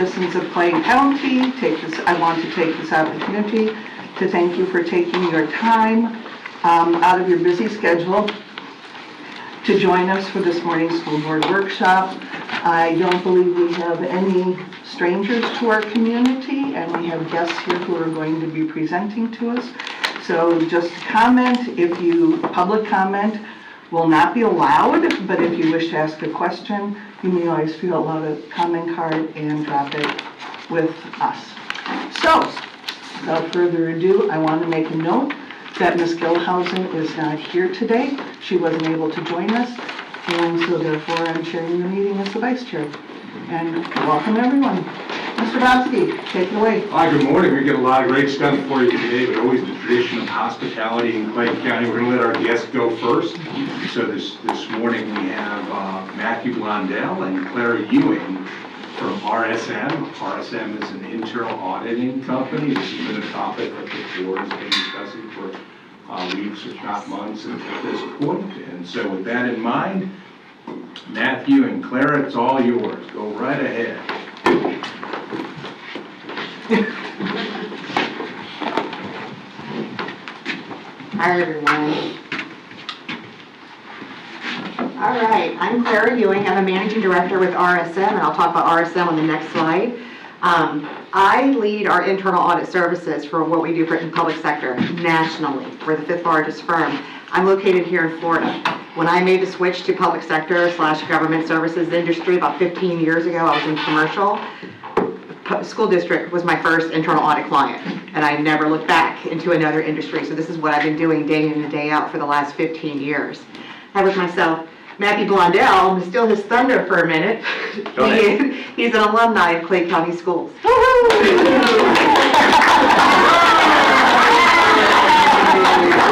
Citizens of Clay County, I want to take this opportunity to thank you for taking your time out of your busy schedule to join us for this morning's school board workshop. I don't believe we have any strangers to our community, and we have guests here who are going to be presenting to us. So just comment, public comment will not be allowed, but if you wish to ask a question, you may always fill out a comment card and drop it with us. So, without further ado, I want to make a note that Ms. Gilhausen is not here today. She wasn't able to join us, and so therefore I'm chairing the meeting as the vice chair. And welcome everyone. Mr. Bobsky, take it away. Hi, good morning. We get a lot of great stuff for you today, but always the tradition of hospitality in Clay County. We're going to let our guests go first. So this morning we have Matthew Blondell and Clara Ewing from RSM. RSM is an internal auditing company. This has been a topic that the board has been discussing for weeks, if not months, at this point. And so with that in mind, Matthew and Clara, it's all yours. Go right ahead. Hi everyone. All right, I'm Clara Ewing. I'm a managing director with RSM, and I'll talk about RSM on the next slide. I lead our internal audit services for what we do for the public sector nationally. We're the 5th largest firm. I'm located here in Florida. When I made the switch to public sector / government services industry about 15 years ago, I was in commercial. School district was my first internal audit client, and I never looked back into another industry. So this is what I've been doing day in and day out for the last 15 years. I have with myself Matthew Blondell, to steal his thunder for a minute. He's an alumni of Clay County Schools.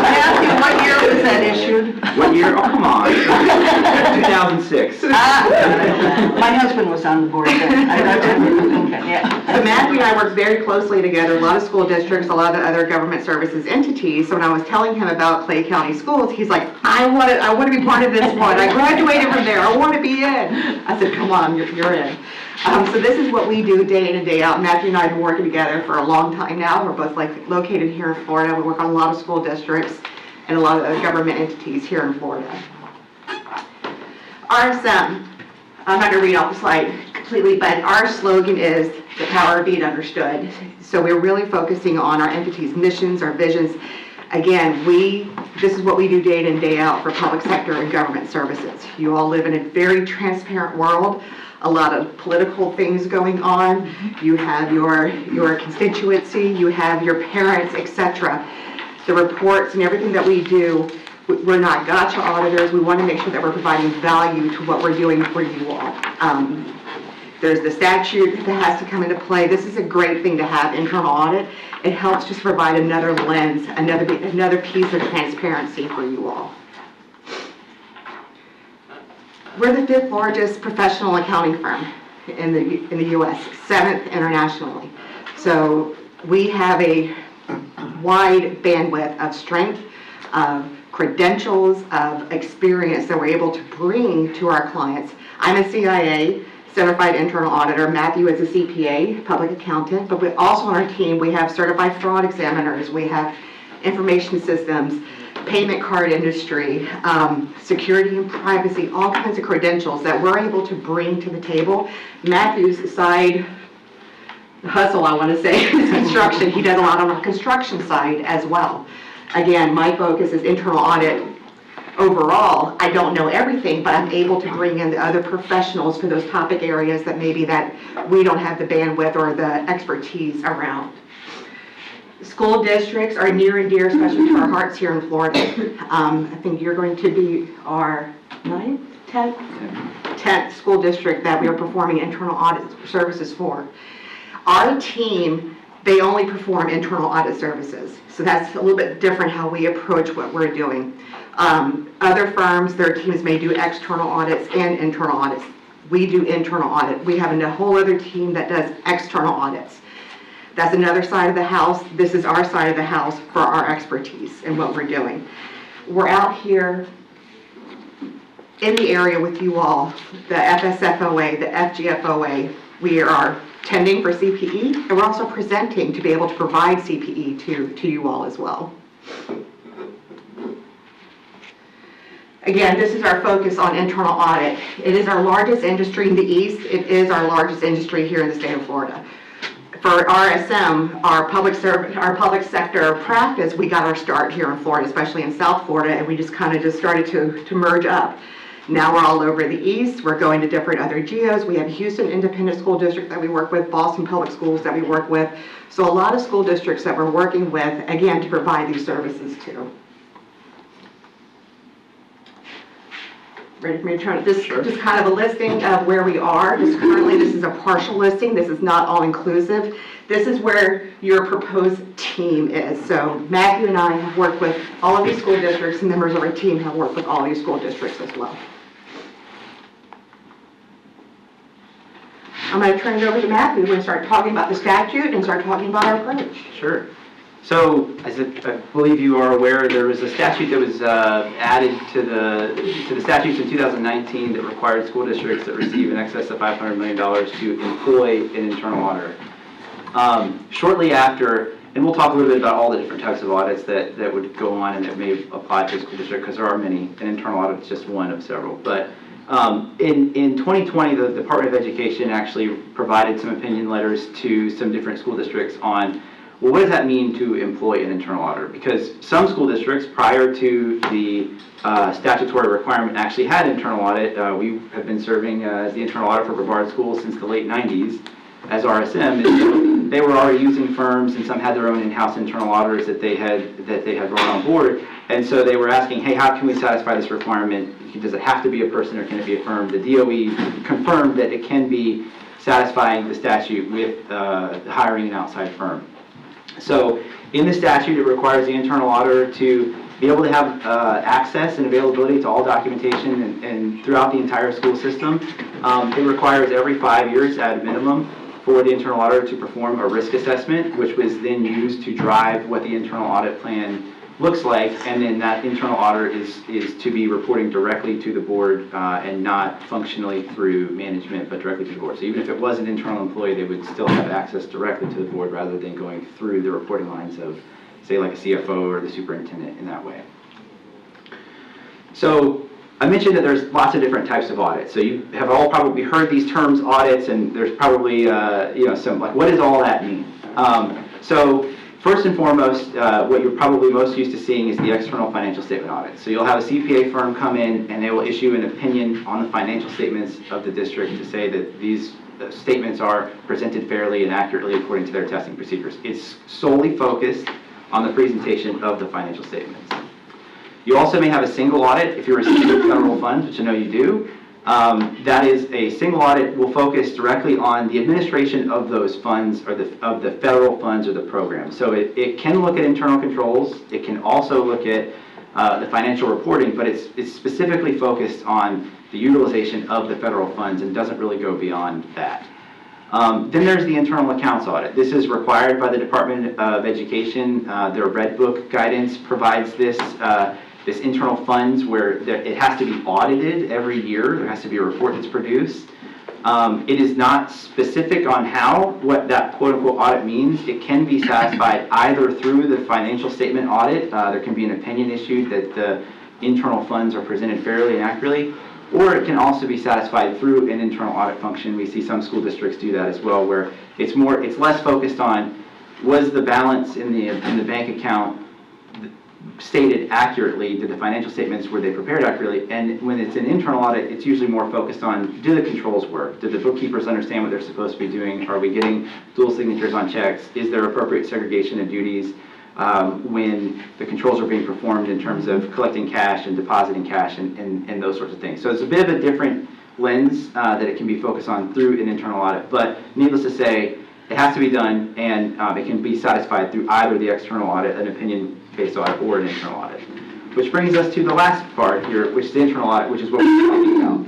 Matthew, what year was that issued? What year? Oh, come on. 2006. My husband was on the board then. So Matthew and I work very closely together, a lot of school districts, a lot of other government services entities. So when I was telling him about Clay County Schools, he's like, I want to be part of this one. I graduated from there. I want to be in. I said, come on, you're in. So this is what we do day in and day out. Matthew and I have been working together for a long time now. We're both located here in Florida. We work on a lot of school districts and a lot of other government entities here in Florida. RSM, I'm not going to read off the slide completely, but our slogan is the power of being understood. So we're really focusing on our entities' missions, our visions. Again, this is what we do day in and day out for public sector and government services. You all live in a very transparent world, a lot of political things going on. You have your constituency, you have your parents, etc. The reports and everything that we do, we're not gotcha auditors. We want to make sure that we're providing value to what we're doing for you all. There's the statute that has to come into play. This is a great thing to have, internal audit. It helps just provide another lens, another piece of transparency for you all. We're the 5th largest professional accounting firm in the U.S., 7th internationally. So we have a wide bandwidth of strength, of credentials, of experience that we're able to bring to our clients. I'm a CIA certified internal auditor. Matthew is a CPA, public accountant, but we also on our team, we have certified fraud examiners, we have information systems, payment card industry, security and privacy, all kinds of credentials that we're able to bring to the table. Matthew's side hustle, I want to say, is construction. He does a lot on our construction side as well. Again, my focus is internal audit. Overall, I don't know everything, but I'm able to bring in the other professionals for those topic areas that maybe that we don't have the bandwidth or the expertise around. School districts are near and dear, especially to our hearts here in Florida. I think you're going to be our 9th, 10th school district that we are performing internal audit services for. Our team, they only perform internal audit services. So that's a little bit different how we approach what we're doing. Other firms, their teams may do external audits and internal audits. We do internal audit. We have a whole other team that does external audits. That's another side of the house. This is our side of the house for our expertise and what we're doing. We're out here in the area with you all, the FSFOA, the FGFOA. We are attending for CPE, and we're also presenting to be able to provide CPE to you all as well. Again, this is our focus on internal audit. It is our largest industry in the East. It is our largest industry here in the state of Florida. For RSM, our public sector practice, we got our start here in Florida, especially in South Florida, and we just started to merge up. Now we're all over the East. We're going to different other geos. We have Houston Independent School District that we work with, Boston Public Schools that we work with. So a lot of school districts that we're working with, again, to provide these services to. Ready for me to turn it? This is just kind of a listing of where we are. Currently, this is a partial listing. This is not all inclusive. This is where your proposed team is. So Matthew and I have worked with all of these school districts, and members of our team have worked with all these school districts as well. I'm going to turn it over to Matthew. We're going to start talking about the statute and start talking about our approach. Sure. So, as I believe you are aware, there was a statute that was added to the statutes in 2019 that required school districts that receive in excess of $500 million to employ an internal auditor. Shortly after, and we'll talk a little bit about all the different types of audits that would go on and that may apply to a school district, because there are many, and internal audit is just one of several. But in 2020, the Department of Education actually provided some opinion letters to some different school districts on, well, what does that mean to employ an internal auditor? Because some school districts, prior to the statutory requirement, actually had internal audit. We have been serving as the internal auditor for Brevard Schools since the late 90s as RSM. And they were already using firms, and some had their own in-house internal auditors that they had brought on board. And so they were asking, hey, how can we satisfy this requirement? Does it have to be a person, or can it be a firm? The DOE confirmed that it can be satisfying the statute with hiring an outside firm. So in the statute, it requires the internal auditor to be able to have access and availability to all documentation and throughout the entire school system. It requires every 5 years at a minimum for the internal auditor to perform a risk assessment, which was then used to drive what the internal audit plan looks like, and then that internal auditor is to be reporting directly to the board and not functionally through management, but directly to the board. So even if it was an internal employee, they would still have access directly to the board rather than going through the reporting lines of, say, like a CFO or the superintendent in that way. So I mentioned that there's lots of different types of audits. So you have all probably heard these terms, audits, and there's probably some, like, what does all that mean? So first and foremost, what you're probably most used to seeing is the external financial statement audit. So you'll have a CPA firm come in, and they will issue an opinion on the financial statements of the district to say that these statements are presented fairly and accurately according to their testing procedures. It's solely focused on the presentation of the financial statements. You also may have a single audit if you're receiving federal funds, which I know you do. That is, a single audit will focus directly on the administration of those funds, or of the federal funds or the program. So it can look at internal controls. It can also look at the financial reporting, but it's specifically focused on the utilization of the federal funds and doesn't really go beyond that. Then there's the internal accounts audit. This is required by the Department of Education. Their Red Book guidance provides this internal funds where it has to be audited every year. There has to be a report that's produced. It is not specific on what that quote-unquote audit means. It can be satisfied either through the financial statement audit. There can be an opinion issued that the internal funds are presented fairly and accurately, or it can also be satisfied through an internal audit function. We see some school districts do that as well, where it's less focused on, was the balance in the bank account stated accurately? Did the financial statements, were they prepared accurately? And when it's an internal audit, it's usually more focused on, do the controls work? Do the bookkeepers understand what they're supposed to be doing? Are we getting dual signatures on checks? Is there appropriate segregation of duties when the controls are being performed in terms of collecting cash and depositing cash and those sorts of things? So it's a bit of a different lens that it can be focused on through an internal audit. But needless to say, it has to be done, and it can be satisfied through either the external audit, an opinion-based audit, or an internal audit. Which brings us to the last part here, which is the internal audit, which is what we're talking about.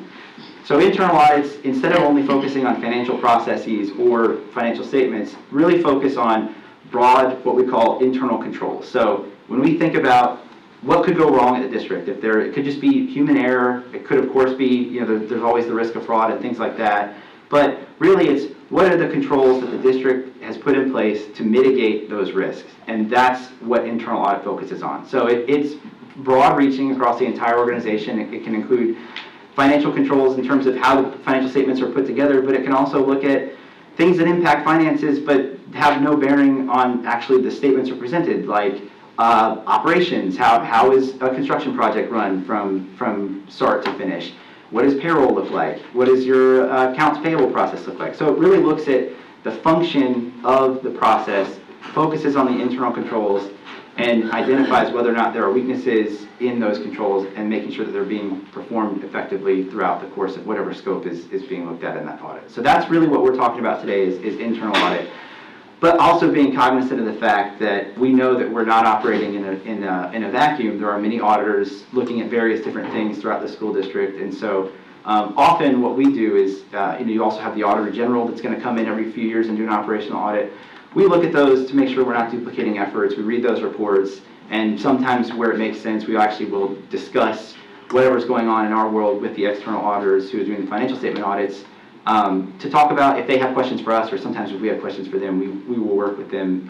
So internal audits, instead of only focusing on financial processes or financial statements, really focus on broad, what we call internal controls. So when we think about what could go wrong at the district, it could just be human error. It could, of course, be, there's always the risk of fraud and things like that. But really, it's what are the controls that the district has put in place to mitigate those risks? And that's what internal audit focuses on. So it's broad reaching across the entire organization. It can include financial controls in terms of how the financial statements are put together, but it can also look at things that impact finances but have no bearing on actually the statements are presented, like operations. How is a construction project run from start to finish? What does payroll look like? What does your accounts payable process look like? So it really looks at the function of the process, focuses on the internal controls, and identifies whether or not there are weaknesses in those controls and making sure that they're being performed effectively throughout the course of whatever scope is being looked at in that audit. So that's really what we're talking about today is internal audit. But also being cognizant of the fact that we know that we're not operating in a vacuum. There are many auditors looking at various different things throughout the school district, and so often what we do is, you also have the Auditor General that's going to come in every few years and do an operational audit. We look at those to make sure we're not duplicating efforts. We read those reports, and sometimes where it makes sense, we actually will discuss whatever's going on in our world with the external auditors who are doing the financial statement audits, to talk about if they have questions for us, or sometimes if we have questions for them, we will work with them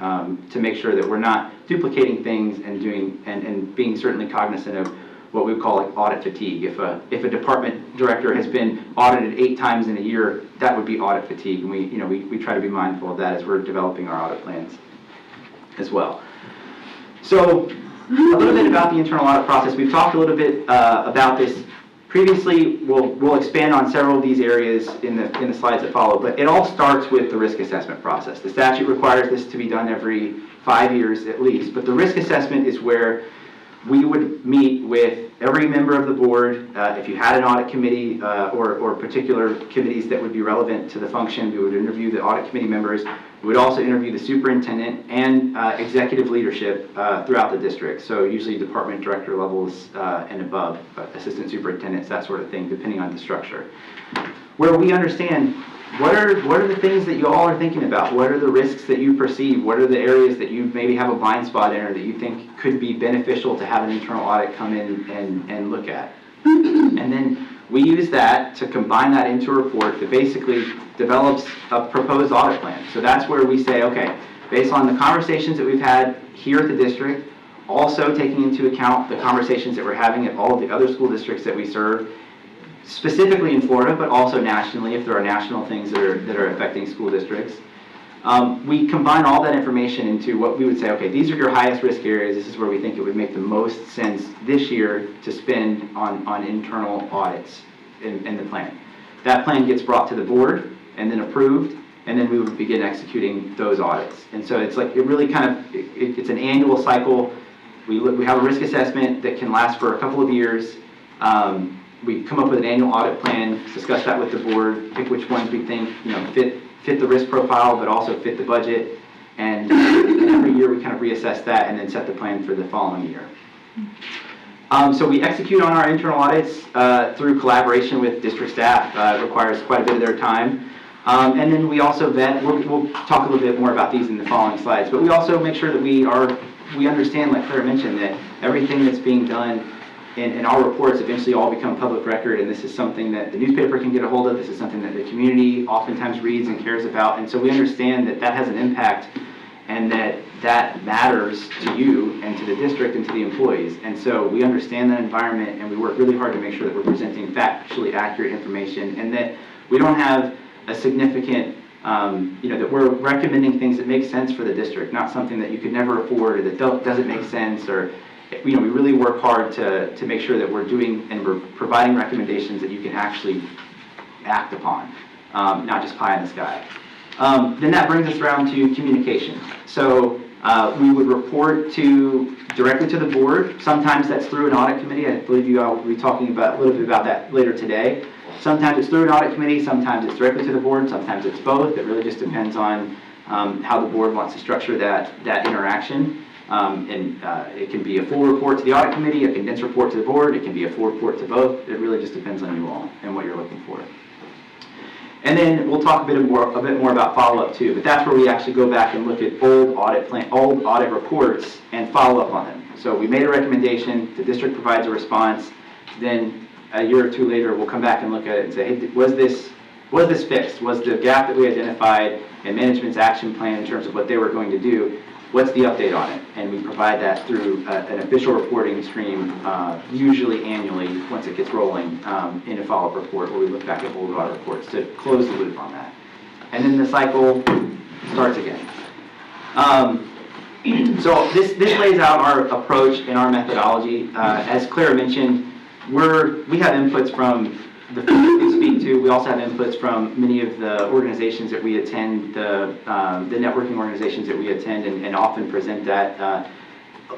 to make sure that we're not duplicating things and being certainly cognizant of what we call like audit fatigue. If a department director has been audited 8 times in a year, that would be audit fatigue, and we try to be mindful of that as we're developing our audit plans as well. So a little bit about the internal audit process. We've talked a little bit about this previously. We'll expand on several of these areas in the slides that follow, but it all starts with the risk assessment process. The statute requires this to be done every 5 years at least, but the risk assessment is where we would meet with every member of the board. If you had an audit committee or particular committees that would be relevant to the function, we would interview the audit committee members. We would also interview the superintendent and executive leadership throughout the district. So usually department director levels and above, assistant superintendents, that sort of thing, depending on the structure. Where we understand what are the things that you all are thinking about? What are the risks that you perceive? What are the areas that you maybe have a blind spot in or that you think could be beneficial to have an internal audit come in and look at? And then we use that to combine that into a report that basically develops a proposed audit plan. So that's where we say, okay, based on the conversations that we've had here at the district, also taking into account the conversations that we're having at all of the other school districts that we serve, specifically in Florida, but also nationally if there are national things that are affecting school districts. We combine all that information into what we would say, okay, these are your highest risk areas. This is where we think it would make the most sense this year to spend on internal audits in the plan. That plan gets brought to the board and then approved, and then we would begin executing those audits. And so it's like, it really kind of, it's an annual cycle. We have a risk assessment that can last for a couple of years. We come up with an annual audit plan, discuss that with the board, pick which ones we think fit the risk profile, but also fit the budget. And every year we kind of reassess that and then set the plan for the following year. So we execute on our internal audits through collaboration with district staff. It requires quite a bit of their time. And then we also vet, we'll talk a little bit more about these in the following slides, but we also make sure that we understand, like Claire mentioned, that everything that's being done in our reports eventually all become public record, and this is something that the newspaper can get a hold of. This is something that the community oftentimes reads and cares about, and so we understand that that has an impact and that matters to you and to the district and to the employees. And so we understand that environment, and we work really hard to make sure that we're presenting factually accurate information and that we don't have a significant, that we're recommending things that make sense for the district, not something that you could never afford or that doesn't make sense, or we really work hard to make sure that we're doing and we're providing recommendations that you can actually act upon, not just pie in the sky. Then that brings us around to communication. So we would report directly to the board. Sometimes that's through an audit committee. I believe you all will be talking a little bit about that later today. Sometimes it's through an audit committee, sometimes it's directly to the board, sometimes it's both. It really just depends on how the board wants to structure that interaction. It can be a full report to the audit committee, a condensed report to the board, it can be a full report to both. It really just depends on you all and what you're looking for. And then we'll talk a bit more about follow-up too, but that's where we actually go back and look at old audit reports and follow up on them. So we made a recommendation, the district provides a response, then a year or two later we'll come back and look at it and say, hey, was this was this fixed? Was the gap that we identified in management's action plan in terms of what they were going to do, what's the update on it? And we provide that through an official reporting stream, usually annually, once it gets rolling, in a follow-up report where we look back at old audit reports to close the loop on that. And then the cycle starts again. So this lays out our approach and our methodology. As Claire mentioned, we have inputs from the folks that we speak to. We also have inputs from many of the organizations that we attend, the networking organizations that we attend, and often present that,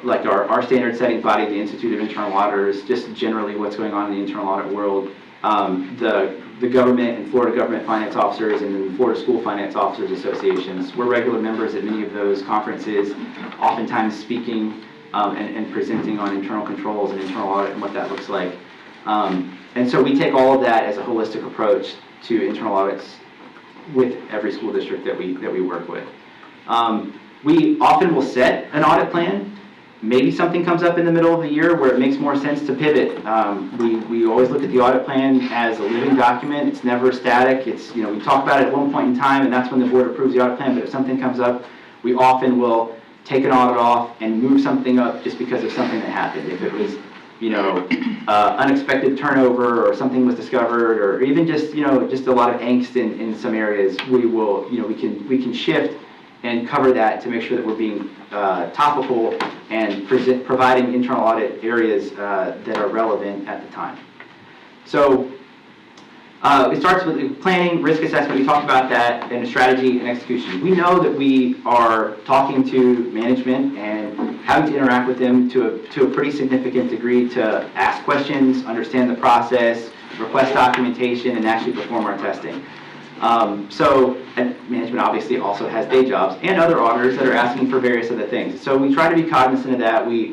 like our standard setting body, the Institute of Internal Auditors, just generally what's going on in the internal audit world, the government and Florida government finance officers and the Florida School Finance Officers Associations. We're regular members at many of those conferences, oftentimes speaking and presenting on internal controls and internal audit and what that looks like. And so we take all of that as a holistic approach to internal audits with every school district that we work with. We often will set an audit plan. Maybe something comes up in the middle of the year where it makes more sense to pivot. We always look at the audit plan as a living document. It's never static. It's, we talk about it at one point in time, and that's when the board approves the audit plan. But if something comes up, we often will take an audit off and move something up just because of something that happened. If it was, unexpected turnover or something was discovered, or even just, just a lot of angst in some areas, we will, we can shift and cover that to make sure that we're being topical and providing internal audit areas that are relevant at the time. So it starts with planning, risk assessment. We talked about that, and strategy and execution. We know that we are talking to management and having to interact with them to a pretty significant degree to ask questions, understand the process, request documentation, and actually perform our testing. And management obviously also has day jobs and other auditors that are asking for various other things. So we try to be cognizant of that. We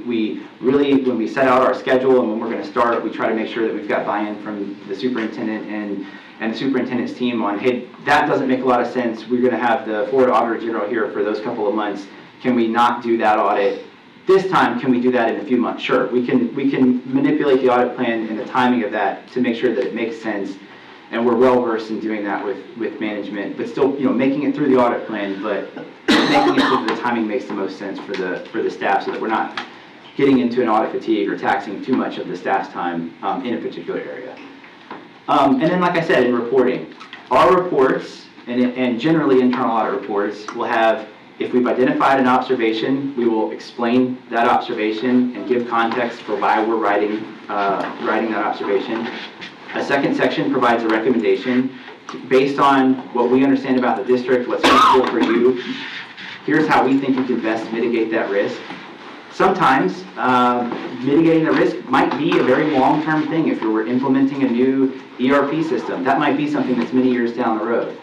really, when we set out our schedule and when we're going to start, we try to make sure that we've got buy-in from the superintendent and the superintendent's team on, hey, that doesn't make a lot of sense. We're going to have the Florida Auditor General here for those couple of months. Can we not do that audit this time? Can we do that in a few months? Sure, we can manipulate the audit plan and the timing of that to make sure that it makes sense. And we're well versed in doing that with management, but still, making it through the audit plan, but making it so that the timing makes the most sense for the staff, so that we're not getting into an audit fatigue or taxing too much of the staff's time in a particular area. And then, like I said, in reporting, our reports and generally internal audit reports will have, if we've identified an observation, we will explain that observation and give context for why we're writing that observation. A second section provides a recommendation based on what we understand about the district, what's useful for you. Here's how we think you can best mitigate that risk. Sometimes mitigating the risk might be a very long-term thing. If we're implementing a new ERP system, that might be something that's many years down the road.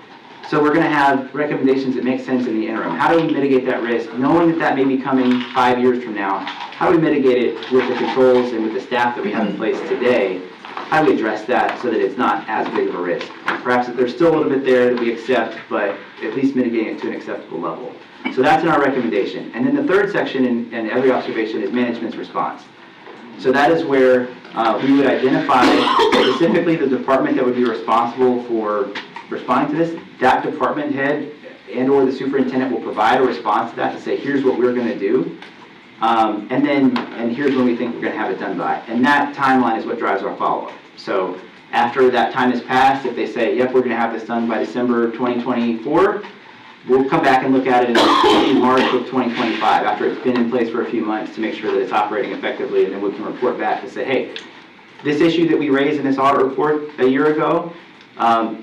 So we're going to have recommendations that make sense in the interim. How do we mitigate that risk, knowing that may be coming 5 years from now? How do we mitigate it with the controls and with the staff that we have in place today? How do we address that so that it's not as big of a risk? Perhaps there's still a little bit there that we accept, but at least mitigating it to an acceptable level. So that's in our recommendation. And then the third section in every observation is management's response. So that is where we would identify specifically the department that would be responsible for responding to this. That department head and or the superintendent will provide a response to that to say, here's what we're going to do. And here's when we think we're going to have it done by. And that timeline is what drives our follow-up. So after that time has passed, if they say, yep, we're going to have this done by December 2024, we'll come back and look at it in March of 2025 after it's been in place for a few months to make sure that it's operating effectively, and then we can report back to say, hey, this issue that we raised in this audit report a year ago,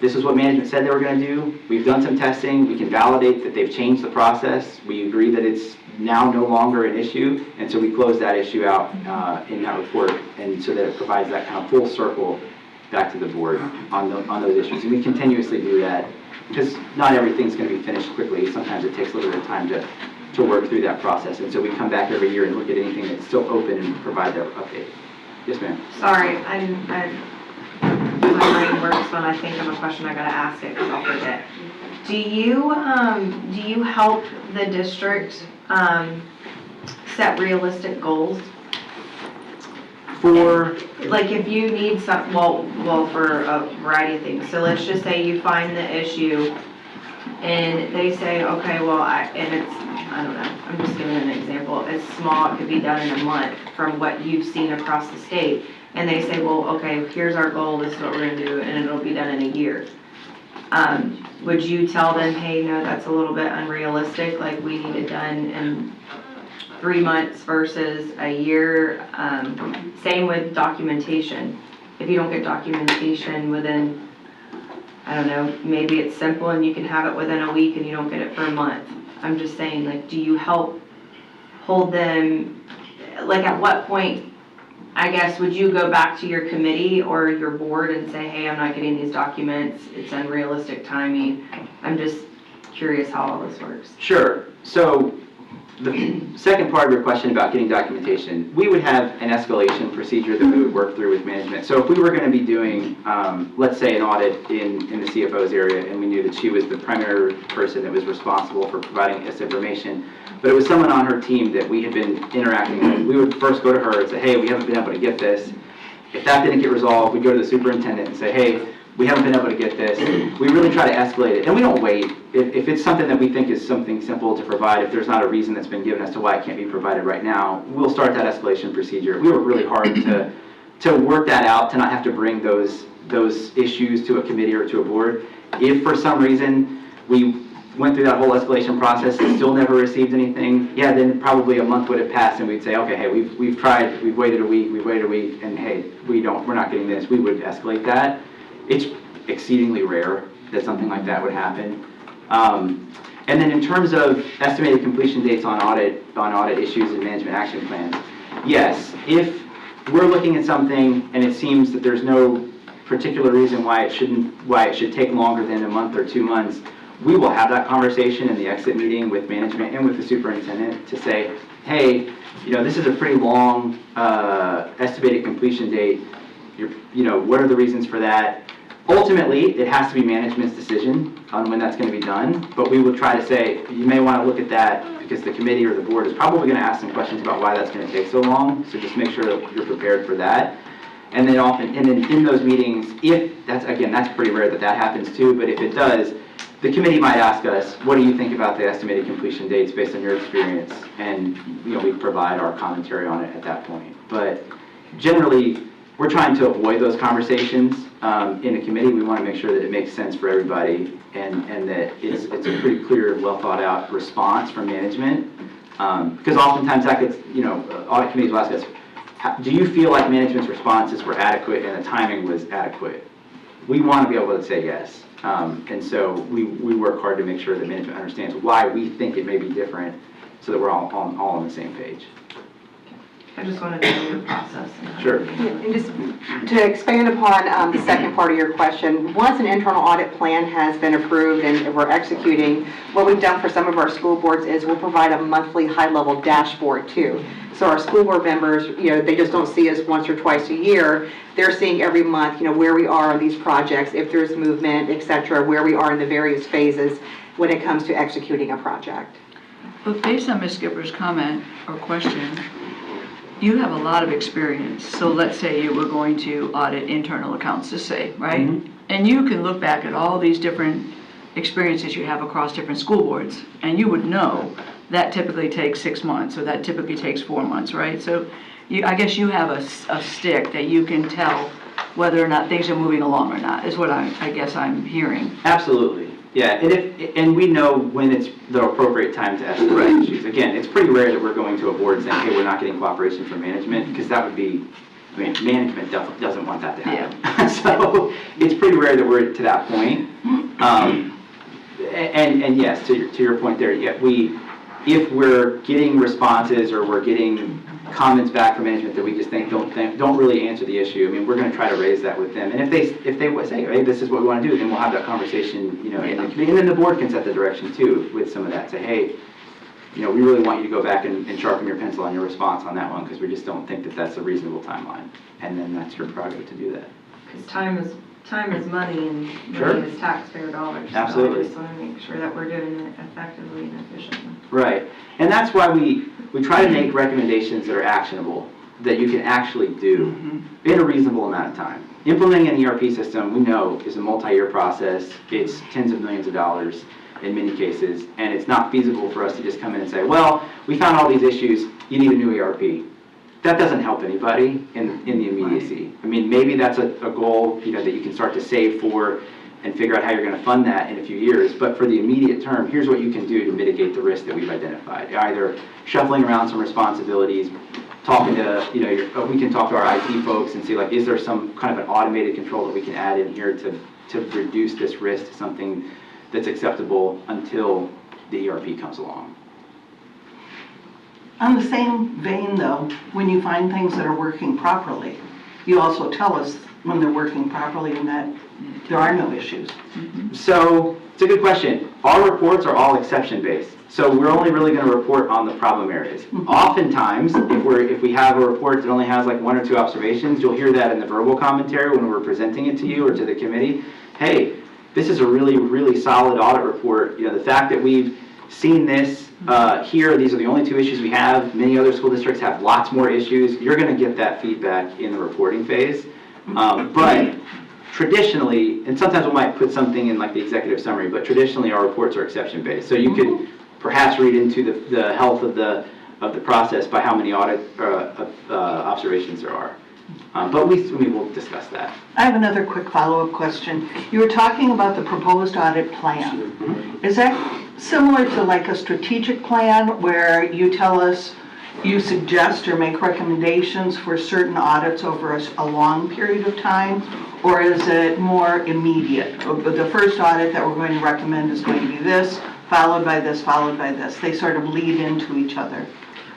this is what management said they were going to do. We've done some testing. We can validate that they've changed the process. We agree that it's now no longer an issue, and so we close that issue out in that report, and so that it provides that kind of full circle back to the board on those issues. And we continuously do that because not everything's going to be finished quickly. Sometimes it takes a little bit of time to work through that process, and so we come back every year and look at anything that's still open and provide that update. Yes, ma'am. Sorry, my brain works when I think of a question. I gotta ask it because I'll forget. Do you help the district set realistic goals? For, Like if you need some, well, for a variety of things. So let's just say you find the issue and they say, okay, well, and it's, I don't know, I'm just giving an example. It's small, it could be done in a month from what you've seen across the state. And they say, well, okay, here's our goal, this is what we're gonna do, and it'll be done in a year. Would you tell them, hey, no, that's a little bit unrealistic, like we need it done in 3 months versus a year? Same with documentation. If you don't get documentation within, I don't know, maybe it's simple and you can have it within a week and you don't get it for a month. I'm just saying, like, do you help hold them, like at what point, I guess, would you go back to your committee or your board and say, hey, I'm not getting these documents, it's unrealistic timing? I'm just curious how all this works. sure. So the second part of your question about getting documentation, we would have an escalation procedure that we would work through with management. So if we were going to be doing, let's say, an audit in the CFO's area, and we knew that she was the primary person that was responsible for providing us information, but it was someone on her team that we had been interacting with, we would first go to her and say, hey, we haven't been able to get this. If that didn't get resolved, we'd go to the superintendent and say, hey, we haven't been able to get this. We really try to escalate it, and we don't wait. If it's something that we think is something simple to provide, if there's not a reason that's been given as to why it can't be provided right now, we'll start that escalation procedure. We work really hard to work that out, to not have to bring those issues to a committee or to a board. If for some reason we went through that whole escalation process and still never received anything, yeah, then probably a month would have passed and we'd say, okay, hey, we've tried, we've waited a week, and hey, we're not getting this. We would escalate that. It's exceedingly rare that something like that would happen. And then in terms of estimated completion dates on audit issues and management action plans, yes, if we're looking at something and it seems that there's no particular reason why it should take longer than a month or 2 months, we will have that conversation in the exit meeting with management and with the superintendent to say, hey, this is a pretty long estimated completion date. What are the reasons for that? Ultimately, it has to be management's decision on when that's going to be done, but we will try to say, you may want to look at that because the committee or the board is probably going to ask some questions about why that's going to take so long, so just make sure that you're prepared for that. And then in those meetings, that's pretty rare that happens too, but if it does, the committee might ask us, what do you think about the estimated completion dates based on your experience? And we provide our commentary on it at that point. But generally, we're trying to avoid those conversations in a committee. We want to make sure that it makes sense for everybody and that it's a pretty clear, well thought out response from management. Because oftentimes that gets, audit committees will ask us, do you feel like management's responses were adequate and the timing was adequate? We want to be able to say yes. And so we work hard to make sure that management understands why we think it may be different so that we're all on the same page. I just wanted to know the process. Sure. And just to expand upon the second part of your question, once an internal audit plan has been approved and we're executing, what we've done for some of our school boards is we'll provide a monthly high-level dashboard too. So our school board members, they just don't see us once or twice a year. They're seeing every month, where we are on these projects, if there's movement, et cetera, where we are in the various phases when it comes to executing a project. But based on Ms. Skipper's comment or question, you have a lot of experience. So let's say you were going to audit internal accounts, to say, right? Mm-hmm. And you can look back at all these different experiences you have across different school boards, and you would know that typically takes 6 months, or that typically takes 4 months, right? So I guess you have a stick that you can tell whether or not things are moving along or not, is what I guess I'm hearing. Absolutely. Yeah, and we know when it's the appropriate time to escalate issues. Again, it's pretty rare that we're going to a board saying, hey, we're not getting cooperation from management, because that would be, management doesn't want that to happen. Yeah. So it's pretty rare that we're to that point. And yes, to your point there, yeah, if we're getting responses or we're getting comments back from management that we just think don't really answer the issue, we're going to try to raise that with them. And if they say, hey, this is what we want to do, then we'll have that conversation, in the committee. And then the board can set the direction too with some of that. Say, hey, we really want you to go back and sharpen your pencil on your response on that one, because we just don't think that that's a reasonable timeline. And then that's your prerogative to do that. Because time is money, and Sure. money is taxpayer dollars. Absolutely. So I just want to make sure that we're doing it effectively and efficiently. Right. And that's why we try to make recommendations that are actionable. that you can actually do in a reasonable amount of time. Implementing an ERP system, we know, is a multi-year process. It's tens of millions of dollars in many cases, and it's not feasible for us to just come in and say, well, we found all these issues, you need a new ERP. That doesn't help anybody in the immediacy. I mean, maybe that's a goal, you know, that you can start to save for and figure out how you're going to fund that in a few years. But for the immediate term, here's what you can do to mitigate the risk that we've identified. Either shuffling around some responsibilities, talking to, you know, we can talk to our IT folks and see, like, is there some kind of an automated control that we can add in here to reduce this risk to something that's acceptable until the ERP comes along. On the same vein, though, when you find things that are working properly, you also tell us when they're working properly and that there are no issues. So, it's a good question. Our reports are all exception-based. So we're only really going to report on the problem areas. Oftentimes, if we have a report that only has like 1 or 2 observations, you'll hear that in the verbal commentary when we're presenting it to you or to the committee. Hey, this is a really, really solid audit report. You know, the fact that we've seen this here, these are the only 2 issues we have. Many other school districts have lots more issues. You're going to get that feedback in the reporting phase. But traditionally, and sometimes we might put something in like the executive summary, but traditionally our reports are exception-based. So you could perhaps read into the health of the process by how many audit observations there are. But we will discuss that. I have another quick follow-up question. You were talking about the proposed audit plan. Is that similar to like a strategic plan where you tell us, you suggest or make recommendations for certain audits over a long period of time? Or is it more immediate? The first audit that we're going to recommend is going to be this, followed by this, followed by this. They sort of lead into each other.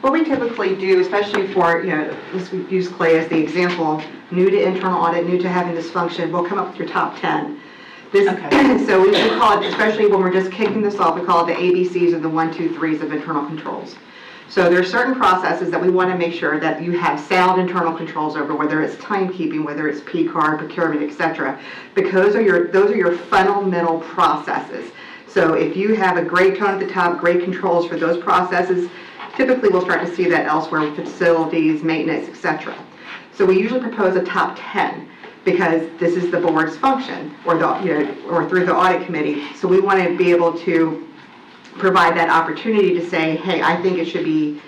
What we typically do, especially for, you know, let's use Clay as the example, new to internal audit, new to having this function, we'll come up with your top 10. So we call it, especially when we're just kicking this off, we call it the ABCs or the 1, 2, 3s of internal controls. So there are certain processes that we want to make sure that you have sound internal controls over, whether it's timekeeping, whether it's P-card, procurement, etc. Because those are your fundamental processes. So if you have a great tone at the top, great controls for those processes, typically we'll start to see that elsewhere with facilities, maintenance, etc. So we usually propose a top 10 because this is the board's function or through the audit committee. So we want to be able to provide that opportunity to say, hey, I think it should be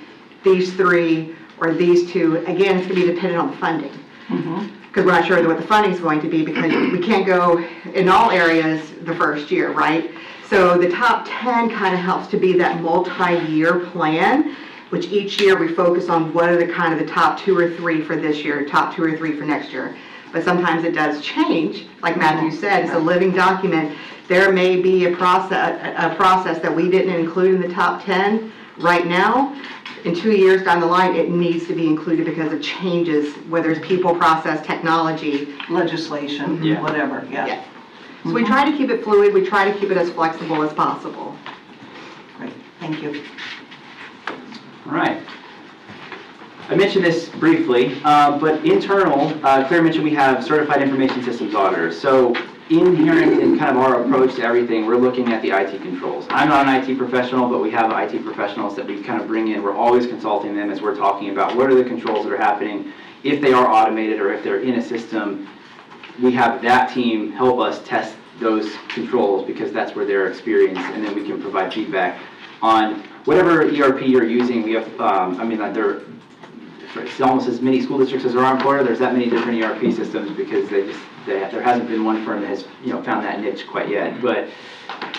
these 3 or these 2. Again, it's going to be dependent on the funding. Because we're not sure what the funding is going to be because we can't go in all areas the first year, right? So the top 10 kind of helps to be that multi-year plan, which each year we focus on what are the kind of the top 2 or 3 for this year, top 2 or 3 for next year. But sometimes it does change. Like Matthew said, it's a living document. There may be a process that we didn't include in the top 10 right now. In 2 years down the line, it needs to be included because it changes, whether it's people, process, technology. Legislation, whatever, Yeah. So we try to keep it fluid. We try to keep it as flexible as possible. Great, thank you. All right. I mentioned this briefly, but internal, Claire mentioned we have certified information systems auditors. So inherent in kind of our approach to everything, we're looking at the IT controls. I'm not an IT professional, but we have IT professionals that we kind of bring in. We're always consulting them as we're talking about what are the controls that are happening. If they are automated or if they're in a system, we have that team help us test those controls because that's where they're experienced, and then we can provide feedback on whatever ERP you're using. We have, it's almost as many school districts as there are in Florida. There's that many different ERP systems because there hasn't been one firm that has found that niche quite yet. But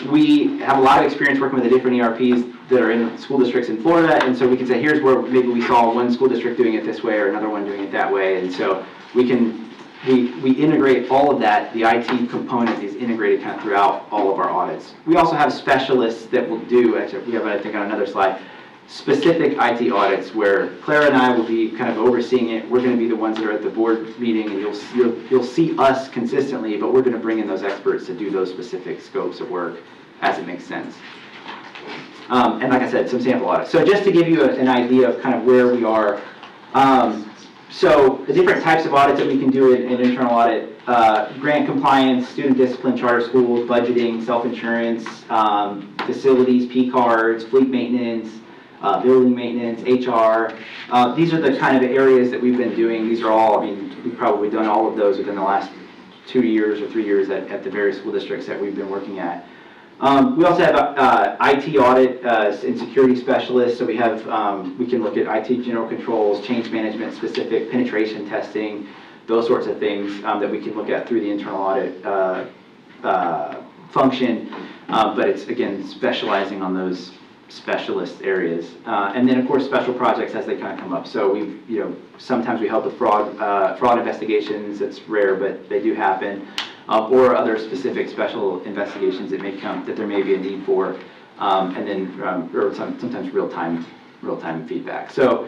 we have a lot of experience working with the different ERPs that are in school districts in Florida, and so we can say here's where maybe we saw one school district doing it this way or another one doing it that way, and so we integrate all of that. The IT component is integrated kind of throughout all of our audits. We also have specialists that will do, actually we have I think on another slide, specific IT audits where Clara and I will be kind of overseeing it. We're going to be the ones that are at the board meeting, and you'll see us consistently, but we're going to bring in those experts to do those specific scopes of work as it makes sense. And like I said, some sample audits. So just to give you an idea of kind of where we are, so the different types of audits that we can do in internal audit, grant compliance, student discipline, charter schools, budgeting, self-insurance, facilities, P-cards, fleet maintenance, building maintenance, HR. These are the kind of areas that we've been doing. These are all, I mean, we've probably done all of those within the last 2 years or 3 years at the various school districts that we've been working at. We also have IT audit and security specialists, so we have, we can look at IT general controls, change management specific, penetration testing, those sorts of things that we can look at through the internal audit function, but it's, again, specializing on those specialist areas. And then, of course, special projects as they kind of come up. So we've, you know, sometimes we help with fraud investigations. It's rare, but they do happen. Or other specific special investigations that may come, that there may be a need for, and then, or sometimes real-time feedback. So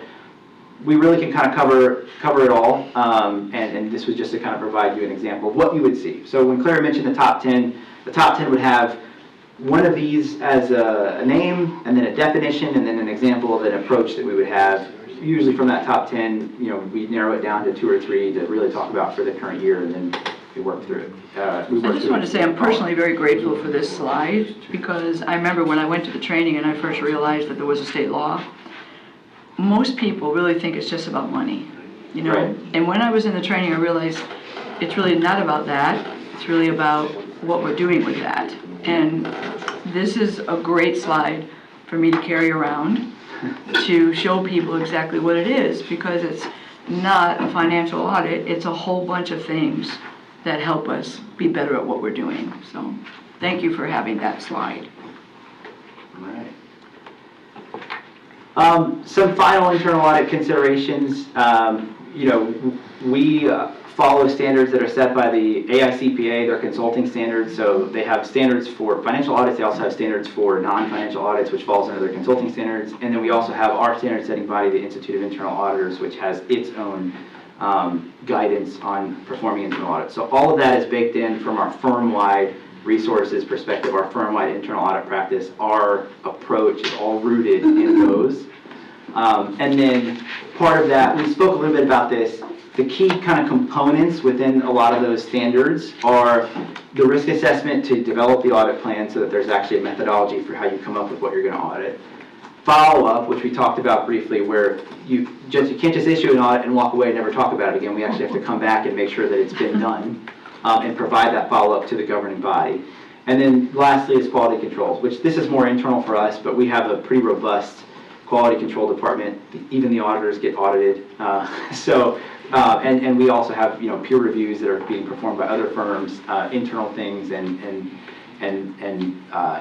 we really can kind of cover it all, and this was just to kind of provide you an example of what you would see. So when Clara mentioned the top 10 would have one of these as a name, and then a definition, and then an example of an approach that we would have. Usually from that top 10, you know, we narrow it down to 2 or 3 to really talk about for the current year, and then we work through it. I just want to say I'm personally very grateful for this slide, because I remember when I went to the training and I first realized that there was a state law, most people really think it's just about money, you know? Right. And when I was in the training, I realized it's really not about that. It's really about what we're doing with that. And this is a great slide for me to carry around to show people exactly what it is, because it's not a financial audit, it's a whole bunch of things that help us be better at what we're doing. So thank you for having that slide. All right. Some final internal audit considerations. You know, we follow standards that are set by the AICPA, their consulting standards. So they have standards for financial audits. They also have standards for non-financial audits, which falls under their consulting standards. And then we also have our standard setting body, the Institute of Internal Auditors, which has its own guidance on performing internal audits. So all of that is baked in from our firm-wide resources perspective, our firm-wide internal audit practice. Our approach is all rooted in those. And then part of that, we spoke a little bit about this, the key kind of components within a lot of those standards are the risk assessment to develop the audit plan so that there's actually a methodology for how you come up with what you're going to audit. Follow-up, which we talked about briefly, where you can't just issue an audit and walk away and never talk about it again. We actually have to come back and make sure that it's been done and provide that follow-up to the governing body. And then lastly is quality controls, which this is more internal for us, but we have a pretty robust quality control department. Even the auditors get audited. And we also have, you know, peer reviews that are being performed by other firms, internal things, and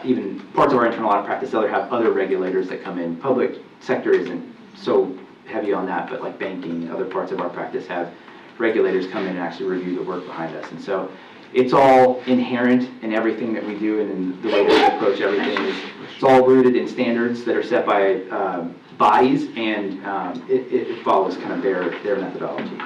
even parts of our internal audit practice, have other regulators that come in. Public sector isn't so heavy on that, but like banking and other parts of our practice have regulators come in and actually review the work behind us. And so it's all inherent in everything that we do, and in the way that we approach everything it's all rooted in standards that are set by bodies, and it follows kind of their methodology.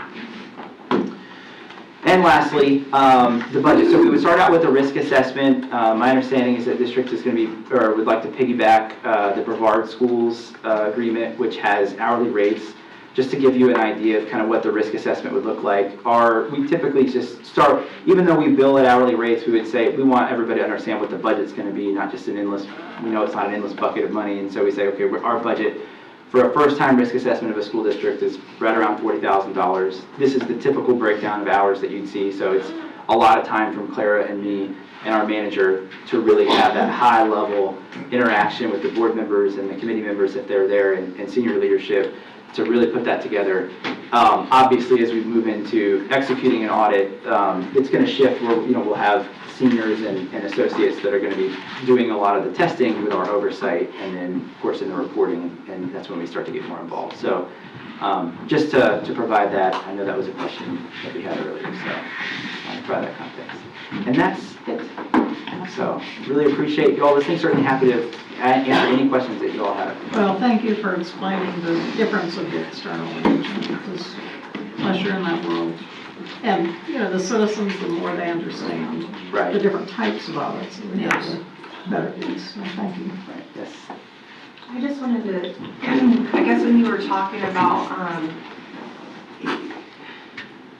And lastly, the budget. So we would start out with a risk assessment. My understanding is that district is going to be, or would like to piggyback the Brevard Schools agreement, which has hourly rates. Just to give you an idea of kind of what the risk assessment would look like, we typically just start, even though we bill at hourly rates, we would say we want everybody to understand what the budget's going to be, not just an endless, we know it's not an endless bucket of money, and so we say, okay, our budget for a first-time risk assessment of a school district is right around $40,000. This is the typical breakdown of hours that you'd see, so it's a lot of time from Clara and me and our manager to really have that high-level interaction with the board members and the committee members if they're there, and senior leadership, to really put that together. Obviously, as we move into executing an audit, it's going to shift where, you know, we'll have seniors and associates that are going to be doing a lot of the testing with our oversight, and then, of course, in the reporting, and that's when we start to get more involved. So just to provide that, I know that was a question that we had earlier, so I'll provide that context. And that's it. So really appreciate you all listening. Certainly happy to answer any questions that you all have. Well, thank you for explaining the difference of the external engagement, because unless you're in that world, and, you know, the citizens, the more they understand Right. the different types of audits, and we have Yes. the better piece. So thank you. Right. Yes. I just wanted to, I guess when you were talking about,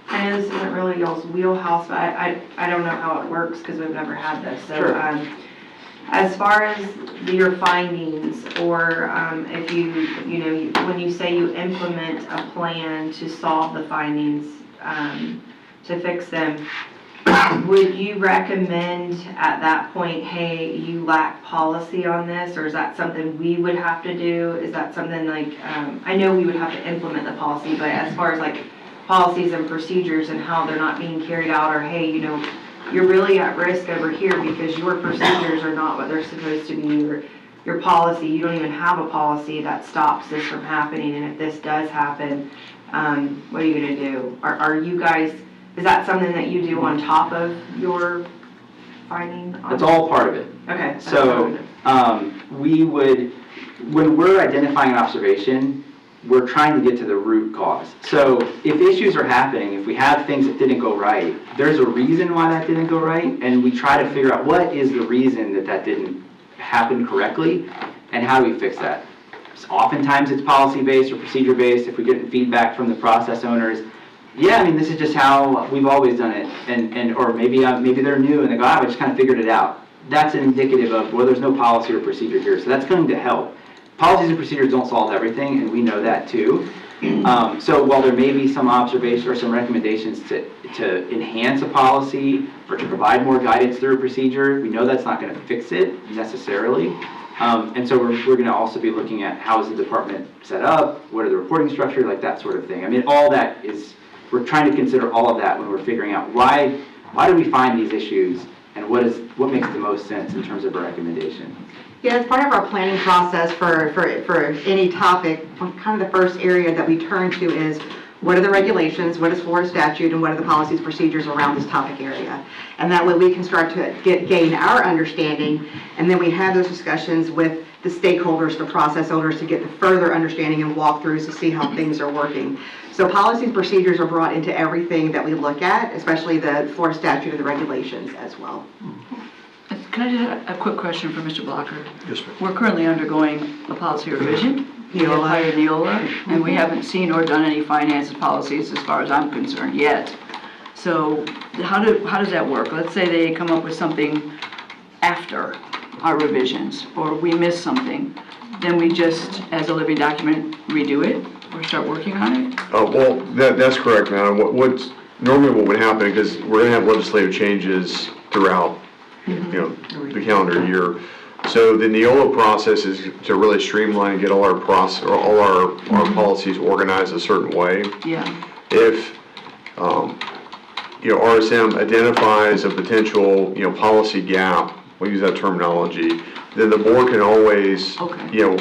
I know this isn't really y'all's wheelhouse, but I don't know how it works because we've never had this. So, Sure. as far as your findings, or if when you say you implement a plan to solve the findings, to fix them, would you recommend at that point, hey, you lack policy on this, or is that something we would have to do? Is that something like, I know we would have to implement the policy, but as far as like policies and procedures and how they're not being carried out, or hey, you're really at risk over here because your procedures are not what they're supposed to be, or your policy, you don't even have a policy that stops this from happening, and if this does happen, what are you gonna do? Are you guys, is that something that you do on top of your finding? That's all part of it. Okay. So we would, when we're identifying an observation, we're trying to get to the root cause. So if issues are happening, if we have things that didn't go right, there's a reason why that didn't go right, and we try to figure out what is the reason that that didn't happen correctly, and how do we fix that. So oftentimes it's policy-based or procedure-based. If we get feedback from the process owners, yeah, I mean, this is just how we've always done it, and or maybe they're new and they go, I just kind of figured it out. That's an indicative of, well, there's no policy or procedure here, so that's going to help. Policies and procedures don't solve everything, and we know that too. So while there may be some observations or some recommendations to enhance a policy or to provide more guidance through a procedure, we know that's not going to fix it necessarily. And so we're going to also be looking at how is the department set up, what are the reporting structure, like that sort of thing. I mean, all that is, we're trying to consider all of that when we're figuring out why do we find these issues, and what makes the most sense in terms of a recommendation. Yeah, as part of our planning process for any topic, kind of the first area that we turn to is what are the regulations, what is Florida statute, and what are the policies, procedures around this topic area. And that way we can start to gain our understanding, and then we have those discussions with the stakeholders, the process owners, to get the further understanding and walkthroughs to see how things are working. So policies, procedures are brought into everything that we look at, especially the Florida statute and the regulations as well. Can I just have a quick question for Mr. Blocker? Yes, ma'am. We're currently undergoing a policy revision. We have Neola. hired Neola, and we haven't seen or done any finance policies as far as I'm concerned yet. So how does that work? Let's say they come up with something after our revisions, or we miss something. Then we just, as a living document, redo it or start working on it? Well, that's correct, madam. Normally what would happen, because we're going to have legislative changes throughout the calendar year. So the Neola process is to really streamline and get all our policies organized a certain way. Yeah. If RSM identifies a potential policy gap, we'll use that terminology, then the board can always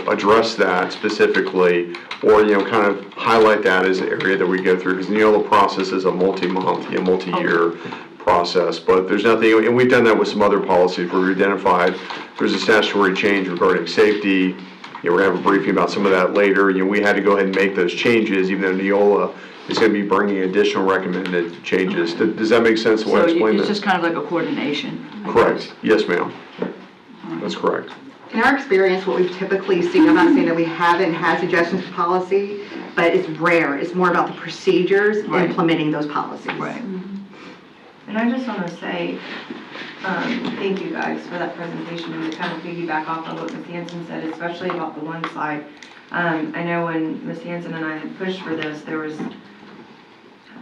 address that specifically, or kind of highlight that as an area that we go through, because the Neola process is a multi-month, multi-year process. But there's nothing, and we've done that with some other policies where we identified there's a statutory change regarding safety. We're going to have a briefing about some of that later. We had to go ahead and make those changes, even though Neola is going to be bringing additional recommended changes. Does that make sense the way I explained So it's that? just kind of like a coordination? Correct. Yes, ma'am. That's correct. In our experience, what we've typically seen, I'm not saying that we haven't had suggestions for policy, but it's rare. It's more about the procedures implementing those policies. Right. And I just want to say, thank you guys for that presentation, and to kind of piggyback off of what Ms. Hanson said, especially about the one slide. I know when Ms. Hanson and I had pushed for this, there was, I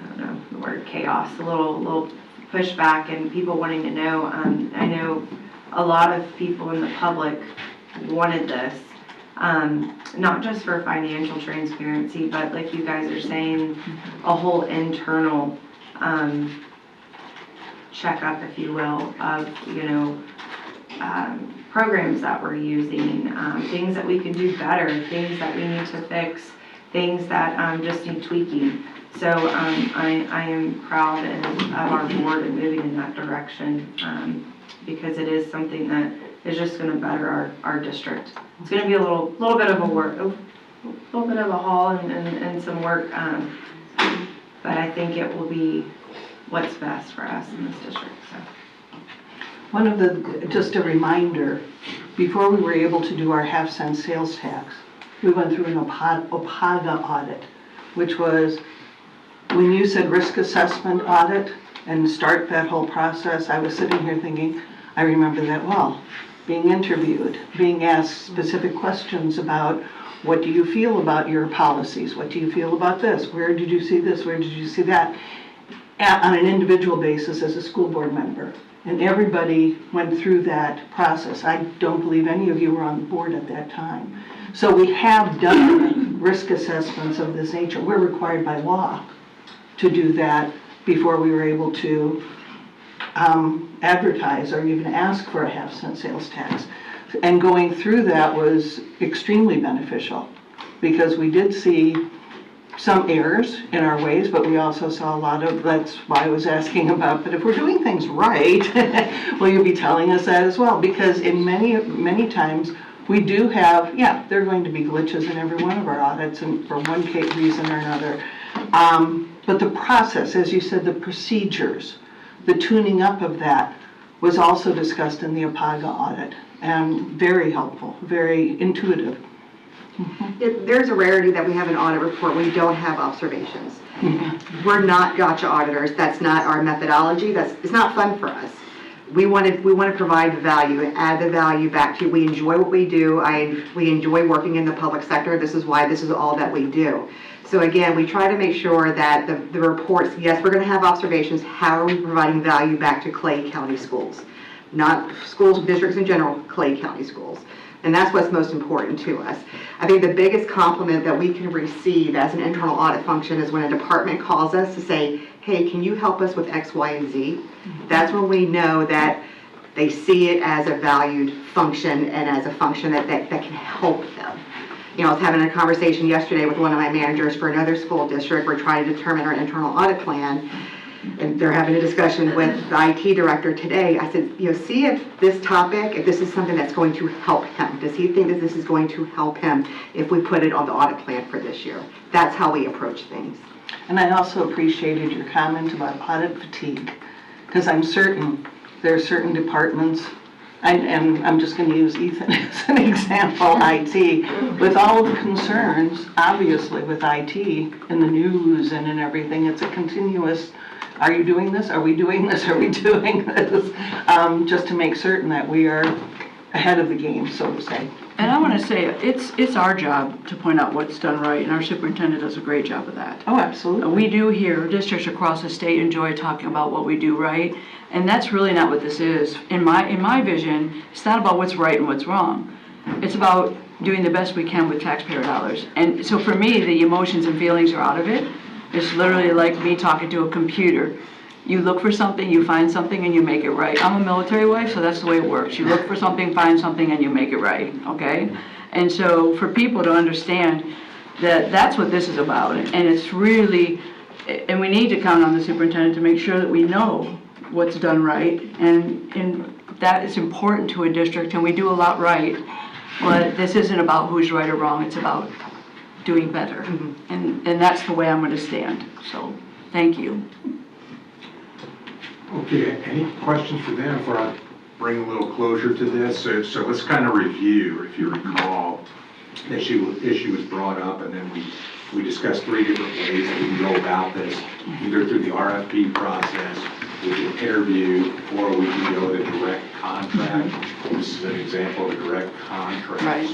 don't know the word, chaos, a little pushback, and people wanting to know. I know a lot of people in the public wanted this, not just for financial transparency, but like you guys are saying, a whole internal checkup, if you will, of, programs that we're using, things that we could do better, things that we need to fix, things that just need tweaking. So I am proud of our board and moving in that direction, because it is something that is just going to better our district. It's going to be a little bit of a haul and some work, but I think it will be what's best for us in this district. So. Just a reminder, before we were able to do our half-cent sales tax, we went through an OPAGA audit, which was, when you said risk assessment audit and start that whole process, I was sitting here thinking, I remember that well. being interviewed, being asked specific questions about what do you feel about your policies? What do you feel about this? Where did you see this? Where did you see that? On an individual basis as a school board member. And everybody went through that process. I don't believe any of you were on the board at that time. So we have done risk assessments of this nature. We're required by law to do that before we were able to advertise or even ask for a half-cent sales tax. And going through that was extremely beneficial because we did see some errors in our ways, but we also saw a lot of, that's why I was asking about, but if we're doing things right, will you be telling us that as well? Because in many times, we do have, yeah, there are going to be glitches in every one of our audits and for one reason or another. But the process, as you said, the procedures, the tuning up of that was also discussed in the APAGA audit and very helpful, very intuitive. There's a rarity that we have an audit report where we don't have observations. We're not gotcha auditors. That's not our methodology. It's not fun for us. We want to provide value and add the value back to you. We enjoy what we do. We enjoy working in the public sector. This is why this is all that we do. So again, we try to make sure that the reports, yes, we're going to have observations. How are we providing value back to Clay County schools? Not schools, districts in general, Clay County schools. And that's what's most important to us. I think the biggest compliment that we can receive as an internal audit function is when a department calls us to say, hey, can you help us with X, Y, and Z? That's when we know that they see it as a valued function and as a function that can help them. You know, I was having a conversation yesterday with one of my managers for another school district. We're trying to determine our internal audit plan. And they're having a discussion with the IT director today. I said, you know, see if this topic, if this is something that's going to help him. Does he think that this is going to help him if we put it on the audit plan for this year? That's how we approach things. And I also appreciated your comment about audit fatigue, because I'm certain there are certain departments, and I'm just going to use Ethan as an example, IT, with all the concerns, obviously with IT in the news and in everything, it's a continuous, are you doing this? Are we doing this? Are we doing this? Just to make certain that we are ahead of the game, so to say. And I want to say, it's our job to point out what's done right, and our superintendent does a great job of that. Oh, absolutely. We do hear districts across the state enjoy talking about what we do right, and that's really not what this is. In my vision, it's not about what's right and what's wrong. It's about doing the best we can with taxpayer dollars. And so for me, the emotions and feelings are out of it. It's literally like me talking to a computer. You look for something, you find something, and you make it right. I'm a military wife, so that's the way it works. You look for something, find something, and you make it right, okay? And so for people to understand that that's what this is about, and it's really, and we need to count on the superintendent to make sure that we know what's done right, and that is important to a district, and we do a lot right, but this isn't about who's right or wrong, it's about doing better, and that's the way I'm going to stand, so thank you. Okay, any questions for them before I bring a little closure to this? So let's kind of review, if you recall, the issue was brought up, and then we discussed 3 different ways that we can go about this, either through the RFP process, we can interview, or we can go to direct contract. This is an example of a direct contract. Right.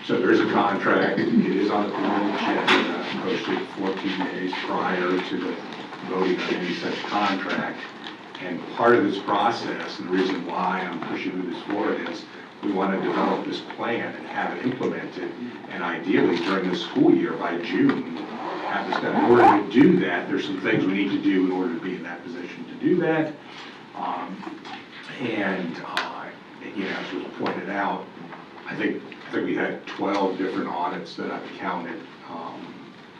So there is a contract, it is on the planning agenda, posted 14 days prior to the voting on any such contract. And part of this process, and the reason why I'm pushing this forward is we want to develop this plan and have it implemented, and ideally during the school year by June, have this done. In order to do that, there's some things we need to do in order to be in that position to do that. As was pointed out, I think we had 12 different audits that I've counted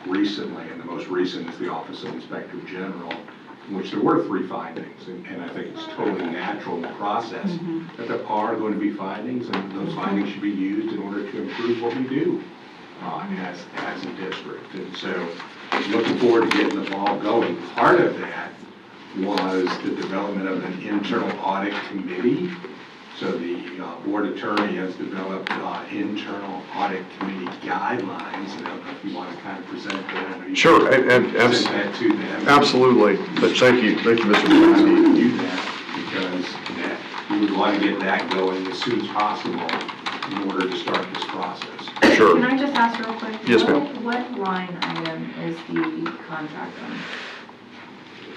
recently, and the most recent is the Office of Inspector General, in which there were 3 findings, and I think it's totally natural in the process that there are going to be findings, and those findings should be used in order to improve what we do as a district. And so looking forward to getting the ball going. Part of that was the development of an internal audit committee. So the board attorney has developed internal audit committee guidelines. I don't know if you want to kind of present that. Sure, send that to them. absolutely. But thank you, Mr. We Blansky. do that because we we want to get that going as soon as possible in order to start this process. Sure. Can I just ask real quick? Yes, ma'am. What line item is the contract on?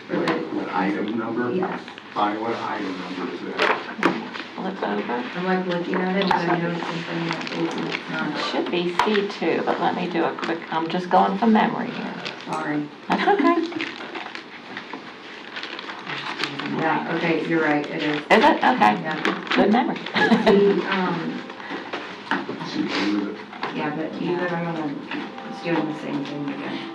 For the, What item number? yes, By what item number is that? Flip over. I'm like looking at it, but I know something that is It not, should be C2, but let me do a quick, I'm just going from memory here. sorry. That's okay. Yeah, okay, you're right, it is. Is it? Okay. Yeah. Good memory. Yeah, but either I'm gonna, it's doing the same thing again.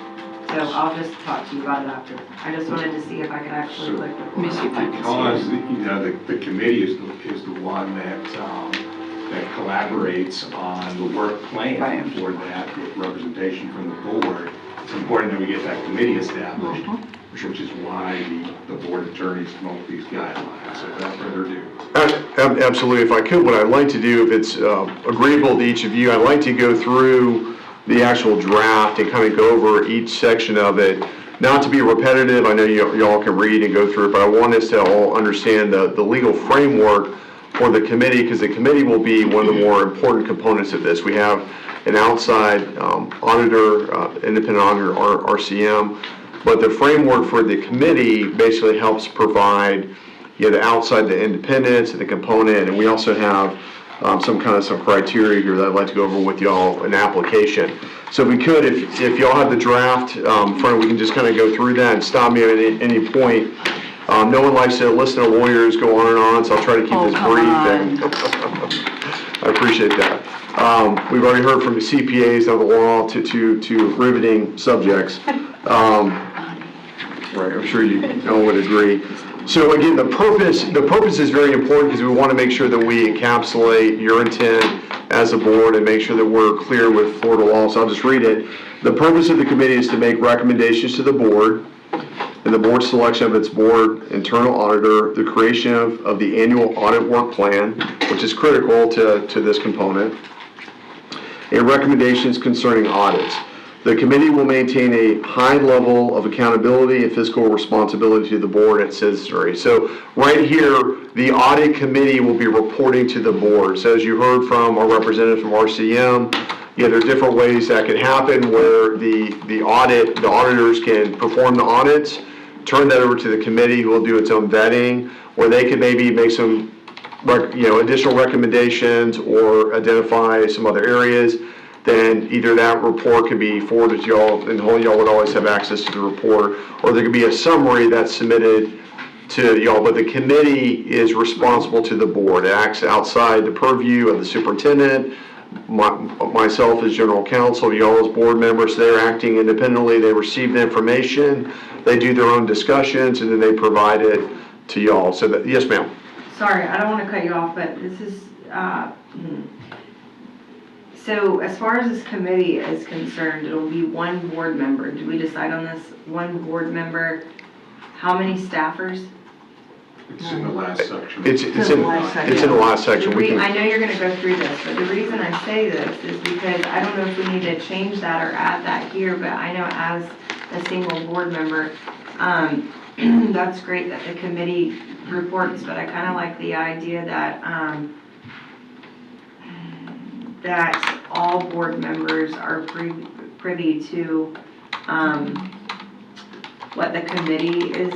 So I'll just talk to you about it after. I just wanted to see if I could actually click Let me see record. if I can Because, see it. you know, the committee is the one that, that collaborates on the work plan Right. for that with representation from the board. It's important that we get that committee established, which is why the board attorneys come up with these guidelines. So without further ado. Absolutely. If I could, what I'd like to do, if it's agreeable to each of you, I'd like to go through the actual draft and kind of go over each section of it. Not to be repetitive, I know y'all can read and go through it, but I want us to all understand the legal framework for the committee, because the committee will be one of the more important components of this. We have an outside auditor, independent auditor, RCM, but the framework for the committee basically helps provide the outside, the independence, and the component, and we also have some criteria here that I'd like to go over with y'all, an application. So if we could, if y'all have the draft front, we can just kind of go through that and stop me at any point. No one likes to listen to lawyers go on and on, so I'll try to keep this come brief. on. I appreciate that. We've already heard from the CPAs of the law to riveting subjects. Right, I'm sure you all would agree. So again, the purpose is very important because we want to make sure that we encapsulate your intent as a board and make sure that we're clear with Florida law. So I'll just read it. The purpose of the committee is to make recommendations to the board and the board selection of its board internal auditor, the creation of the annual audit work plan, which is critical to this component, and recommendations concerning audits. The committee will maintain a high level of accountability and fiscal responsibility to the board and citizenry. So right here, the audit committee will be reporting to the board. So as you heard from our representative from RCM, there's different ways that can happen where the auditors can perform the audits, turn that over to the committee who will do its own vetting, or they can maybe make some additional recommendations or identify some other areas. Then either that report could be forwarded to y'all, and y'all would always have access to the report, or there could be a summary that's submitted to y'all, but the committee is responsible to the board. It acts outside the purview of the superintendent, myself as general counsel, y'all as board members. They're acting independently. They receive the information, they do their own discussions, and then they provide it to y'all. So that, yes, ma'am. Sorry, I don't want to cut you off, but this is, so as far as this committee is concerned, it'll be one board member. Did we decide on this? One board member, how many staffers? It's in the last section. It's in the last section. I know you're gonna go through this, but the reason I say this is because I don't know if we need to change that or add that here, but I know as a single board member, that's great that the committee reports, but I kinda like the idea that, that all board members are privy to, what the committee is.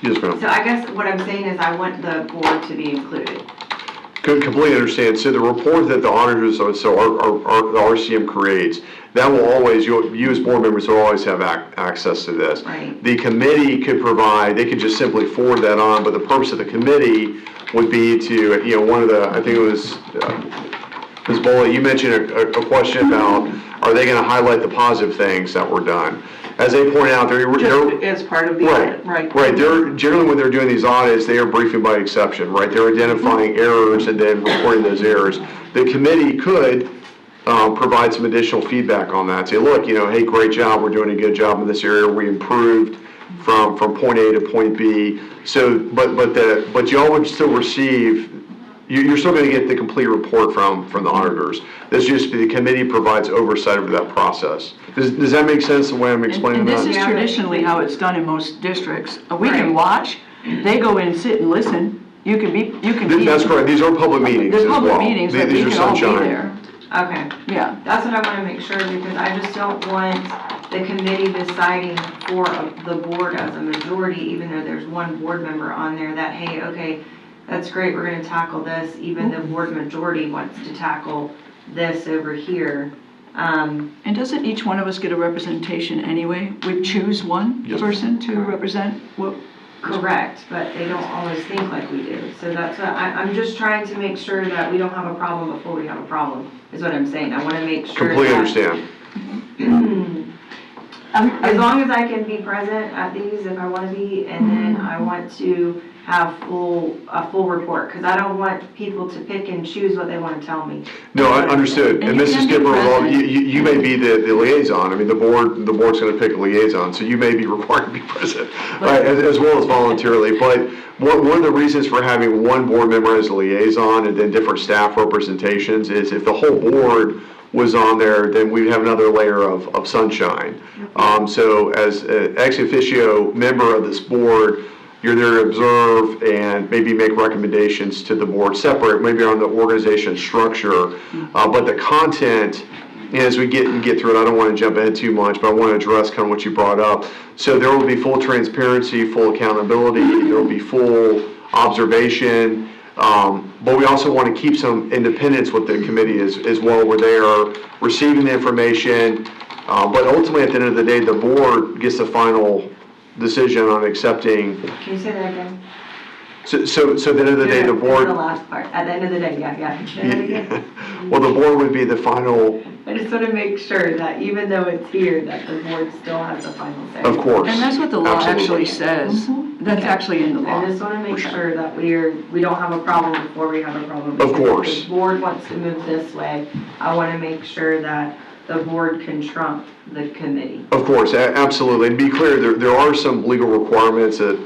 Yes, ma'am. So I guess what I'm saying is I want the board to be included. Completely understand. So the report that the auditors, the RCM creates, that will always, you as board members will always have access to this. Right. The committee could provide, they could just simply forward that on, but the purpose of the committee would be to, one of the, I think it was, Ms. Bola, you mentioned a question about, are they going to highlight the positive things that were done? As they point out, they're As part of the audit, right? Right, they're, generally when they're doing these audits, they are briefing by exception, right? They're identifying errors and then reporting those errors. The committee could provide some additional feedback on that. Say, look, hey, great job, we're doing a good job in this area, we improved from point A to point B. So, but y'all would still receive, you're still going to get the complete report from the auditors. That's just the committee provides oversight over that process. Does that make sense the way I'm explaining And that? this is traditionally how it's done in most districts. We can watch, they go in and sit and listen, You can be. That's correct, these are public meetings They're as well. public meetings, but we These are can all be sunshine. there. Okay. Yeah. That's what I want to make sure, because I just don't want the committee deciding for the board as a majority, even though there's one board member on there, that, hey, okay, that's great, we're going to tackle this, even the board majority wants to tackle this over here. And doesn't each one of us get a representation anyway? We choose one Yes. person to represent what? Correct, but they don't always think like we do. So that's what, I'm just trying to make sure that we don't have a problem before we have a problem, is what I'm saying. I want to make sure Completely that- understand. As long as I can be present at these if I want to be, and then I want to have a full report, because I don't want people to pick and choose what they want to tell me. No, I understood. And And you Mrs. can be Skipper, present. you may be the liaison. I mean, the board's gonna pick a liaison, so you may be required to be present, right, as well as voluntarily. But one of the reasons for having one board member as a liaison and then different staff representations is if the whole board was on there, then we'd have another layer of sunshine. So as an ex officio member of this board, you're there to observe and maybe make recommendations to the board separate, maybe on the organization structure. But the content, as we get through it, I don't want to jump ahead too much, but I want to address kind of what you brought up. So there will be full transparency, full accountability, there will be full observation. But we also want to keep some independence with the committee as well, where they are receiving the information. But ultimately, at the end of the day, the board gets the final decision on accepting. Can you say that again? So at the end of the day, the board. The last part, at the end of the day, yeah. Say that again. Well, the board would be the final, I just want to make sure that even though it's here, that the board still has the final say. of course. And that's what the law Absolutely. actually says. That's actually in the law. I just want to make sure that we don't have a problem before we have a problem. Of Because course. If the board wants to move this way, I want to make sure that the board can trump the committee. Of course, absolutely. And be clear, there are some legal requirements that,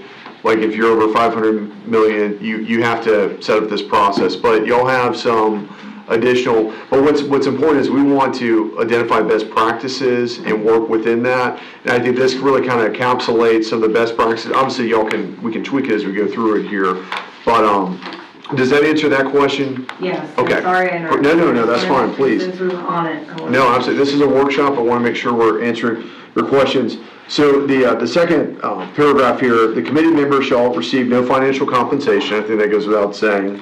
like if you're over 500 million, you have to set up this process, but you'll have some additional, but what's important is we want to identify best practices and work within that. And I think this really kind of encapsulates some of the best practices. Obviously, we can tweak it as we go through it here, but does that answer that question? Yes, Okay. I'm sorry I interrupted. No, that's fine, please. Since we're on it. I wanna- No, absolutely. This is a workshop. I want to make sure we're answering your questions. So the second paragraph here, the committee members shall receive no financial compensation. I think that goes without saying.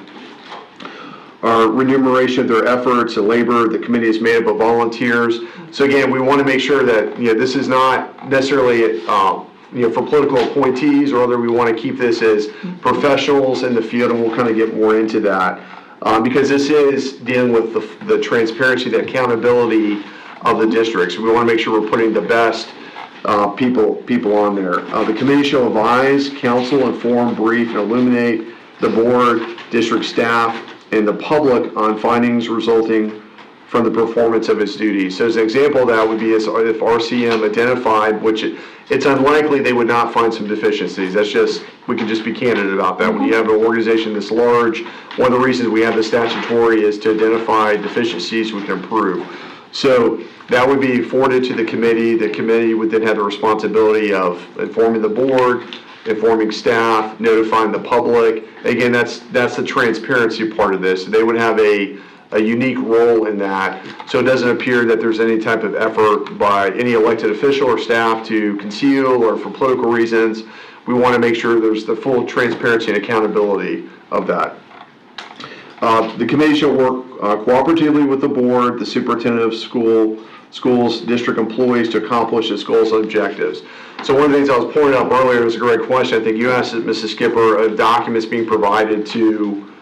Or remuneration of their efforts and labor. The committee is made up of volunteers. So again, we want to make sure that, this is not necessarily, for political appointees or other. We want to keep this as professionals in the field, and we'll kind of get more into that. Because this is dealing with the transparency, the accountability of the districts. We want to make sure we're putting the best people on there. The committee shall advise, counsel, inform, brief, and illuminate the board, district staff, and the public on findings resulting from the performance of its duties. So as an example of that would be if RCM identified, which it's unlikely they would not find some deficiencies. We can just be candid about that. When you have an organization this large, one of the reasons we have the statutory is to identify deficiencies we can improve. So that would be forwarded to the committee. The committee would then have the responsibility of informing the board, informing staff, notifying the public. Again, that's the transparency part of this. They would have a unique role in that, so it doesn't appear that there's any type of effort by any elected official or staff to conceal or for political reasons. We want to make sure there's the full transparency and accountability of that. The committee shall work cooperatively with the board, the superintendent of schools, district employees to accomplish its goals and objectives. So one of the things I was pointing out earlier was a great question. I think you asked it, Mrs. Skipper, of documents being provided to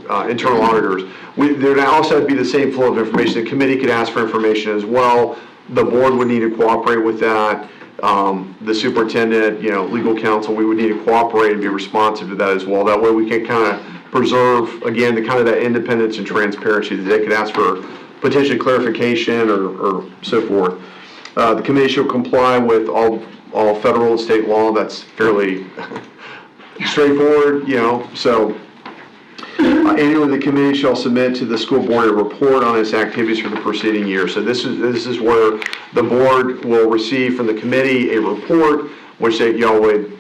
our internal auditors. There also have to be the same flow of information. The committee could ask for information as well. The board would need to cooperate with that. The superintendent, legal counsel, we would need to cooperate and be responsive to that as well. That way we can kind of preserve, again, the kind of that independence and transparency that they could ask for potential clarification or so forth. The committee shall comply with all federal and state law. That's fairly straightforward, so annually the committee shall submit to the school board a report on its activities for the preceding year. So this is where the board will receive from the committee a report which y'all would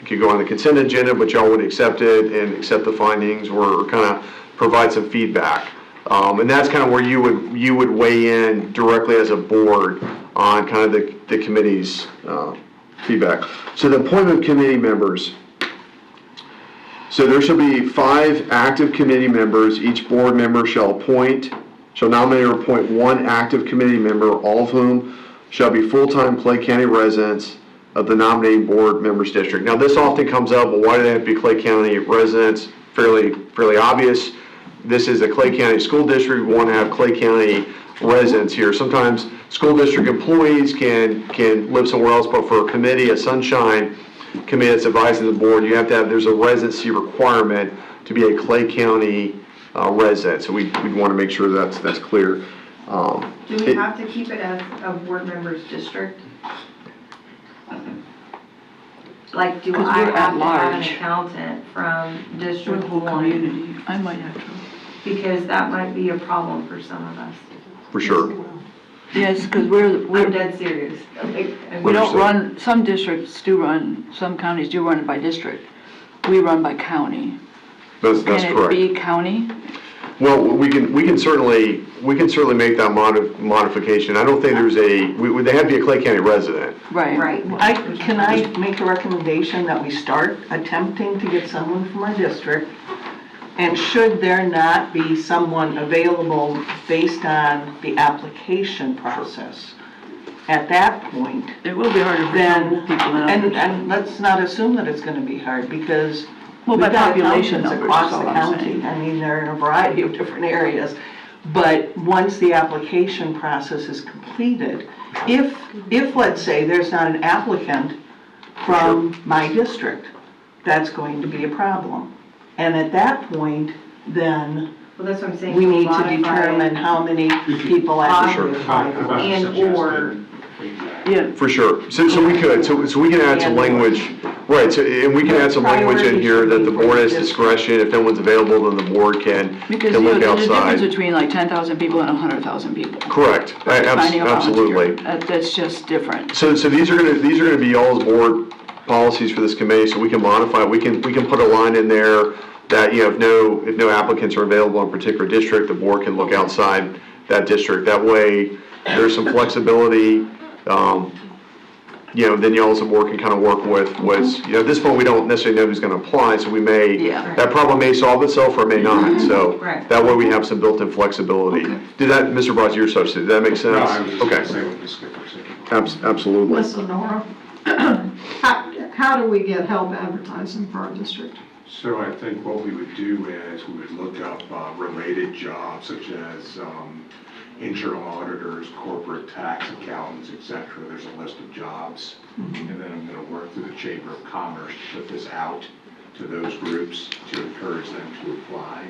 could go on the consent agenda, but y'all would accept it and accept the findings or kind of provide some feedback. And that's kind of where you would weigh in directly as a board on kind of the committee's feedback. So the appointment of committee members. So there shall be 5 active committee members. Each board member shall nominate or appoint 1 active committee member, all of whom shall be full-time Clay County residents of the nominating board members district. Now this often comes up, well, why do they have to be Clay County residents? Fairly obvious. This is a Clay County school district. We want to have Clay County residents here. Sometimes school district employees can live somewhere else, but for a committee, a sunshine committee that's advising the board, there's a residency requirement to be a Clay County resident. So we'd want to make sure that's clear. Do we have to keep it as a board member's district? Like, do 'Cause I we're at have to have an large. accountant from For the District whole 1? community, I might have to. Because that might be a problem for some of us. For sure. Yes, because I'm we're, dead serious. we don't run, some districts do run, some counties do run it by district. We run by county. That's Can it correct. be county? Well, we can certainly make that modification. I don't think they have to be a Clay County resident. Right. Right. Can I make a recommendation that we start attempting to get someone from our district? And should there not be someone available based on the application process, at that point, It will be harder for then, some people than others. and let's not assume that it's gonna be hard, because Well, we've by got population accountants numbers, across is all the I'm county. saying. I mean, they're in a variety of different areas. But once the application process is completed, if let's say there's not an applicant from my district, that's going to be a problem. And at that point, then Well, that's what I'm saying. we so need to modify determine how many people actually apply for it. And/or Yeah, For sure. So we could. So we can add some language. Right. So and we can add some language in here that the board has discretion. If no one's available, then the board can because look there's a difference outside. between like 10,000 people and 100,000 people. Correct. Finding a Absolutely. volunteer. That's just different. So these are gonna be y'all's board policies for this committee. So we can modify. We can put a line in there that if no applicants are available in a particular district, the board can look outside that district. That way, there's some flexibility. Then y'all as a board can kind of work with at this point, we don't necessarily know who's going to apply, so that problem may solve itself or it may not. So Right. that way we have some built-in flexibility. Did that, Mr. Bros, your substitute, did that make sense? No, I was just Okay. going to say what the skipper said. Absolutely. Listen, Nora, how do we get help advertising for our district? So I think what we would do is we would look up related jobs such as internal auditors, corporate tax accountants, et cetera. There's a list of jobs. And then I'm going to work through the Chamber of Commerce to put this out to those groups to encourage them to apply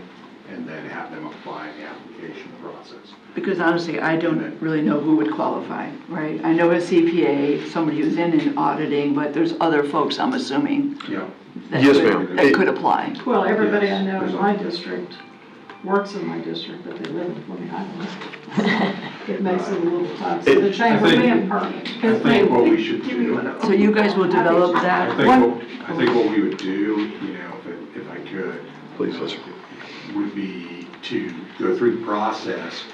and then have them apply in the application process. Because honestly, I don't really know who would qualify, right? I know a CPA, somebody who's in auditing, but there's other folks, I'm assuming, Yeah. that Yes, could- ma'am. that could apply. Well, everybody I Yes, know there's in a- my district works in my district, but they live in Fleming Island. It makes it a little tough, so the chamber being permanent. I think what we should do. So you guys will develop I that? think what we would do, if I could. Please, yes, sir. Would be to go through the process,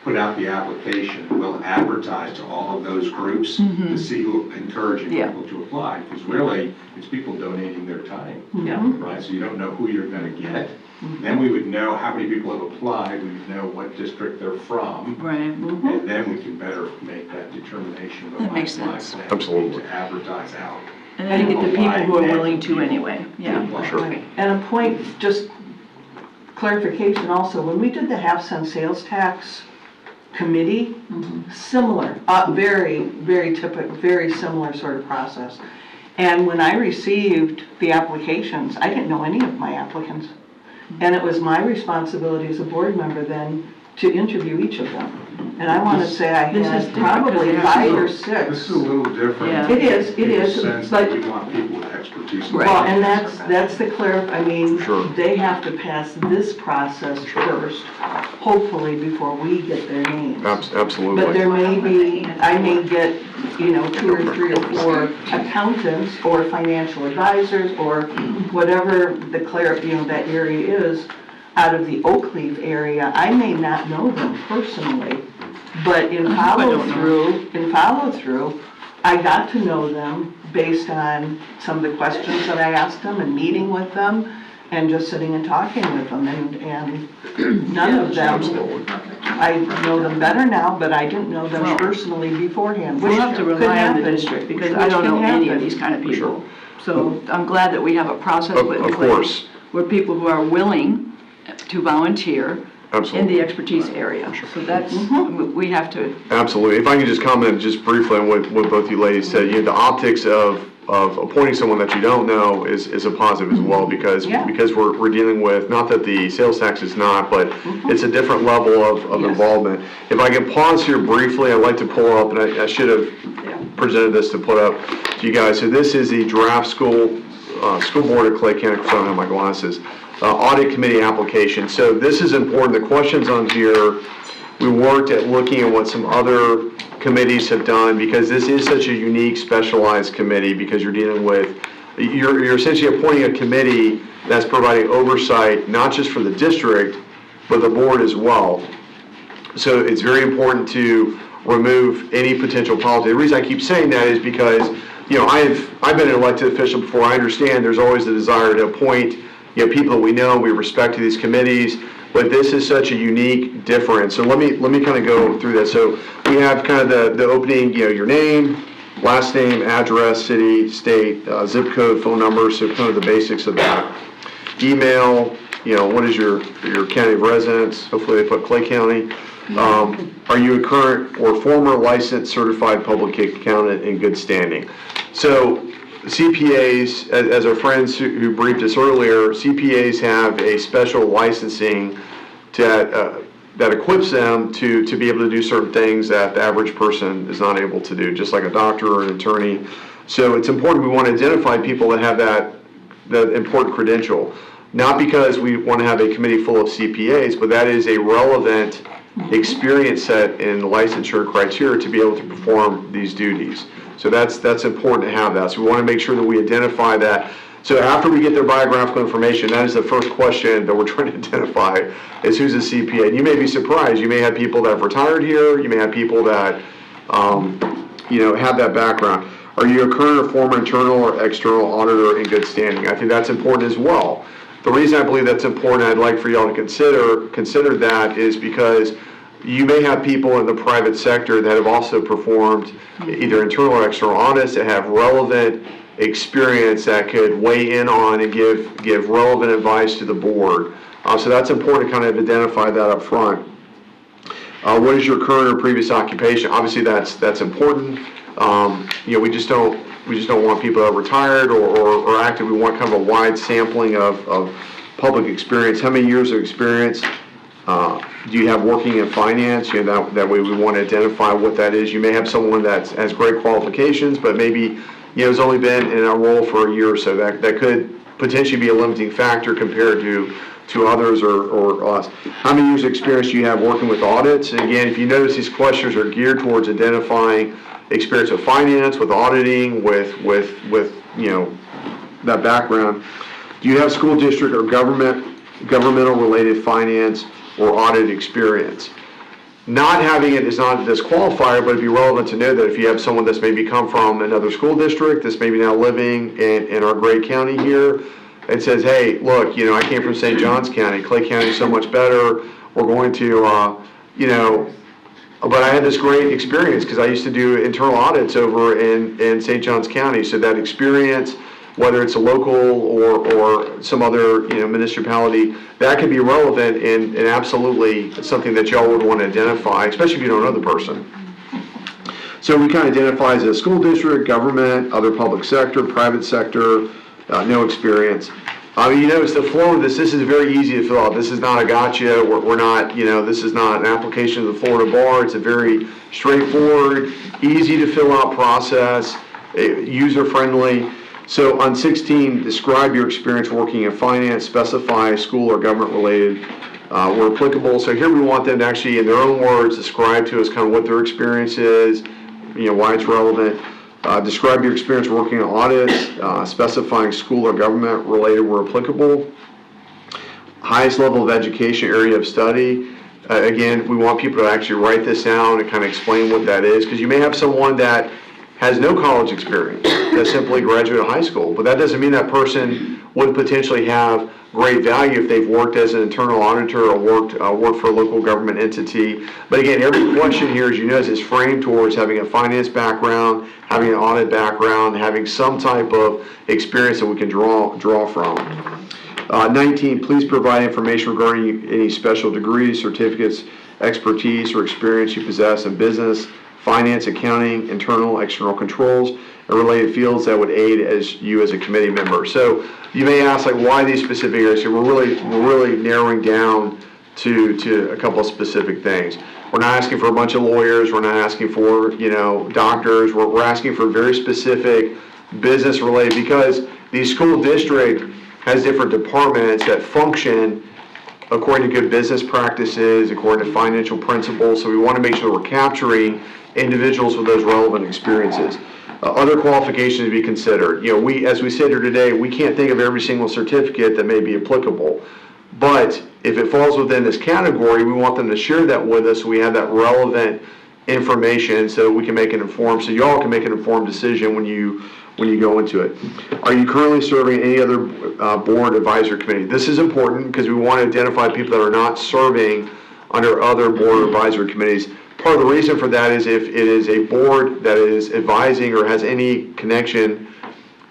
put out the application, we'll advertise to all of those groups to see who, encouraging Yeah. people to apply, because really, it's people donating their time. Yeah. Right, so you don't know who you're gonna get. Then we would know how many people have applied, we would know what district they're from. Right. And then we can better make that determination. But That makes my sense. plan would be Absolutely. To advertise out. And then you get the people who are willing to anyway, yeah. Right. And a point, just clarification also, when we did the half-cent sales tax committee, similar, very, very typical, very similar sort of process. And when I received the applications, I didn't know any of my applicants. And it was my responsibility as a board member then to interview each of them. And I want to say I This is had different 'cause probably they have 5 to- or This 6. is a little different. Yeah. It is, In the is, sense but that we want people with expertise. Right. well, and that's the I mean, Sure. they have to pass this process first, hopefully before we get their names. But Absolutely. there may be, I may get 2 or 3 or 4 accountants or financial advisors or whatever that area is out of the Oak Leaf area, I may not know them personally, but in follow-through, I got to know them based on some of the questions that I asked them and meeting with them and just sitting and talking with them, and none of them, I know them better now, but I didn't know them personally beforehand. We'll have to Which could rely on the happen. district, because Which I don't know can any of happen. these kind of people. So I'm glad that we have a process Of put in course. place where people who are willing to volunteer in Absolutely. the expertise area. So that's, we have to, Absolutely. If I can just comment just briefly on what both you ladies said, the optics of appointing someone that you don't know is a positive as well, because we're dealing with, not that the sales tax is not, but it's a different level of involvement. If I can pause here briefly, I'd like to pull up, and I should have presented this to put up to you guys. So this is the draft school board of Clay County, I don't have my glasses, audit committee application. So this is important. The questions on here, we worked at looking at what some other committees have done, because this is such a unique, specialized committee, because you're dealing with, you're essentially appointing a committee that's providing oversight, not just for the district, but the board as well. So it's very important to remove any potential policy. The reason I keep saying that is because, I've been an elected official before. I understand there's always the desire to appoint, people that we know, we respect to these committees, but this is such a unique difference. So let me kind of go through that. So we have kind of the opening, your name, last name, address, city, state, zip code, phone number, so kind of the basics of that. Email, what is your county of residence? Hopefully they put Clay County. Are you a current or former licensed certified public accountant in good standing? So CPAs, as our friends who briefed us earlier, CPAs have a special licensing that equips them to be able to do certain things that the average person is not able to do, just like a doctor or an attorney. So it's important, we want to identify people that have that important credential. Not because we want to have a committee full of CPAs, but that is a relevant experience set in licensure criteria to be able to perform these duties. So that's important to have that. So we want to make sure that we identify that. So after we get their biographical information, that is the first question that we're trying to identify, is who's a CPA. And you may be surprised. You may have people that have retired here. You may have people that, have that background. Are you a current or former internal or external auditor in good standing? I think that's important as well. The reason I believe that's important, I'd like for y'all to consider that, is because you may have people in the private sector that have also performed either internal or external audits that have relevant experience that could weigh in on and give relevant advice to the board. So that's important to kind of identify that up front. What is your current or previous occupation? Obviously that's important. We just don't want people that are retired or active. We want kind of a wide sampling of public experience. How many years of experience do you have working in finance? That way we want to identify what that is. You may have someone that has great qualifications, but maybe has only been in a role for a year or so. That could potentially be a limiting factor compared to others or us. How many years of experience do you have working with audits? And again, if you notice, these questions are geared towards identifying experience with finance, with auditing, with that background. Do you have school district or governmental related finance or audit experience? Not having it is not a disqualifier, but it'd be relevant to know that if you have someone that's maybe come from another school district, that's maybe now living in our great county here, and says, hey, look, I came from St. Johns County, Clay County is so much better, we're going to, but I had this great experience because I used to do internal audits over in St. Johns County, so that experience, whether it's a local or some other municipality, that could be relevant and absolutely something that y'all would want to identify, especially if you don't know the person. So we kind of identify as a school district, government, other public sector, private sector, no experience. You notice the flow of this is very easy to fill out. This is not a gotcha. We're not, this is not an application to the Florida Bar. It's a very straightforward, easy to fill out process, user-friendly. So on 16, describe your experience working in finance, specify school or government related where applicable. So here we want them to actually, in their own words, describe to us kind of what their experience is, why it's relevant. Describe your experience working on audits, specifying school or government related where applicable. Highest level of education, area of study. Again, we want people to actually write this down and kind of explain what that is, because you may have someone that has no college experience, that simply graduated high school, but that doesn't mean that person would potentially have great value if they've worked as an internal auditor or worked for a local government entity. But again, every question here, as you know, is framed towards having a finance background, having an audit background, having some type of experience that we can draw from. 19, please provide information regarding any special degrees, certificates, expertise, or experience you possess in business, finance, accounting, internal, external controls, and related fields that would aid you as a committee member. So you may ask, like, why these specific areas? So we're really narrowing down to a couple of specific things. We're not asking for a bunch of lawyers. We're not asking for, doctors. We're asking for very specific business related, because the school district has different departments that function according to good business practices, according to financial principles. So we want to make sure we're capturing individuals with those relevant experiences. Other qualifications to be considered. As we sit here today, we can't think of every single certificate that may be applicable. But if it falls within this category, we want them to share that with us so we have that relevant information so we can make an informed, so y'all can make an informed decision when you go into it. Are you currently serving any other board advisory committee? This is important because we want to identify people that are not serving under other board advisory committees. Part of the reason for that is if it is a board that is advising or has any connection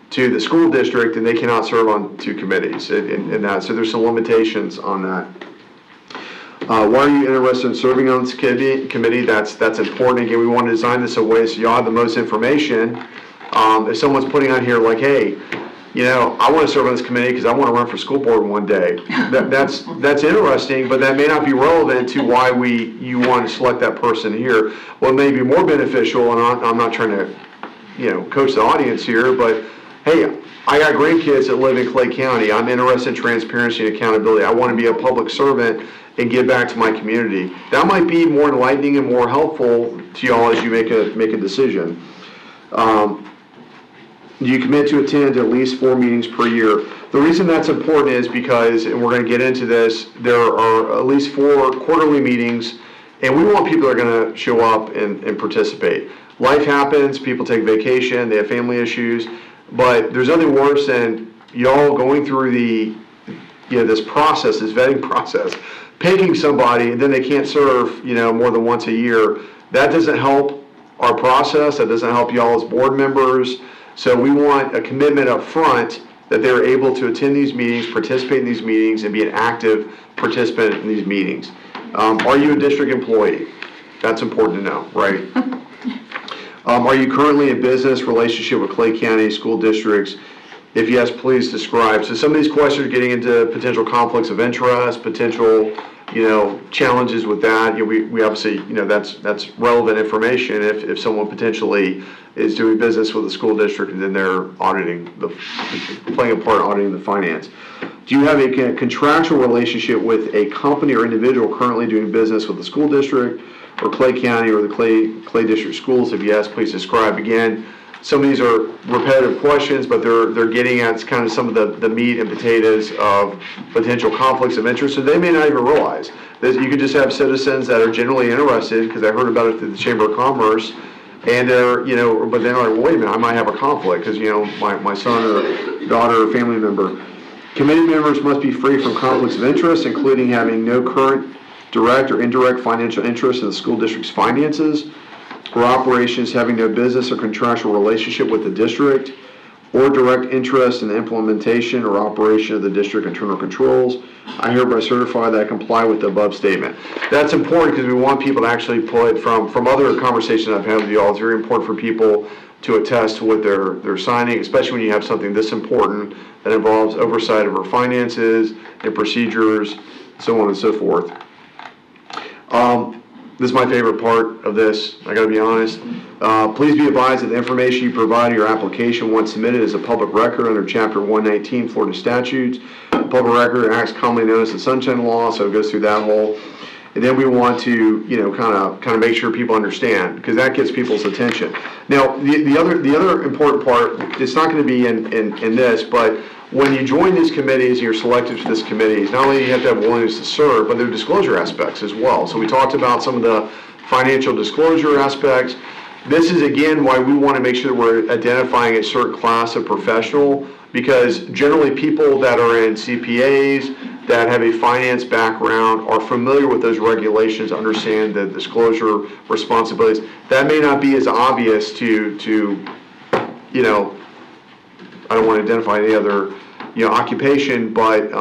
to the school district, then they cannot serve on two committees in that. So there's some limitations on that. Why are you interested in serving on this committee? That's important. Again, we want to design this a way so y'all have the most information. If someone's putting on here like, hey, I want to serve on this committee because I want to run for school board one day. That's interesting, but that may not be relevant to why you want to select that person here. What may be more beneficial, and I'm not trying to, coach the audience here, but hey, I got grandkids that live in Clay County. I'm interested in transparency and accountability. I want to be a public servant and give back to my community. That might be more enlightening and more helpful to y'all as you make a decision. Do you commit to attend at least 4 meetings per year? The reason that's important is because, and we're going to get into this, there are at least 4 quarterly meetings, and we want people that are going to show up and participate. Life happens, people take vacation, they have family issues, but there's nothing worse than y'all going through this process, this vetting process, picking somebody, and then they can't serve, more than once a year. That doesn't help our process, that doesn't help y'all as board members. So we want a commitment up front that they're able to attend these meetings, participate in these meetings, and be an active participant in these meetings. Are you a district employee? That's important to know, right? Are you currently in business relationship with Clay County school districts? If yes, please describe. So some of these questions are getting into potential conflicts of interest, potential, challenges with that. We obviously, that's relevant information if someone potentially is doing business with a school district and then they're playing a part in auditing the finance. Do you have a contractual relationship with a company or individual currently doing business with the school district or Clay County or the Clay District schools? If yes, please describe. Again, some of these are repetitive questions, but they're getting at kind of some of the meat and potatoes of potential conflicts of interest, so they may not even realize that you could just have citizens that are generally interested, because I heard about it through the Chamber of Commerce, and they're, but they're like, well, wait a minute, I might have a conflict, because, my son or daughter or family member. Committee members must be free from conflicts of interest, including having no current direct or indirect financial interest in the school district's finances, or operations, having no business or contractual relationship with the district, or direct interest in the implementation or operation of the district internal controls. I hereby certify that I comply with the above statement. That's important because we want people to actually put, from other conversations I've had with you all, it's very important for people to attest to what they're signing, especially when you have something this important that involves oversight of our finances and procedures, so on and so forth. This is my favorite part of this, I gotta be honest. Please be advised that the information you provide in your application once submitted is a public record under Chapter 119 Florida statutes. Public record acts commonly known as the Sunshine Law, so it goes through that whole. And then we want to, kind of make sure people understand, because that gets people's attention. Now, the other important part, it's not going to be in this, but when you join these committees, you're selected for this committees, not only do you have to have willingness to serve, but there are disclosure aspects as well. So we talked about some of the financial disclosure aspects. This is, again, why we want to make sure that we're identifying a certain class of professional, because generally people that are in CPAs, that have a finance background, are familiar with those regulations, understand the disclosure responsibilities. That may not be as obvious to I don't want to identify any other, occupation, but,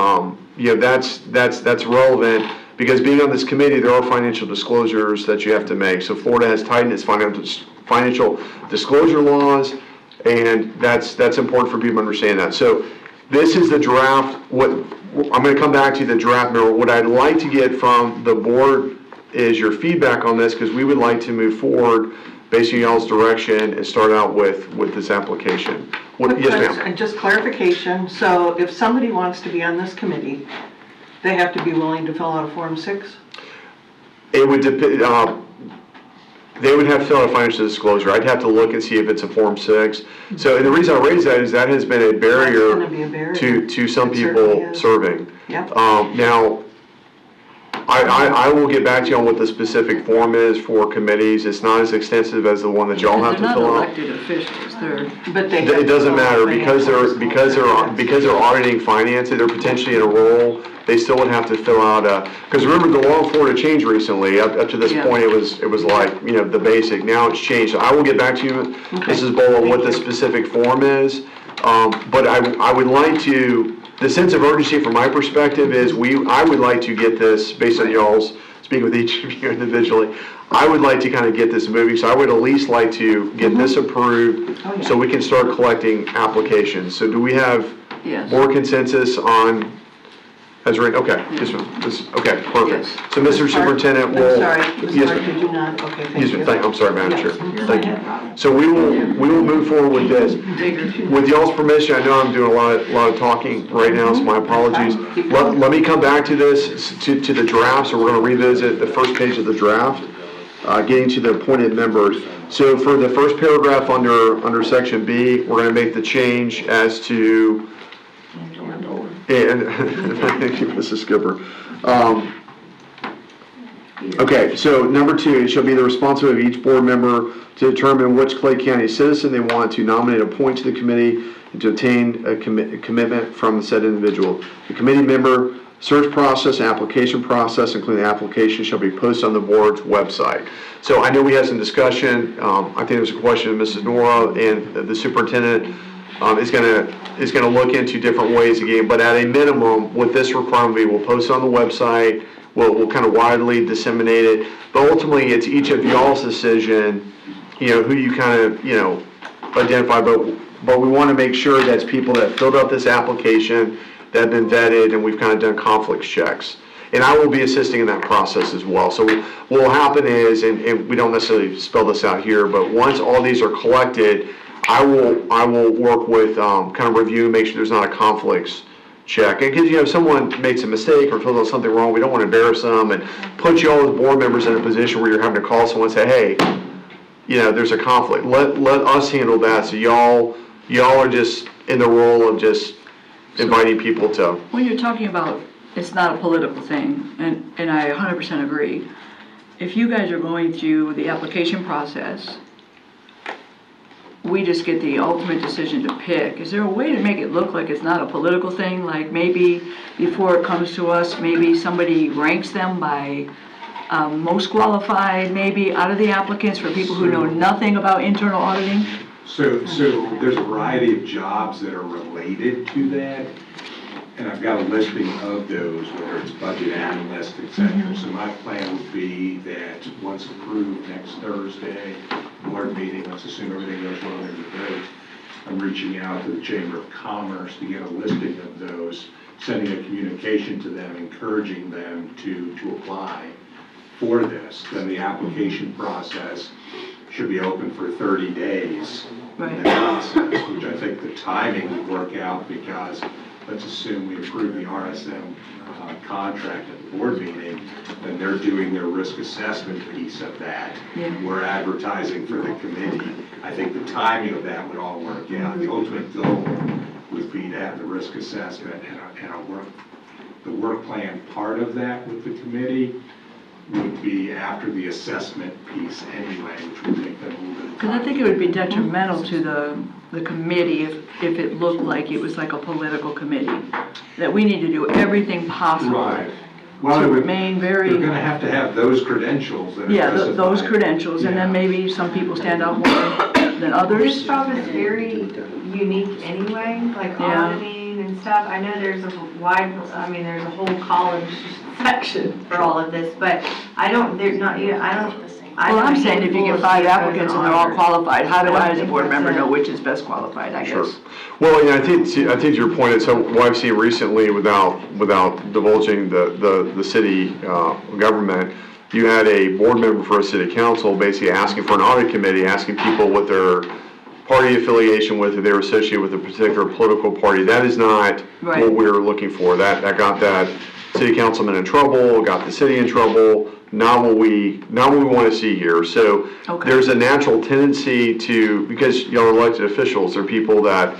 that's relevant, because being on this committee, there are financial disclosures that you have to make. So Florida has tightened its financial disclosure laws, and that's important for people to understand that. So this is the draft. I'm going to come back to the draft. Now, what I'd like to get from the board is your feedback on this, because we would like to move forward based on y'all's direction and start out with this application. Yes, ma'am. And just clarification, so if somebody wants to be on this committee, they have to be willing to fill out a Form 6? It would depend. They would have to fill out a financial disclosure. I'd have to look and see if it's a Form 6. So, and the reason I raise that is that has been a barrier, That's gonna be a barrier. to some It certainly people is. serving. Yep. Now, I will get back to you on what the specific form is for committees. It's not as extensive as the one that y'all have to They're fill not out. elected officials, they're, But they. It doesn't matter, they because have to because they're auditing finances, they're potentially in a role, they still would have to fill out because remember, the law in Florida changed recently. Up to this Yeah. point, it was like, the basic. Now it's changed. So I will get back to you, Mrs. Bola, what the specific form is. But I would like to, the sense of urgency from my perspective is I would like to get this, based on y'all's, speaking with each of you individually, I would like to kind of get this moving, so I would at least like to get this approved, Oh, yeah. so we can start collecting applications. So do we have yes. board consensus on, as written? Okay, okay, perfect. Yes. So Mr. Superintendent I'm will. sorry, Yes, Ms. Hart, ma'am. did you not? Okay, thank Yes, you. ma'am. I'm sorry, Madam Chair. Yes. Thank you. So we will move forward with this. With y'all's permission, I know I'm doing a lot of talking right now, so my apologies. Let me come back to this, to the draft, so we're going to revisit the first page of the draft, getting to the appointed members. So for the first paragraph under section B, we're going to make the change as to, and thank you, Mrs. Skipper. Okay, so number 2, it shall be the responsibility of each board member to determine which Clay County citizen they want to nominate or appoint to the committee and to obtain a commitment from the said individual. The committee member search process and application process, including the application, shall be posted on the board's website. So I know we had some discussion. I think there was a question of Mrs. Nora, and the superintendent is going to look into different ways again, but at a minimum, with this requirement, we'll post it on the website. We'll kind of widely disseminate it, but ultimately it's each of y'all's decision, who you kind of, identify, but we want to make sure that's people that filled out this application, that have been vetted, and we've kind of done conflicts checks. And I will be assisting in that process as well. So what will happen is, and we don't necessarily spell this out here, but once all these are collected, I will work with, kind of review, make sure there's not a conflicts check. And because, if someone makes a mistake or filled out something wrong, we don't want to embarrass them and put you all as board members in a position where you're having to call someone and say, hey, there's a conflict. Let us handle that. So y'all are just in the role of just inviting people to. When you're talking about it's not a political thing, and I 100% agree, if you guys are going through the application process, we just get the ultimate decision to pick. Is there a way to make it look like it's not a political thing? Like maybe before it comes to us, maybe somebody ranks them by most qualified, maybe out of the applicants for people who know nothing about internal auditing? So there's a variety of jobs that are related to that, and I've got a listing of those, whether it's budget analyst, et cetera. So my plan would be that once approved next Thursday, board meeting, let's assume everything goes well, there's a vote, I'm reaching out to the Chamber of Commerce to get a listing of those, sending a communication to them, encouraging them to apply for this. Then the application process should be open for 30 days in the process, which I think the timing would work out because let's assume we approve the RSM contract at the board meeting, then they're doing their risk assessment piece of that. Yeah. We're advertising for the committee. I think the timing of that would all work out. The ultimate goal would be to have the risk assessment and the work plan part of that with the committee would be after the assessment piece anyway, which would take them a little bit of Because time. I think it would be detrimental to the committee if it looked like it was like a political committee, that we need to do everything possible. Right. Well, To it would- remain very- They're gonna have to have those credentials that are Yeah, specified. those credentials, and then Yeah. maybe some people stand out more than This others. job is very unique anyway, like Yeah. auditing and stuff. I know there's a there's a whole college section for all of this, but Well, I'm saying if you get 5 applicants and they're all qualified, how do I as a board member know which is best qualified, I Sure. guess? Well, yeah, I think your point is, so what I've seen recently, without divulging the city government, you had a board member for a city council basically asking for an audit committee, asking people what their party affiliation with, if they were associated with a particular political party. That is not Right. what we're looking for. That got that city councilman in trouble, got the city in trouble. Not what we want to see here. So Okay. there's a natural tendency to, because y'all are elected officials, they're people that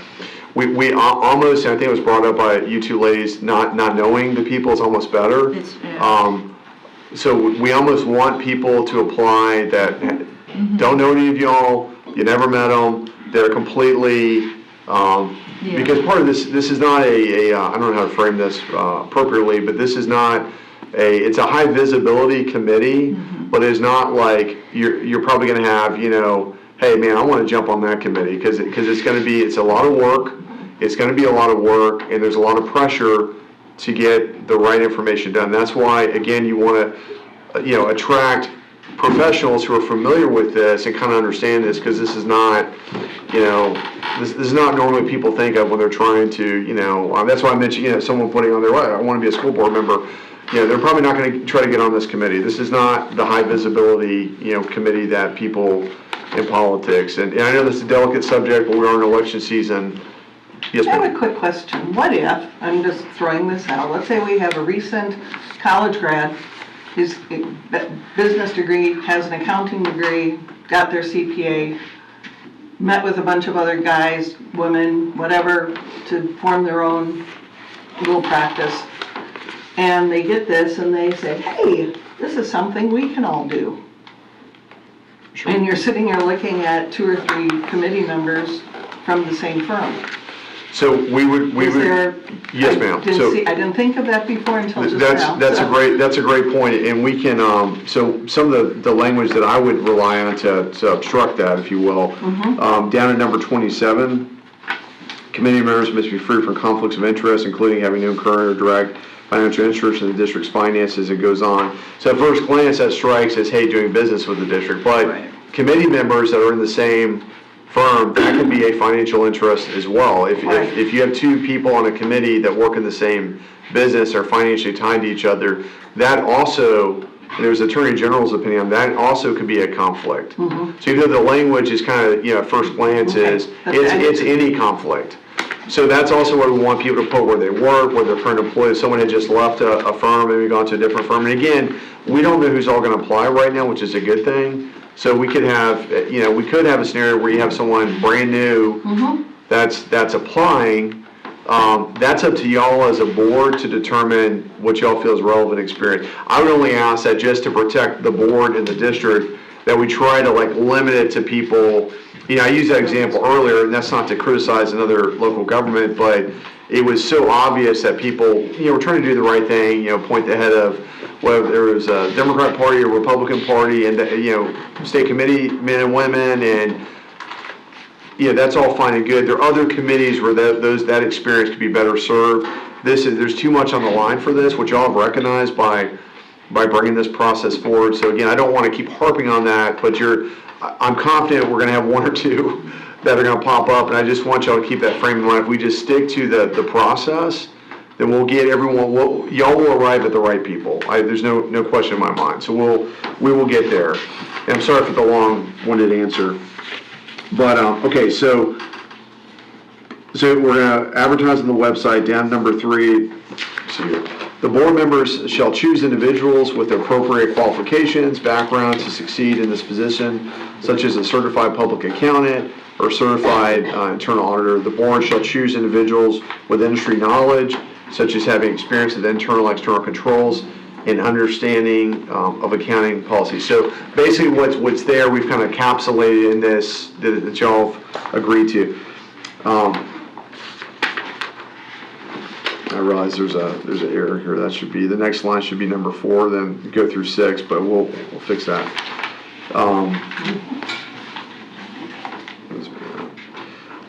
we almost, and I think it was brought up by you two ladies, not knowing the people is almost better. Yeah. So we almost want people to apply that don't know any of y'all, you never met them, they're completely, because part of this is not I don't know how to frame this appropriately, but this is not it's a high visibility committee, but it's not like you're probably gonna have, hey man, I wanna jump on that committee, because it's a lot of work, it's gonna be a lot of work, and there's a lot of pressure to get the right information done. That's why, again, you wanna, attract professionals who are familiar with this and kind of understand this, because this is not, this is not normally people think of when they're trying to, that's why I mentioned, someone putting on their, I want to be a school board member. They're probably not going to try to get on this committee. This is not the high visibility, committee that people in politics. And I know this is a delicate subject, but we're on election season. Yes, I have ma'am. a quick question. What if, I'm just throwing this out, let's say we have a recent college grad, his business degree, has an accounting degree, got their CPA, met with a bunch of other guys, women, whatever, to form their own little practice. And they get this and they say, hey, this is something we can all do. Sure. And you're sitting here looking at 2 or 3 committee members from the same firm. So we would, Is there? yes, ma'am. So I didn't think of that before until just now. That's so. a great point, and we can, so some of the language that I would rely on to obstruct that, if you will, down at number 27, committee members must be free from conflicts of interest, including having no current or direct financial interest in the district's finances. It goes on. So at first glance, that strikes as, hey, doing business with the district, but Right. committee members that are in the same firm, that could be a financial interest as well. If you have 2 people on a committee that work in the same business or financially tied to each other, that also, there's Attorney General's opinion, that also could be a conflict. So even though the language is kind of, at first glance is, it's any conflict. So that's also where we want people to put where they work, where their current employees, someone had just left a firm, maybe gone to a different firm. And again, we don't know who's all going to apply right now, which is a good thing. So we could have, we could have a scenario where you have someone brand new that's applying. That's up to y'all as a board to determine what y'all feel is relevant experience. I would only ask that just to protect the board and the district, that we try to limit it to people. I used that example earlier, and that's not to criticize another local government, but it was so obvious that people, were trying to do the right thing, point the head of whether there was a Democrat Party or Republican Party, and state committee men and women, and that's all fine and good. There are other committees where that experience could be better served. There's too much on the line for this, which y'all have recognized by bringing this process forward. So again, I don't want to keep harping on that, but I'm confident we're going to have 1 or 2 that are going to pop up, and I just want y'all to keep that frame in mind. If we just stick to the process, then we'll get everyone, y'all will arrive at the right people. There's no question in my mind. So we will get there. And I'm sorry for the long-winded answer. But, okay, so So we're going to advertise on the website, down number 3. See here. The board members shall choose individuals with appropriate qualifications, background to succeed in this position, such as a certified public accountant or certified internal auditor. The board shall choose individuals with industry knowledge, such as having experience with internal and external controls and understanding of accounting policy. So basically what's there, we've kind of encapsulated in this that y'all have agreed to. I realize there's an error here. That should be, the next line should be number 4, then go through 6, but we'll fix that.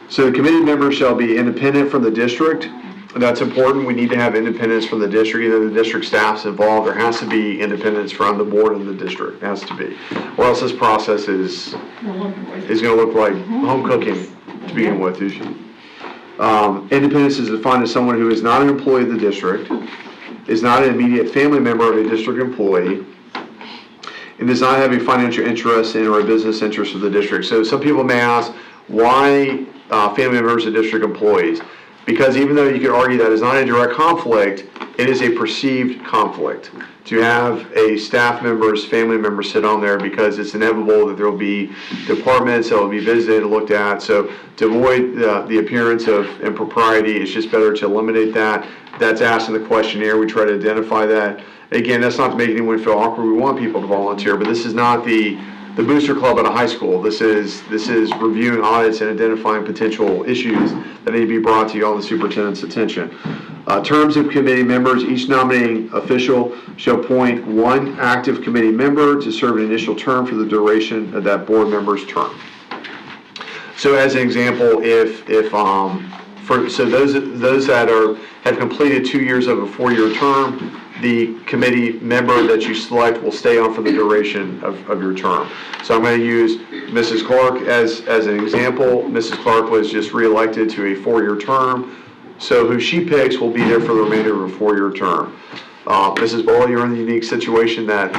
So the committee members shall be independent from the district. That's important. We need to have independence from the district. Either the district staff's involved, there has to be independence from the board and the district. It has to be. Or else this process is going to look like home cooking to begin with. Independence is defined as someone who is not an employee of the district, is not an immediate family member of a district employee, and does not have a financial interest in or a business interest of the district. So some people may ask, why family members of district employees? Because even though you could argue that is not a direct conflict, it is a perceived conflict to have a staff member's family member sit on there, because it's inevitable that there will be departments that will be visited and looked at. So to avoid the appearance of impropriety, it's just better to eliminate that. That's asked in the questionnaire. We try to identify that. Again, that's not to make anyone feel awkward. We want people to volunteer, but this is not the booster club at a high school. This is reviewing audits and identifying potential issues that need to be brought to you all the superintendent's attention. Terms of committee members: each nominating official shall appoint 1 active committee member to serve an initial term for the duration of that board member's term. So as an example, if those that have completed 2 years of a 4-year term, the committee member that you select will stay on for the duration of your term. So I'm going to use Mrs. Clark as an example. Mrs. Clark was just reelected to a 4-year term, so who she picks will be there for the remainder of a 4-year term. Mrs. Ball, you're in the unique situation that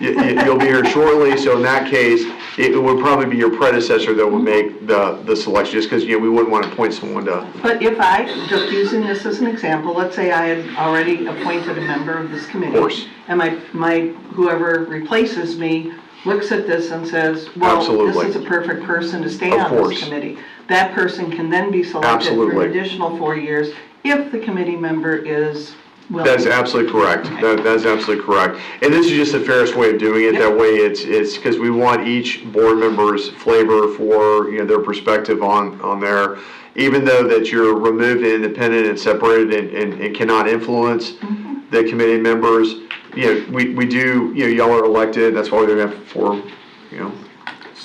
you'll be here shortly, so in that case, it would probably be your predecessor that would make the selection, just because we wouldn't want to appoint someone to. But if I, just using this as an example, let's say I had already appointed a member of this committee. Of course. And my whoever replaces me looks at this and says, well, Absolutely. this is a perfect person to stay Of on course. this committee. That person can then be selected Absolutely. for an additional 4 years if the committee member is willing. That's absolutely correct. That's absolutely correct. And this is just the fairest way of doing it. Yep. That way it's because we want each board member's flavor for their perspective on their, even though that you're removed and independent and separated and cannot influence the committee members. We do, y'all are elected. That's why we have 4,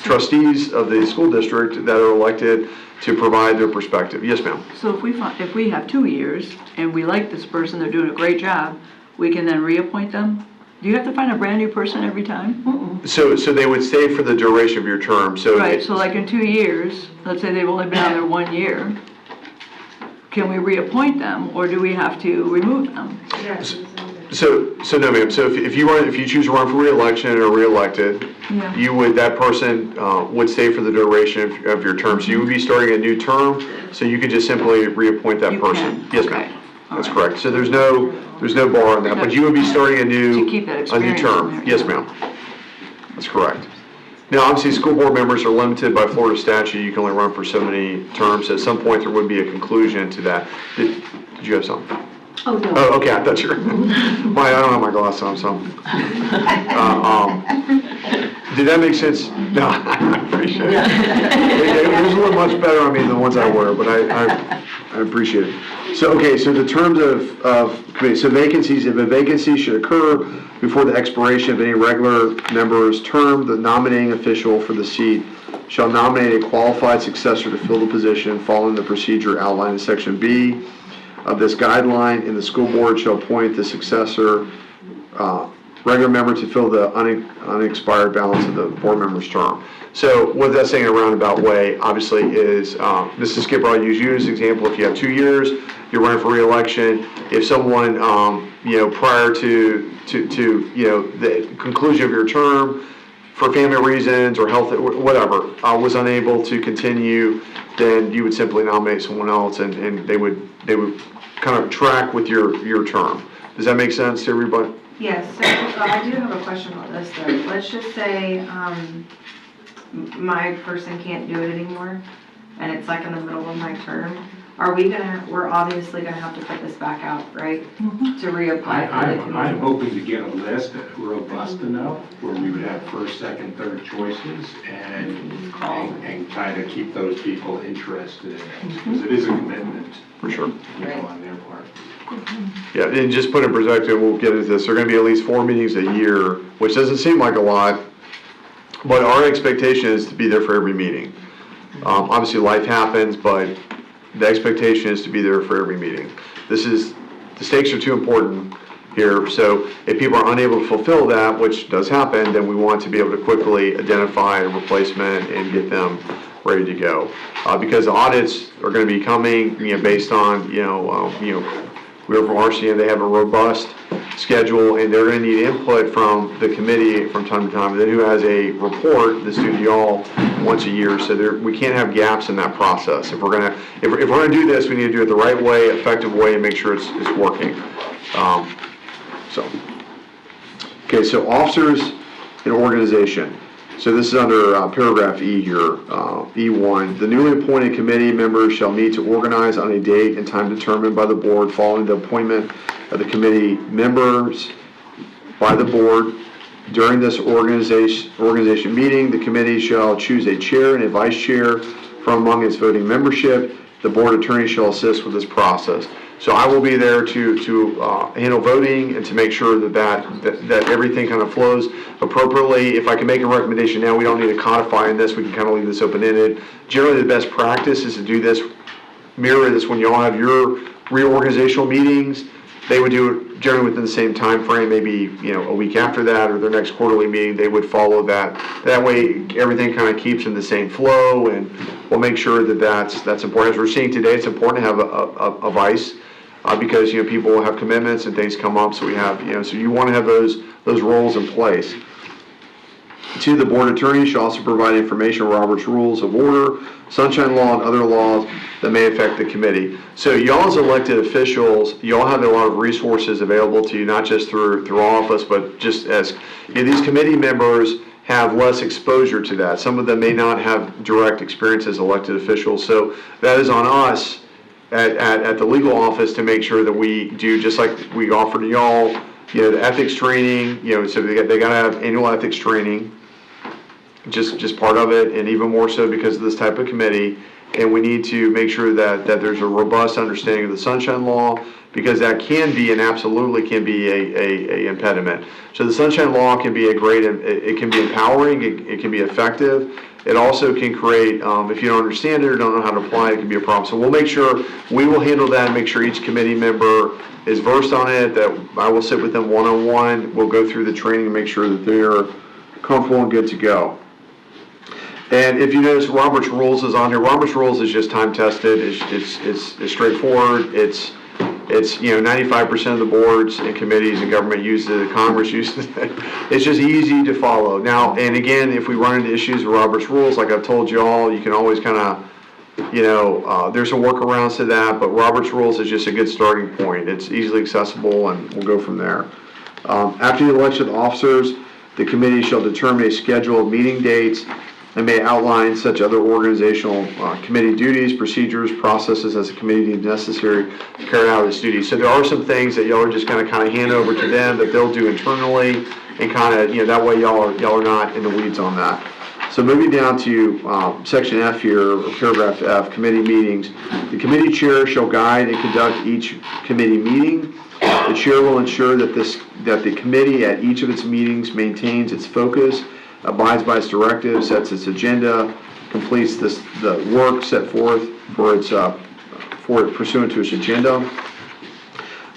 trustees of the school district that are elected to provide their perspective. Yes, ma'am. So if we have 2 years and we like this person, they're doing a great job, we can then reappoint them? Do you have to find a brand new person every time? So they would stay for the duration of your term. So Right, so like in 2 years, let's say they've only been on there 1 year, can we reappoint them, or do we have to remove them? So no, ma'am. So if you choose to run for re-election and are re-elected, Yeah. that person would stay for the duration of your term. So you would be starting a new term. So you could just simply reappoint that You person. can. Yes, Okay. ma'am. All That's right. correct. So there's no bar on that. But you would be starting a new To keep that experience term. in there, Yes, yeah. ma'am. That's correct. Now, obviously, school board members are limited by Florida statute. You can only run for so many terms. At some point, there would be a conclusion to that. Did you have something? Oh, no. Oh, okay, I thought you were, I don't have my glasses on, so. Did that make sense? No, I appreciate it. It was a little much better on me than the ones I wear, but I appreciate it. So, okay, so the terms of committee, so vacancies, if a vacancy should occur before the expiration of any regular member's term, the nominating official for the seat shall nominate a qualified successor to fill the position following the procedure outlined in section B of this guideline, and the school board shall appoint the successor regular member to fill the unexpired balance of the board member's term. So what that's saying in a roundabout way, obviously, is Mrs. Skipper, I'll use you as an example. If you have 2 years, you're running for re-election. If someone, prior to the conclusion of your term, for family reasons or health, whatever, was unable to continue, then you would simply nominate someone else and they would kind of track with your term. Does that make sense to everybody? Yes, so I do have a question on this though. Let's just say, my person can't do it anymore, and it's like in the middle of my term. We're obviously gonna have to put this back out, right? To reapply for the committee. I'm hoping to get a list that's robust enough where we would have first, second, third choices and kind of keep those people interested in it. Because it is a commitment, For sure. on their part. Yeah, and just put in perspective, we'll get into this, there are gonna be at least 4 meetings a year, which doesn't seem like a lot, but our expectation is to be there for every meeting. Obviously, life happens, but the expectation is to be there for every meeting. The stakes are too important here, so if people are unable to fulfill that, which does happen, then we want to be able to quickly identify a replacement and get them ready to go. Because the audits are gonna be coming, based on, we're from RCM, they have a robust schedule, and they're gonna need input from the committee from time to time. And then who has a report that's due to y'all once a year, so we can't have gaps in that process. If we're gonna do this, we need to do it the right way, effective way, and make sure it's working. Okay, so officers and organization. So this is under paragraph E here, E1. The newly appointed committee members shall meet to organize on a date and time determined by the board following the appointment of the committee members by the board. During this organization meeting, the committee shall choose a chair and a vice chair from among its voting membership. The board attorney shall assist with this process. So I will be there to handle voting and to make sure that everything kind of flows appropriately. If I can make a recommendation now, we don't need to codify in this, we can kind of leave this open-ended. Generally, the best practice is to do this, mirror this when you all have your reorganizational meetings. They would do it generally within the same time frame, maybe a week after that or their next quarterly meeting, they would follow that. That way, everything kind of keeps in the same flow, and we'll make sure that's important. As we're seeing today, it's important to have a vice. Because people will have commitments and things come up, so we have so you want to have those roles in place. 2, the board attorney shall also provide information on Robert's Rules of Order, Sunshine Law, and other laws that may affect the committee. So y'all as elected officials, y'all have a lot of resources available to you, not just through office, but just as these committee members have less exposure to that. Some of them may not have direct experience as elected officials, so that is on us at the legal office to make sure that we do, just like we offer to y'all, the ethics training, so they got to have annual ethics training, just part of it, and even more so because of this type of committee. And we need to make sure that there's a robust understanding of the Sunshine Law, because that can be and absolutely can be a impediment. So the Sunshine Law can be it can be empowering, it can be effective. It also can create, if you don't understand it or don't know how to apply it, it can be a problem. So we'll make sure, we will handle that and make sure each committee member is versed on it, that I will sit with them one-on-one. We'll go through the training and make sure that they're comfortable and good to go. And if you notice, Robert's Rules is on here. Robert's Rules is just time-tested. It's straightforward. It's 95% of the boards and committees and government use it, Congress uses it. It's just easy to follow. Now, and again, if we run into issues with Robert's Rules, like I've told you all, you can always kind of, there's some workarounds to that, but Robert's Rules is just a good starting point. It's easily accessible, and we'll go from there. After the election of officers, the committee shall determine a schedule of meeting dates and may outline such other organizational committee duties, procedures, processes as the committee deems necessary to carry out its duties. So there are some things that y'all are just going to kind of hand over to them that they'll do internally, and kind of, that way y'all are not in the weeds on that. So moving down to section F here, or paragraph F, committee meetings. The committee chair shall guide and conduct each committee meeting. The chair will ensure that the committee at each of its meetings maintains its focus, abides by its directives, sets its agenda, completes the work set forth for it pursuant to its agenda.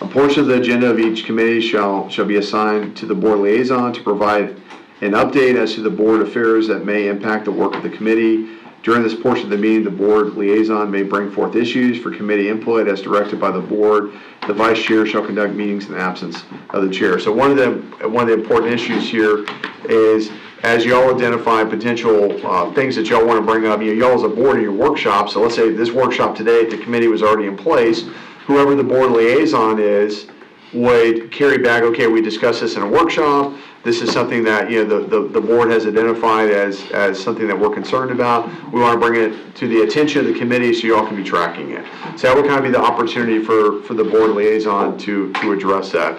A portion of the agenda of each committee shall be assigned to the board liaison to provide an update as to the board affairs that may impact the work of the committee. During this portion of the meeting, the board liaison may bring forth issues for committee input as directed by the board. The vice chair shall conduct meetings in the absence of the chair. So one of the important issues here is as y'all identify potential things that y'all want to bring up, y'all as a board in your workshop, so let's say this workshop today at the committee was already in place, whoever the board liaison is would carry back, okay, we discussed this in a workshop, this is something that, the board has identified as something that we're concerned about, we want to bring it to the attention of the committee so y'all can be tracking it. So that would kind of be the opportunity for the board liaison to address that.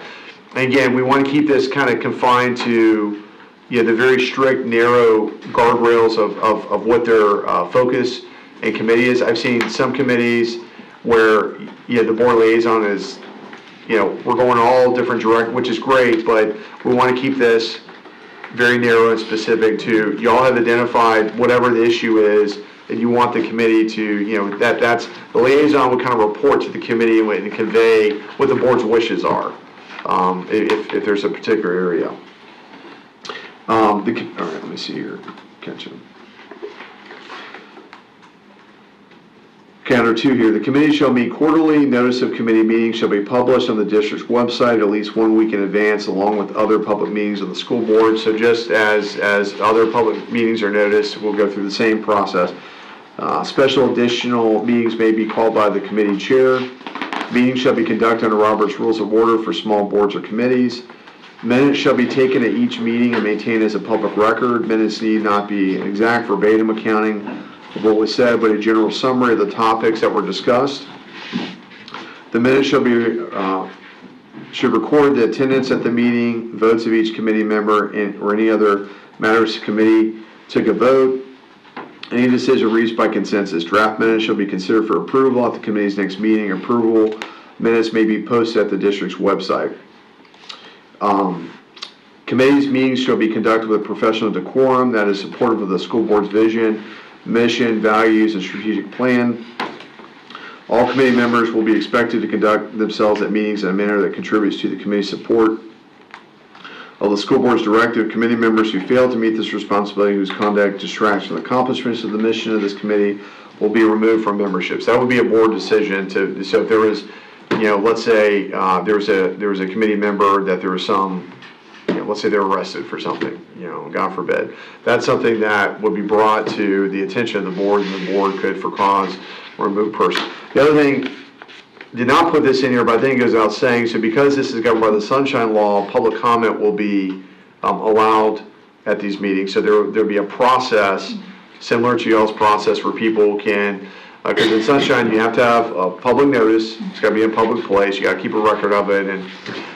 And again, we want to keep this kind of confined to the very strict, narrow guardrails of what their focus and committee is. I've seen some committees where the board liaison is, we're going all different directions, which is great, but we want to keep this very narrow and specific to, y'all have identified whatever the issue is, and you want the committee to, that's, the liaison would kind of report to the committee and convey what the board's wishes are, if there's a particular area. All right, let me see here. Catch him. Counter 2 here. The committee shall meet quarterly. Notice of committee meetings shall be published on the district's website at least 1 week in advance, along with other public meetings of the school board. So just as other public meetings are noticed, we'll go through the same process. Special additional meetings may be called by the committee chair. Meetings shall be conducted under Robert's Rules of Order for small boards or committees. Minutes shall be taken at each meeting and maintained as a public record. Minutes need not be an exact verbatim accounting of what was said, but a general summary of the topics that were discussed. The minutes should record the attendance at the meeting, votes of each committee member, or any other matters the committee took a vote. Any decision reached by consensus. Draft minutes shall be considered for approval at the committee's next meeting. Approval minutes may be posted at the district's website. Committees meetings shall be conducted with professional decorum that is supportive of the school board's vision, mission, values, and strategic plan. All committee members will be expected to conduct themselves at meetings in a manner that contributes to the committee's support of the school board's directive. Committee members who fail to meet this responsibility, whose conduct distracts from the accomplishments of the mission of this committee, will be removed from memberships. That would be a board decision to, so if there was, let's say there was a committee member that there was some, let's say they were arrested for something, God forbid. That's something that would be brought to the attention of the board, and the board could, for cause, remove person. The other thing, did not put this in here, but I think it goes without saying, so because this is governed by the Sunshine Law, public comment will be allowed at these meetings. So there'll be a process similar to y'all's process where people can, because in Sunshine you have to have a public notice, it's got to be in a public place, you got to keep a record of it, and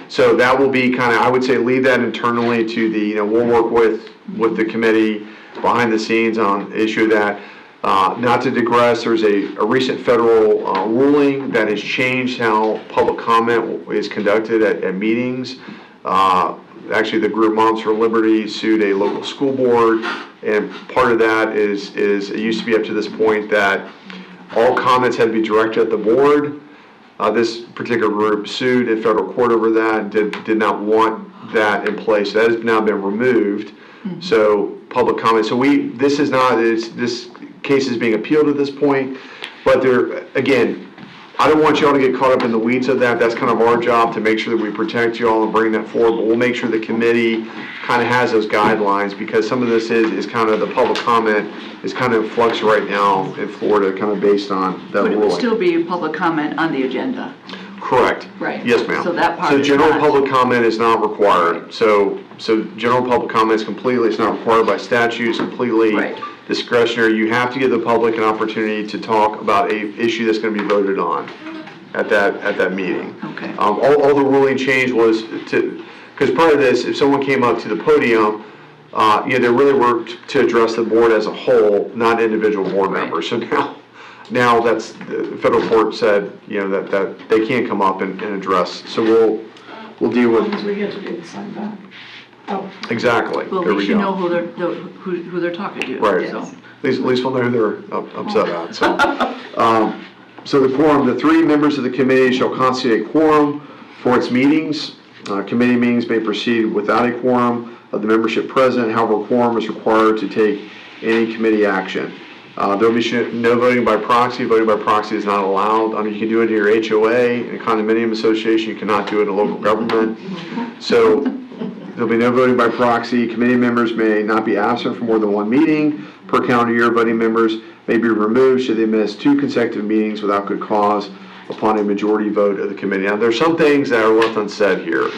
so that will be kind of, I would say, leave that internally to the, we'll work with the committee behind the scenes on the issue of that. Not to digress, there's a recent federal ruling that has changed how public comment is conducted at meetings. Actually, the group Moms for Liberty sued a local school board, and part of that is it used to be up to this point that all comments had to be directed at the board. This particular group sued in federal court over that, did not want that in place. That has now been removed. Mm-hmm. So public comment. So this case is being appealed at this point, but again, I don't want y'all to get caught up in the weeds of that. That's kind of our job to make sure that we protect y'all and bring that forward, but we'll make sure the committee kind of has those guidelines, because some of this is kind of, the public comment is kind of in flux right now in Florida, kind of based on that ruling. But it would still be public comment on the agenda. Correct. Right. Yes, ma'am. So that part So is general not- public comment is not required. Right. So general public comment is completely, it's not required by statute, it's completely right. discretionary. You have to give the public an opportunity to talk about a issue that's going to be voted on at that meeting. Okay. All the ruling change was because prior to this, if someone came up to the podium, they really were to address the board as a whole, not individual board members. So now that's, the federal court said, that they can't come up and address. So we'll deal with. As long as we get to do the same back. Oh. Exactly. Well, there at least we you go. know who they're talking to. Right. So. At least we'll know who they're upset at. So the quorum, the 3 members of the committee shall constitute a quorum for its meetings. Committee meetings may proceed without a quorum of the membership present. However, a quorum is required to take any committee action. There will be no voting by proxy. Voting by proxy is not allowed. You can do it in your HOA, in a condominium association. You cannot do it in a local government. So There'll be no voting by proxy. Committee members may not be absent for more than one meeting per calendar year. Voting members may be removed should they miss 2 consecutive meetings without good cause upon a majority vote of the committee. Now, there's some things that are left unsaid here.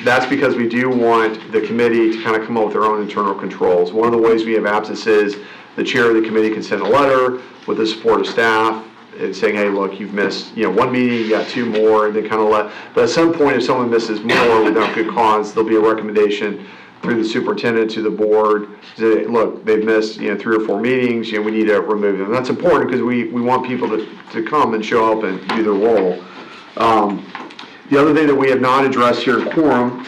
That's because we do want the committee to kind of come up with their own internal controls. One of the ways we have absences, the chair of the committee can send a letter with the support of staff and saying, hey, look, you've missed, 1 meeting, you got 2 more, and then kind of but at some point, if someone misses more without good cause, there'll be a recommendation through the superintendent to the board, say, look, they've missed, 3 or 4 meetings, we need to remove them. And that's important because we want people to come and show up and do their role. The other thing that we have not addressed here in quorum,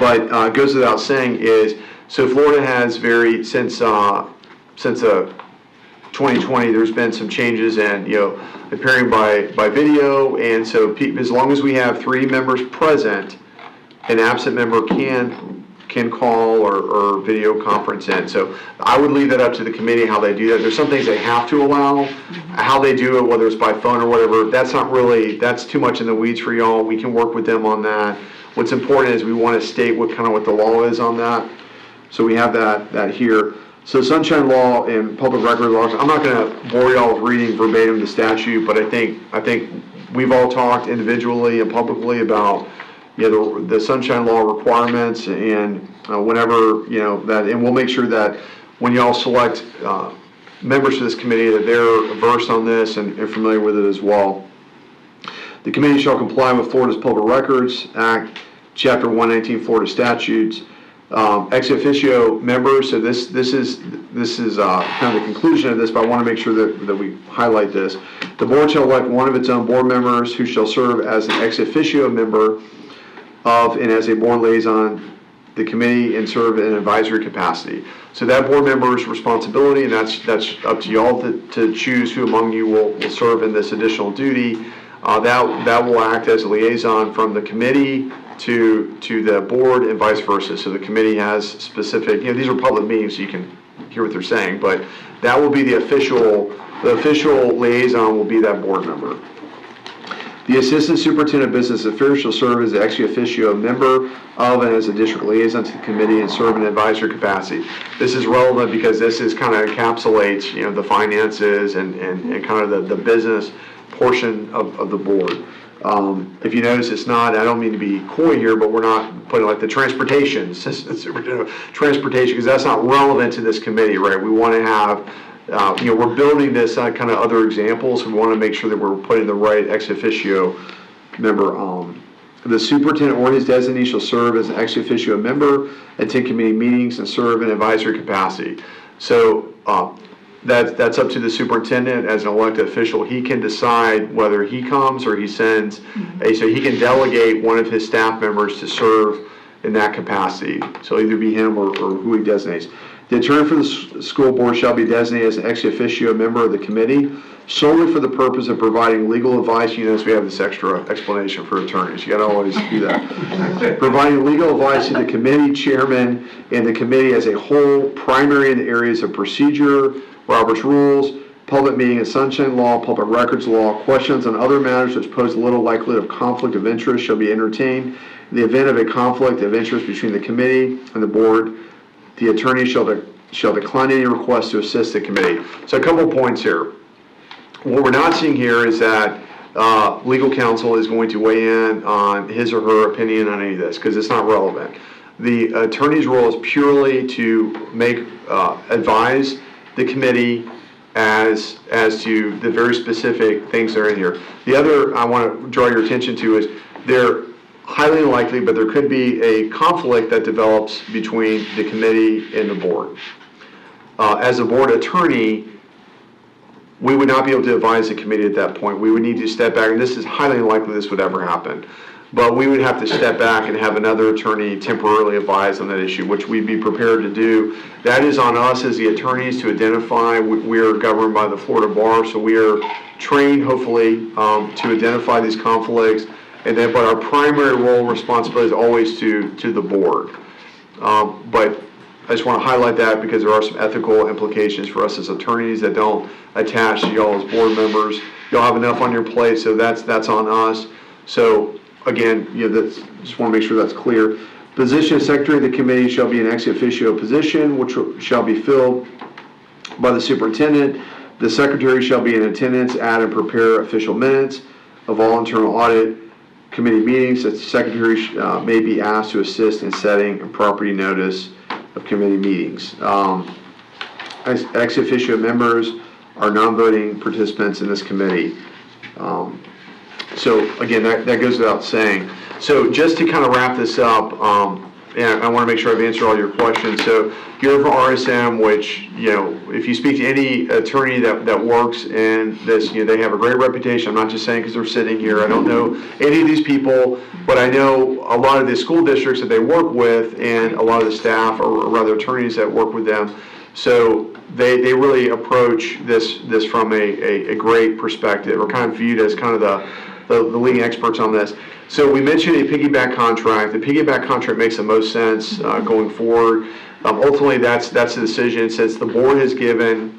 but goes without saying is, so Florida has since 2020, there's been some changes and, appearing by video, and so as long as we have 3 members present, an absent member can call or video conference in. So I would leave that up to the committee how they do that. There's some things they have to allow. How they do it, whether it's by phone or whatever, that's too much in the weeds for y'all. We can work with them on that. What's important is we want to state what the law is on that. So we have that here. So Sunshine Law and public record laws, I'm not going to bore y'all with reading verbatim the statute, but I think we've all talked individually and publicly about the Sunshine Law requirements, and whenever that, and we'll make sure that when y'all select members of this committee that they're versed on this and familiar with it as well. The committee shall comply with Florida's Public Records Act, Chapter 119 Florida statutes. Ex officio members, so this is kind of the conclusion of this, but I want to make sure that we highlight this. The board shall elect one of its own board members who shall serve as an ex officio member of and as a board liaison the committee and serve in an advisory capacity. So that board member's responsibility, and that's up to y'all to choose who among you will serve in this additional duty. That will act as a liaison from the committee to the board and vice versa. So the committee has specific, these are public meetings so you can hear what they're saying, but that will be the official liaison will be that board member. The Assistant Superintendent of Business Affairs shall serve as the ex officio member of and as a district liaison to the committee and serve in an advisory capacity. This is relevant because this is kind of encapsulates, the finances and kind of the business portion of the board. If you notice, it's not, I don't mean to be coy here, but we're not putting like the transportation, because that's not relevant to this committee, right? We want to have, we're building this kind of other examples. We want to make sure that we're putting the right ex officio member on. The superintendent or his designee shall serve as an ex officio member, attend committee meetings, and serve in advisory capacity. So that's up to the superintendent as an elected official. He can decide whether he comes or he sends, so he can delegate one of his staff members to serve in that capacity. So either be him or who he designates. The attorney for the school board shall be designated as an ex officio member of the committee solely for the purpose of providing legal advice. You notice we have this extra explanation for attorneys. You got to always do that. Providing legal advice to the committee chairman and the committee as a whole, primary in the areas of procedure, Robert's Rules, public meeting and sunshine law, public records law. Questions on other matters which pose little likelihood of conflict of interest shall be entertained. In the event of a conflict of interest between the committee and the board, the attorney shall decline any request to assist the committee. So a couple of points here. What we're not seeing here is that legal counsel is going to weigh in on his or her opinion on any of this, because it's not relevant. The attorney's role is purely to advise the committee as to the very specific things that are in here. The other I want to draw your attention to is they're highly unlikely, but there could be a conflict that develops between the committee and the board. As a board attorney, we would not be able to advise the committee at that point. We would need to step back, and this is highly unlikely this would ever happen. But we would have to step back and have another attorney temporarily advise on that issue, which we'd be prepared to do. That is on us as the attorneys to identify. We are governed by the Florida Bar, so we are trained, hopefully, to identify these conflicts. But our primary role and responsibility is always to the board. But I just want to highlight that because there are some ethical implications for us as attorneys that don't attach to y'all as board members. Y'all have enough on your plate, so that's on us. So again, just want to make sure that's clear. Position of secretary of the committee shall be an ex officio position, which shall be filled by the superintendent. The secretary shall be in attendance at and prepare official minutes of all internal audit committee meetings. The secretary may be asked to assist in setting and property notice of committee meetings. Ex officio members are non-voting participants in this committee. So again, that goes without saying. So just to kind of wrap this up, and I want to make sure I've answered all your questions. So you're from RSM, which, if you speak to any attorney that works in this, they have a great reputation. I'm not just saying because they're sitting here. I don't know any of these people, but I know a lot of the school districts that they work with and a lot of the staff or rather attorneys that work with them. So they really approach this from a great perspective, or kind of viewed as kind of the leading experts on this. So we mentioned a piggyback contract. The piggyback contract makes the most sense going forward. Ultimately, that's the decision. Since the board has given,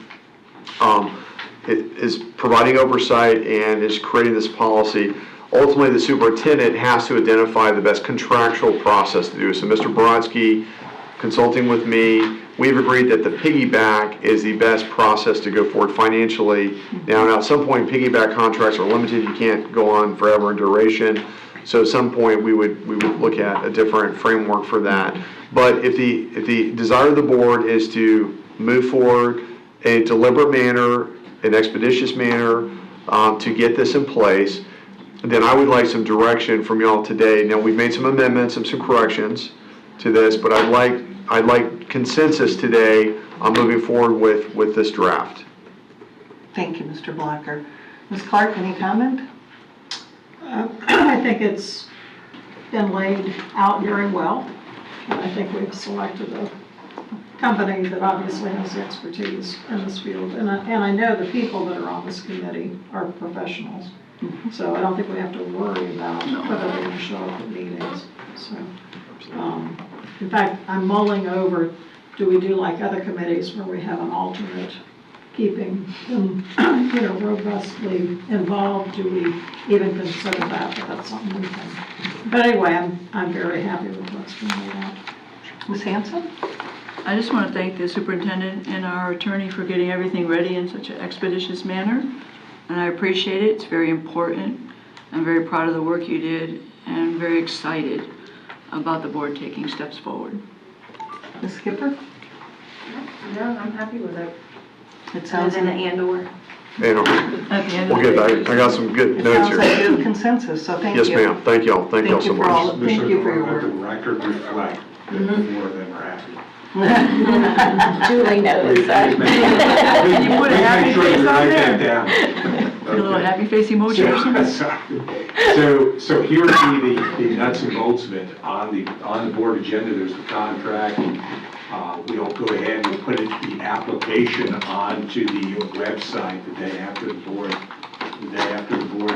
it is providing oversight and is creating this policy, ultimately the superintendent has to identify the best contractual process to do. So Mr. Brodsky, consulting with me, we've agreed that the piggyback is the best process to go forward financially. Now at some point, piggyback contracts are limited. You can't go on forever in duration. So at some point, we would look at a different framework for that. But if the desire of the board is to move forward in a deliberate manner, an expeditious manner, to get this in place, then I would like some direction from y'all today. Now, we've made some amendments and some corrections to this, but I'd like consensus today on moving forward with this draft. Thank you, Mr. Blocker. Ms. Clark, any comment? I think it's been laid out very well. I think we've selected a company that obviously has expertise in this field. And I know the people that are on this committee are professionals. So I don't think we have to worry about whether they're going to show up at meetings. So, in fact, I'm mulling over, do we do like other committees where we have an alternate keeping them, robustly involved? Do we even consider that? But that's something we can. But anyway, I'm very happy with what's been laid out. Ms. Hanson? I just want to thank the superintendent and our attorney for getting everything ready in such an expeditious manner. And I appreciate it. It's very important. I'm very proud of the work you did and very excited about the board taking steps forward. Ms. Skipper? No, I'm happy with it. It sounds And like, and/or. At the end of Well, the good. day, I got some good it notes sounds like here. good consensus, so thank you. Yes, ma'am. Thank y'all. Thank y'all so you for all- much. Thank you for your Let the work. record reflect that four of them are happy. Julie knows that. Can you put a happy Make sure face you on write there? that down. Put a little happy face emoji or something? So here would be the nuts and bolts of it. On the board agenda, there's the contract. We'll go ahead and put the application onto the website the day after the board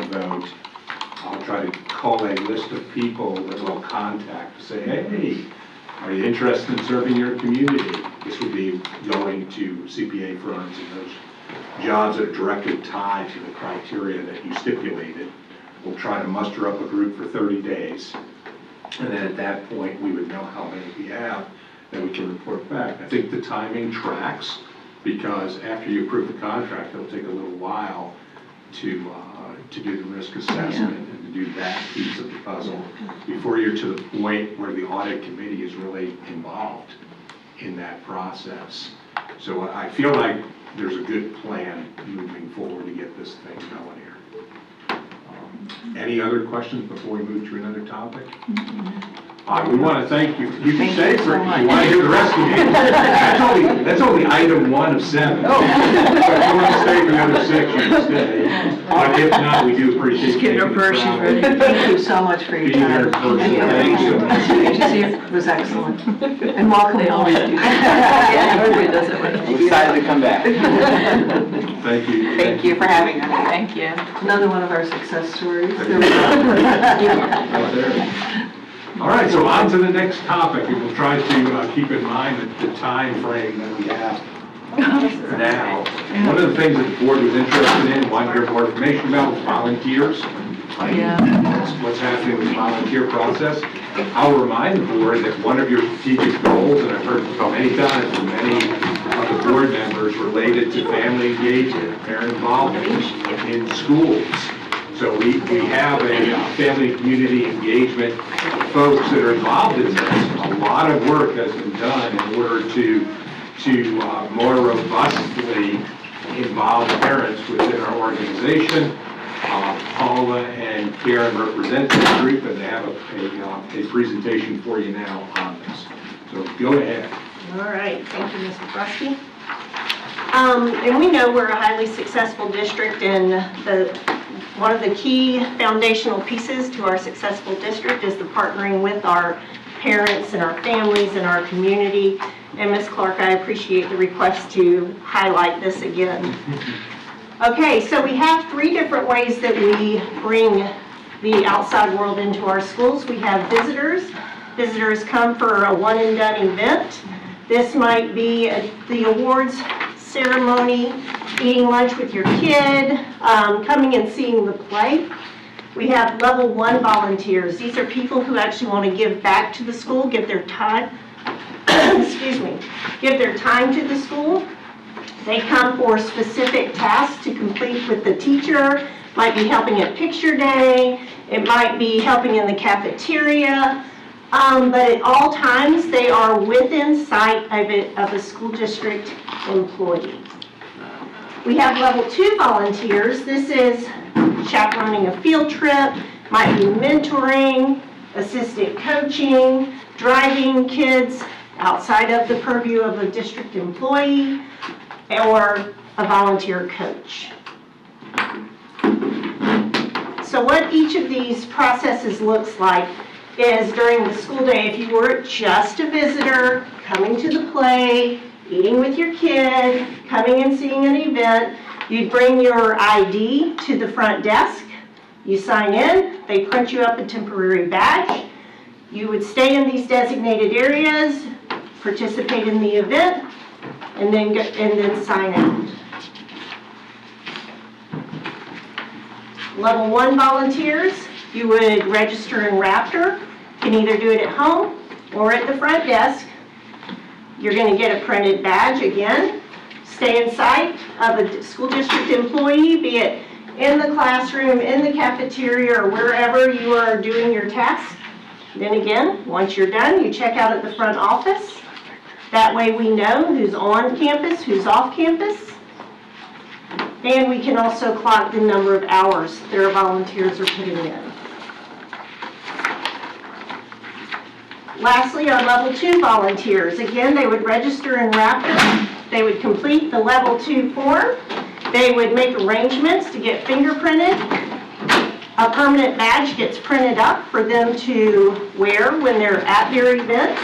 vote. I'll try to call a list of people that we'll contact to say, hey, are you interested in serving your community? This would be going to CPA firms and those jobs that are directly tied to the criteria that you stipulated. We'll try to muster up a group for 30 days. And then at that point, we would know how many we have, then we can report back. I think the timing tracks, because after you approve the contract, it'll take a little while to do the risk assessment and to do that piece of the puzzle before you're to the point where the audit committee is really involved in that process. So I feel like there's a good plan moving forward to get this thing going here. Any other questions before we move to another topic? We want to thank you. You can stay for it if you want to hear the rest of it. That's only item 1 of 7. So if you want to stay for the other 6, you can stay. But if not, we do appreciate She's getting her taking the purse, she's travel. ready. Thank you so much for your Being time. here first. Thank you. Thank you so much. Good to see you. It was excellent. And welcome. They always do that. Everybody does it when I'm excited to come back. Thank you. Thank you for having us. Thank you. Another one of our success stories. All right, so on to the next topic, and we'll try to keep in mind the time frame that we have now. One of the things that the board was interested in, wanted to hear more information about, was volunteers. right? Yeah. That's what's happening with the volunteer process. I'll remind the board that one of your strategic goals, and I've heard many times from many of the board members, related to family engagement, parent involvement in schools. So we have a family and community engagement folks that are involved in this. A lot of work has been done in order to more robustly involve parents within our organization. Paula and Karen represent this group, and they have a presentation for you now on this. So go ahead. All right, thank you, Mr. Brusky. And we know we're a highly successful district, and one of the key foundational pieces to our successful district is the partnering with our parents and our families and our community. And Ms. Clark, I appreciate the request to highlight this again. Okay, so we have 3 different ways that we bring the outside world into our schools. We have visitors. Visitors come for a one-and-done event. This might be the awards ceremony, eating lunch with your kid, coming and seeing the play. We have level 1 volunteers. These are people who actually want to give back to the school, give their time, excuse me, give their time to the school. They come for specific tasks to complete with the teacher. Might be helping at picture day. It might be helping in the cafeteria. But at all times, they are within sight of a school district employee. We have level 2 volunteers. This is chaperoning a field trip, might be mentoring, assistant coaching, driving kids outside of the purview of a district employee, or a volunteer coach. So what each of these processes looks like is during the school day, if you were just a visitor, coming to the play, eating with your kid, coming and seeing an event, you'd bring your ID to the front desk, you sign in, they print you up a temporary badge, you would stay in these designated areas, participate in the event, and then sign out. Level 1 volunteers, you would register in Raptor. You can either do it at home or at the front desk. You're going to get a printed badge again. Stay in sight of a school district employee, be it in the classroom, in the cafeteria, or wherever you are doing your task. Then again, once you're done, you check out at the front office. That way we know who's on campus, who's off campus. And we can also clock the number of hours their volunteers are putting in. Lastly, our level 2 volunteers. Again, they would register in Raptor. They would complete the level 2 form. They would make arrangements to get fingerprinted. A permanent badge gets printed up for them to wear when they're at their events.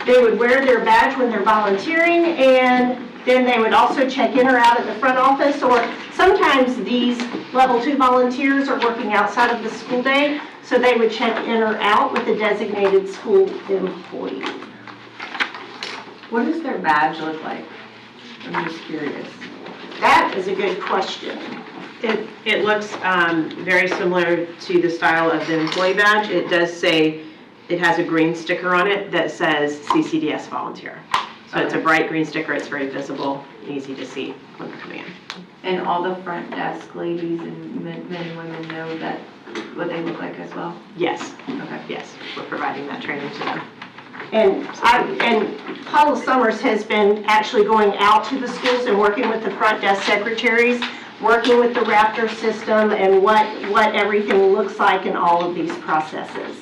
They would wear their badge when they're volunteering, and then they would also check in or out at the front office, or sometimes these level 2 volunteers are working outside of the school day, so they would check in or out with a designated school employee. What does their badge look like? I'm just curious. That is a good question. It looks very similar to the style of the employee badge. It does say, it has a green sticker on it that says CCDS volunteer. So it's a bright green sticker, it's very visible, easy to see when they're coming in. And all the front desk ladies and men and women know that what they look like as well? Yes, Okay. yes, we're providing that training to them. And Paula Summers has been actually going out to the schools and working with the front desk secretaries, working with the Raptor system and what everything looks like in all of these processes.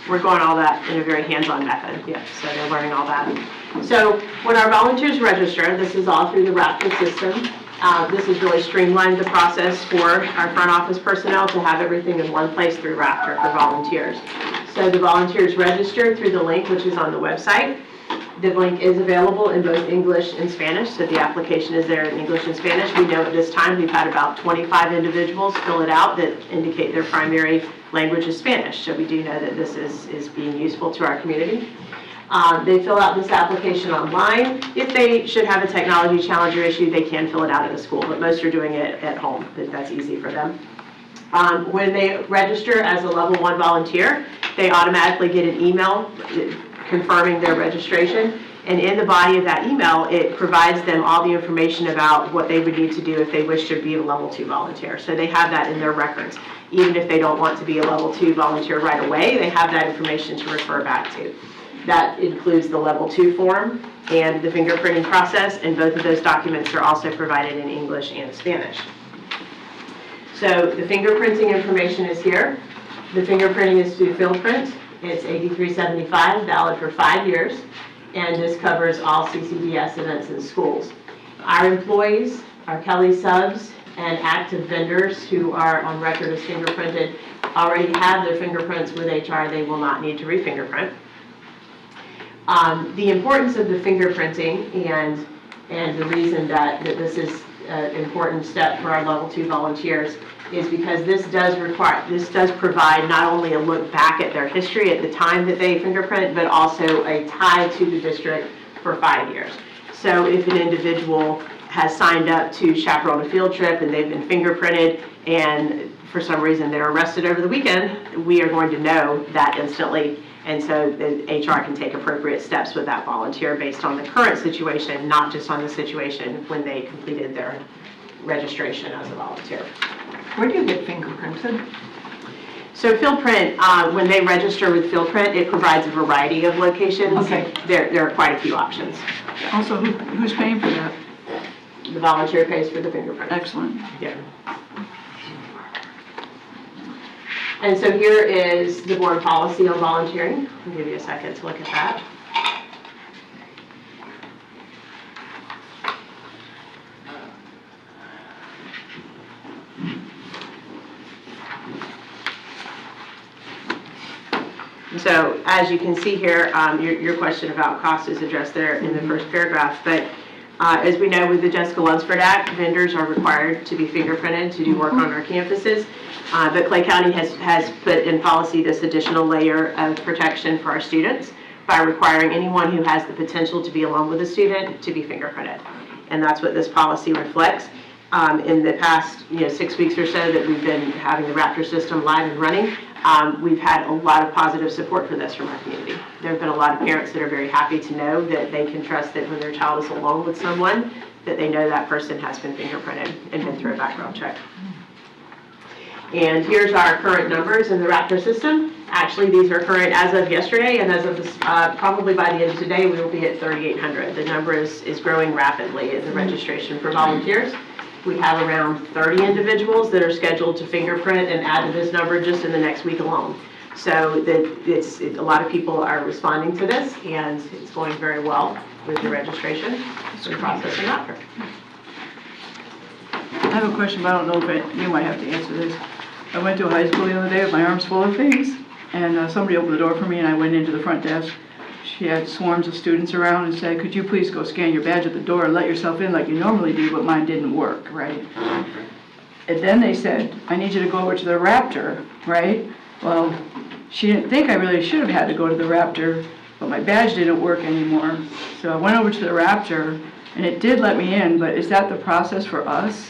We're going all that in a very hands-on method, yeah, so they're learning all that. So when our volunteers register, this is all through the Raptor system. This has really streamlined the process for our front office personnel to have everything in one place through Raptor for volunteers. So the volunteers register through the link, which is on the website. The link is available in both English and Spanish, so the application is there in English and Spanish. We know at this time we've had about 25 individuals fill it out that indicate their primary language is Spanish, so we do know that this is being useful to our community. They fill out this application online. If they should have a technology challenge or issue, they can fill it out at the school, but most are doing it at home, if that's easy for them. When they register as a level 1 volunteer, they automatically get an email confirming their registration. And in the body of that email, it provides them all the information about what they would need to do if they wish to be a level 2 volunteer. So they have that in their records. Even if they don't want to be a level 2 volunteer right away, they have that information to refer back to. That includes the level 2 form and the fingerprinting process, and both of those documents are also provided in English and Spanish. So the fingerprinting information is here. The fingerprinting is through FieldPrint. It's $83.75, valid for 5 years, and this covers all CCDS events in schools. Our employees, our Kelly subs, and active vendors who are on record as fingerprinted already have their fingerprints with HR. They will not need to re-fingerprint. The importance of the fingerprinting and the reason that this is an important step for our level 2 volunteers is because this does provide not only a look back at their history at the time that they fingerprint, but also a tie to the district for 5 years. So if an individual has signed up to chaperone a field trip and they've been fingerprinted and for some reason they're arrested over the weekend, we are going to know that instantly. And so the HR can take appropriate steps with that volunteer based on the current situation, not just on the situation when they completed their registration as a volunteer. Where do you get fingerprinted? So FieldPrint, when they register with FieldPrint, it provides a variety of locations. Okay. There are quite a few options. Also, who's paying for that? The volunteer pays for the fingerprint. Excellent. Yeah. And so here is the board policy on volunteering. I'll give you a second to look at that. So as you can see here, your question about cost is addressed there in the first paragraph. But as we know with the Jessica Lunsford Act, vendors are required to be fingerprinted to do work on our campuses. But Clay County has put in policy this additional layer of protection for our students by requiring anyone who has the potential to be alone with a student to be fingerprinted. And that's what this policy reflects. In the past 6 weeks or so that we've been having the Raptor system live and running, we've had a lot of positive support for this from our community. There have been a lot of parents that are very happy to know that they can trust that when their child is alone with someone, that they know that person has been fingerprinted and been through a background check. And here's our current numbers in the Raptor system. Actually, these are current as of yesterday, and as of this, probably by the end of today, we will be at 3,800. The number is growing rapidly in the registration for volunteers. We have around 30 individuals that are scheduled to fingerprint and add to this number just in the next week alone. So a lot of people are responding to this, and it's going very well with the registration process in Raptor. I have a question, but I don't know if you might have to answer this. I went to a high school the other day with my arms full of things, and somebody opened the door for me, and I went into the front desk. She had swarms of students around and said, could you please go scan your badge at the door and let yourself in like you normally do, but mine didn't work, right? And then they said, I need you to go over to the Raptor, right? Well, she didn't think I really should have had to go to the Raptor, but my badge didn't work anymore. So I went over to the Raptor, and it did let me in, but is that the process for us?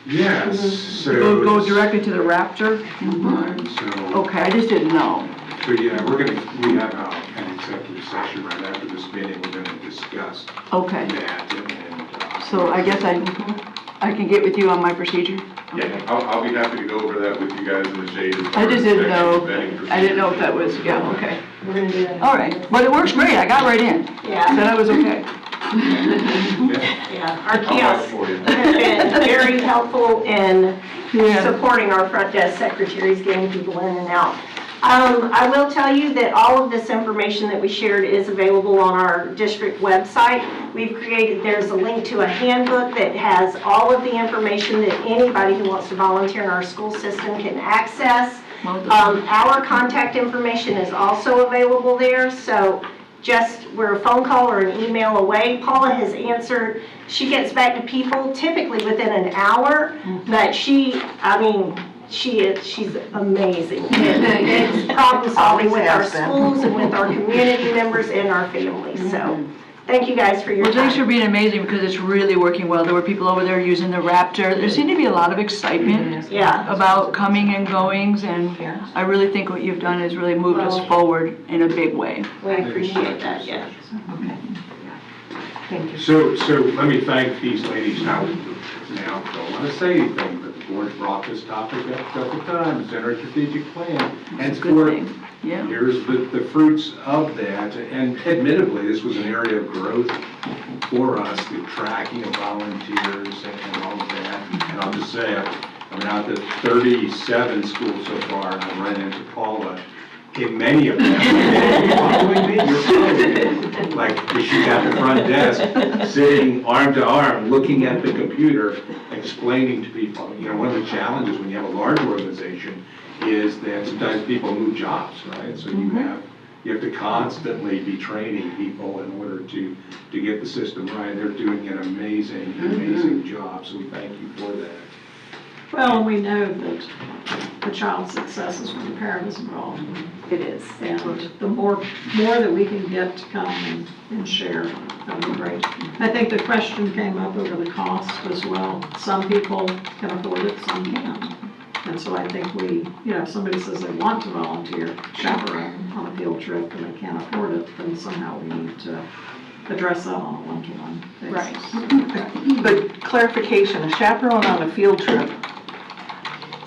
Yes, so. Go directly to the Raptor? Right, so. Okay, I just didn't know. So yeah, we have an executive session right after this meeting, we're gonna discuss Okay, that and. so I guess I can get with you on my procedure? Yeah, I'll be happy to go over that with you guys in the shade. I just didn't know, I didn't know if that was, yeah, okay. We're going to do that. All right, but it works great, I got right in. Yeah. Said I was okay. Yeah, our I'll kiosks for you. have been very helpful in Yeah. supporting our front desk secretaries, getting people in and out. I will tell you that all of this information that we shared is available on our district website. There's a link to a handbook that has all of the information that anybody who wants to volunteer in our school system can access. Our contact information is also available there, so we're a phone call or an email away. Paula has answered. She gets back to people typically within an hour, but she's amazing. It's problem solving with our schools and with our community members and our families. So Thank you guys for your Well, thanks for time. being amazing, because it's really working well. There were people over there using the Raptor. There seemed to be a lot of excitement Yeah. about coming and goings, and I really think what you've done has really moved us forward in a big way. We appreciate that, yeah. Thank you. So let me thank these ladies now. Don't want to say anything, but the board brought this topic up several times in our strategic plan. It's a good thing, yeah. Here's the fruits of that, and admittedly, this was an area of growth for us, the tracking of volunteers and all of that. And I'll just say, I've been out to 37 schools so far, and I've run into Paula in many of them. You're following me? You're following me. Like, she's at the front desk, sitting arm to arm, looking at the computer, explaining to people. One of the challenges when you have a large organization is that sometimes people move jobs, right? So you have to constantly be training people in order to get the system right. They're doing an amazing job, so we thank you for that. Well, we know that the child's success is when the parent is involved. It is. And the more that we can get to come and share, that would be great. I think the question came up over the cost as well. Some people can afford it, some can't. And so I think if somebody says they want to volunteer, chaperone on a field trip and they can't afford it, then somehow we need to address that on a one-to-one basis. But clarification, a chaperone on a field trip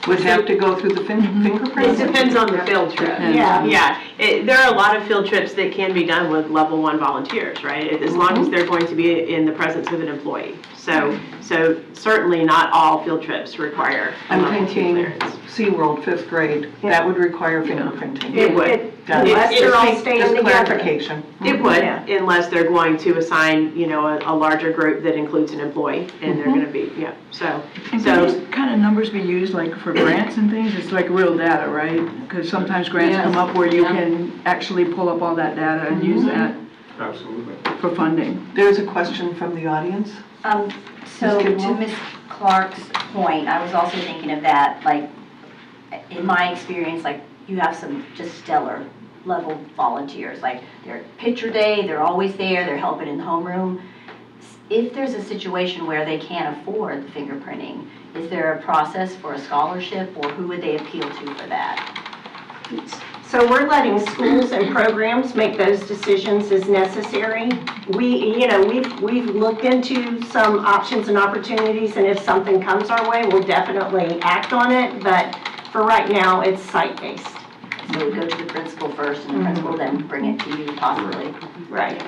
would have to go through the It fingerprints? depends on the field trip. Yeah. There are a lot of field trips that can be done with level 1 volunteers, right? As long as they're going to be in the presence of an employee. So certainly not all field trips require a I'm level 2 thinking clearance. SeaWorld, 5th grade, that would require fingerprinting. It would. Unless they're all staying Just together. clarification. It would, Yeah. unless they're going to assign, a larger group that includes an employee, and they're gonna be, so. And can these kind of numbers be used like for grants and things? It's like real data, right? Because sometimes grants come up where you can actually pull up all that data and use that Absolutely. for funding. There's a question from the audience. So Ms. to Kidwell? Ms. Clark's point, I was also thinking of that, like, in my experience, like, you have some just stellar level volunteers, like, they're at picture day, they're always there, they're helping in the homeroom. If there's a situation where they can't afford the fingerprinting, is there a process for a scholarship, or who would they appeal to for that? So we're letting schools and programs make those decisions as necessary. We've looked into some options and opportunities, and if something comes our way, we'll definitely act on it, but for right now, it's site-based. So we go to the principal first, and the principal then bring it to you possibly. Right.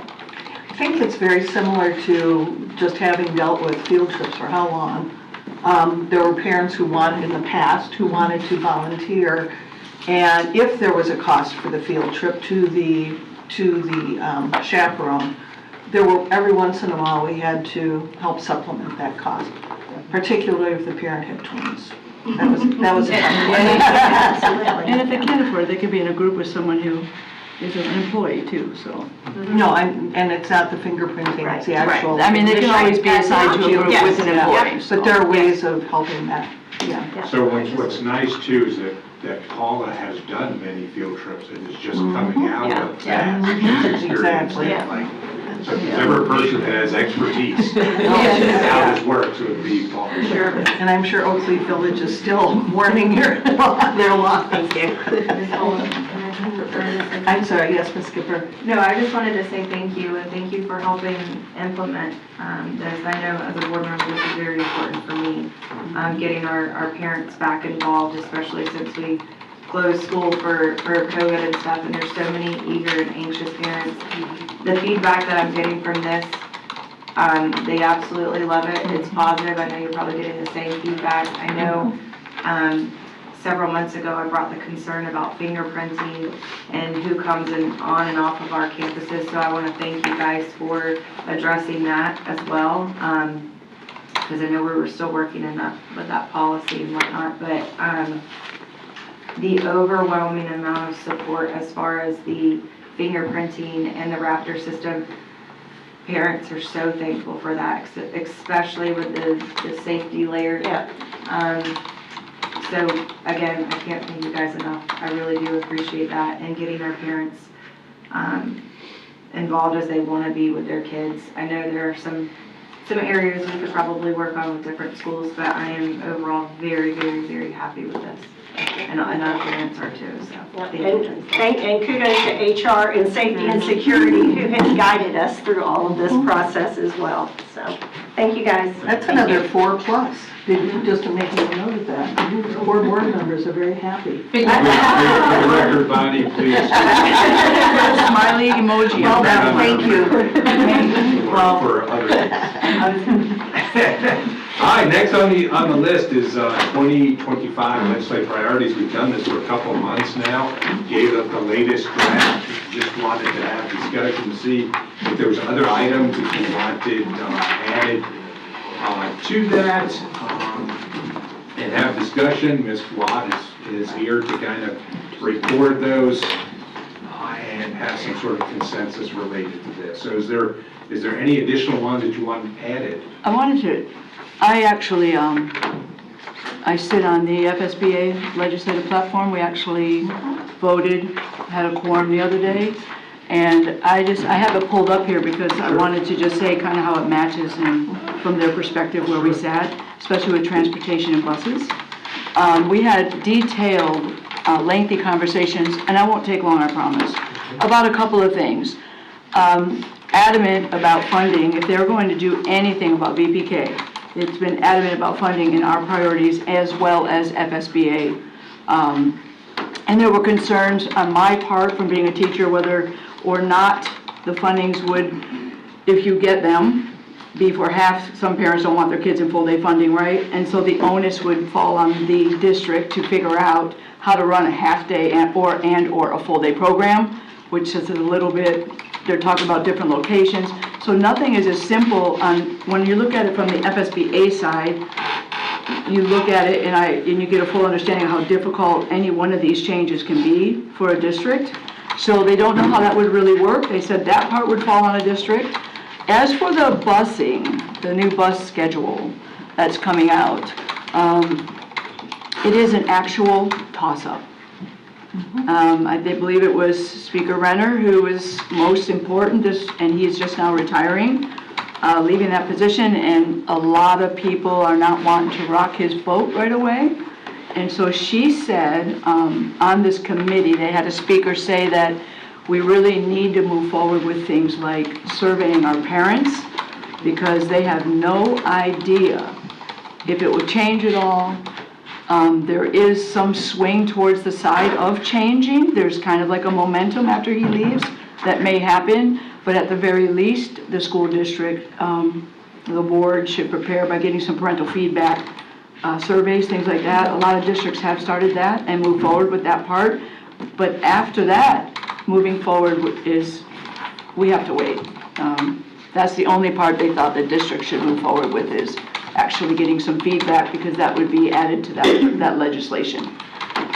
I think it's very similar to just having dealt with field trips for how long. There were parents who wanted in the past, who wanted to volunteer, and if there was a cost for the field trip to the chaperone, every once in a while, we had to help supplement that cost, particularly if the parent had twins. That was a tough one. Absolutely. And if they can't afford it, they could be in a group with someone who is an employee too, so. No, and it's not the fingerprinting, it's the actual. I mean, they can always be assigned to a group with an employee. But there are ways of helping that, yeah. So what's nice too is that Paula has done many field trips and is just coming out of that. She's experienced Exactly. it, like, so if there's ever a person that has expertise in how this works, it would be Paula. And I'm sure Oakley Village is still warming their lawn. Thank you. I'm sorry, yes, Ms. Skipper. No, I just wanted to say thank you, and thank you for helping implement this. I know as a board member, this is very important for me, getting our parents back involved, especially since we closed school for COVID and stuff, and there's so many eager and anxious parents. The feedback that I'm getting from this, they absolutely love it. It's positive. I know you're probably getting the same feedback. I know several months ago, I brought the concern about fingerprinting and who comes in on and off of our campuses. So I want to thank you guys for addressing that as well. Because I know we were still working with that policy and whatnot, but the overwhelming amount of support as far as the fingerprinting and the Raptor system, parents are so thankful for that, especially with the safety layer. So again, I can't thank you guys enough. I really do appreciate that, and getting our parents involved as they want to be with their kids. I know there are some areas we could probably work on with different schools, but I am overall very, very, very happy with this. And our parents are too, so. And kudos to HR and safety and security who has guided us through all of this process as well. So, thank you guys. That's another 4+. Just to make a note of that. 4 board members are very happy. For the record, Bonnie, please. Smiley emoji. Well, thank you. For others. All right, next on the list is 2025 legislative priorities. We've done this for a couple of months now. Gave up the latest draft. Just wanted to have discussion to see if there was other items that you wanted added to that, and have discussion. Ms. Watt is here to kind of record those and have some sort of consensus related to this. So is there any additional ones that you want added? I actually, I sit on the FSBA legislative platform. We actually voted, had a quorum the other day. And I have it pulled up here because I wanted to just say kind of how it matches and from their perspective where we sat, especially with transportation and buses. We had detailed, lengthy conversations, and I won't take long, I promise, about a couple of things. Adamant about funding. If they're going to do anything about VPK, it's been adamant about funding in our priorities as well as FSBA. And there were concerns on my part from being a teacher whether or not the fundings would, if you get them, be for half. Some parents don't want their kids in full-day funding, right? And so the onus would fall on the district to figure out how to run a half-day and or a full-day program, which is a little bit, they're talking about different locations. So nothing is as simple on, when you look at it from the FSBA side, you look at it and you get a full understanding of how difficult any one of these changes can be for a district. So they don't know how that would really work. They said that part would fall on a district. As for the busing, the new bus schedule that's coming out, it is an actual toss-up. I believe it was Speaker Renner who was most important, and he's just now retiring, leaving that position, and a lot of people are not wanting to rock his boat right away. And so she said, on this committee, they had a speaker say that we really need to move forward with things like surveying our parents, because they have no idea if it would change at all. There is some swing towards the side of changing. There's kind of like a momentum after he leaves that may happen, but at the very least, the school district, the board should prepare by getting some parental feedback surveys, things like that. A lot of districts have started that and moved forward with that part. But after that, moving forward is, we have to wait. That's the only part they thought the district should move forward with, is actually getting some feedback, because that would be added to that legislation.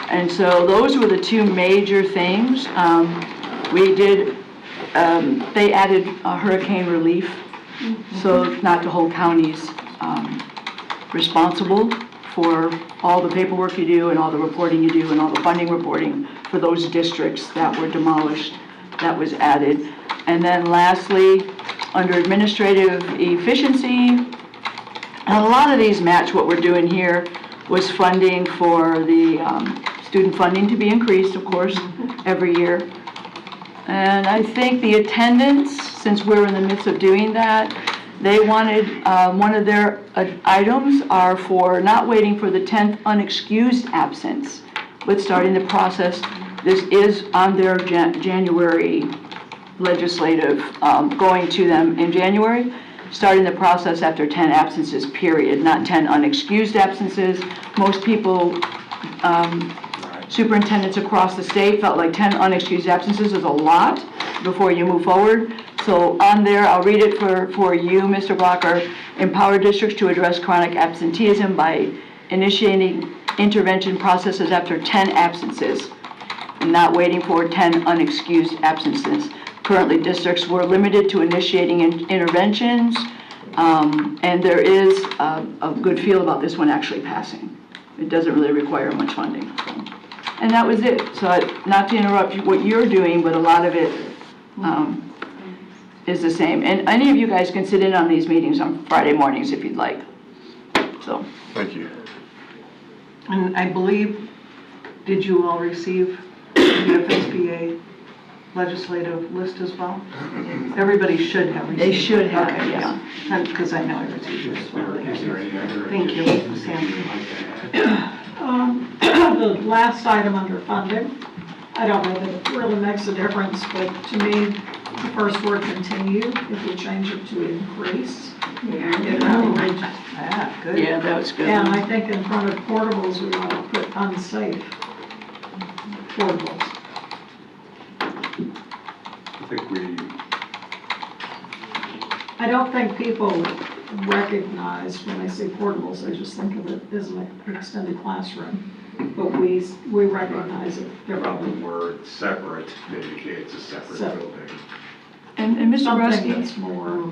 And so those were the two major things. They added hurricane relief, so not to hold counties responsible for all the paperwork you do and all the reporting you do and all the funding reporting for those districts that were demolished. That was added. And then lastly, under administrative efficiency, and a lot of these match what we're doing here, was funding for the student funding to be increased, of course, every year. And I think the attendance, since we're in the midst of doing that, they wanted, one of their items are for not waiting for the 10th unexcused absence, but starting the process. This is on their January legislative, going to them in January, starting the process after 10 absences, period, not 10 unexcused absences. Most people, superintendents across the state felt like 10 unexcused absences is a lot before you move forward. So on there, I'll read it for you, Mr. Blocker. Empower districts to address chronic absenteeism by initiating intervention processes after 10 absences and not waiting for 10 unexcused absences. Currently, districts were limited to initiating interventions, and there is a good feel about this one actually passing. It doesn't really require much funding. So. And that was it. So not to interrupt what you're doing, but a lot of it is the same. And any of you guys can sit in on these meetings on Friday mornings if you'd like. So, Thank you. And I believe, did you all receive the FSBA legislative list as well? Everybody should have received. they should have, Okay, yeah. Because I know I received it as well. Is there any other Thank you, additions that Sandy. you'd like to add? The last item under funding, I don't know that it really makes a difference, but to me, the first word continue, if you change it to increase, it really, Ah, good. Yeah, that was good. and I think in front of portables, we ought to put unsafe portables. I think I don't think people recognize when they see portables, they just think of it as an extended classroom. But we recognize it the differently. word separate indicates a separate Separate. building. And Mr. Something Bresky, that's more,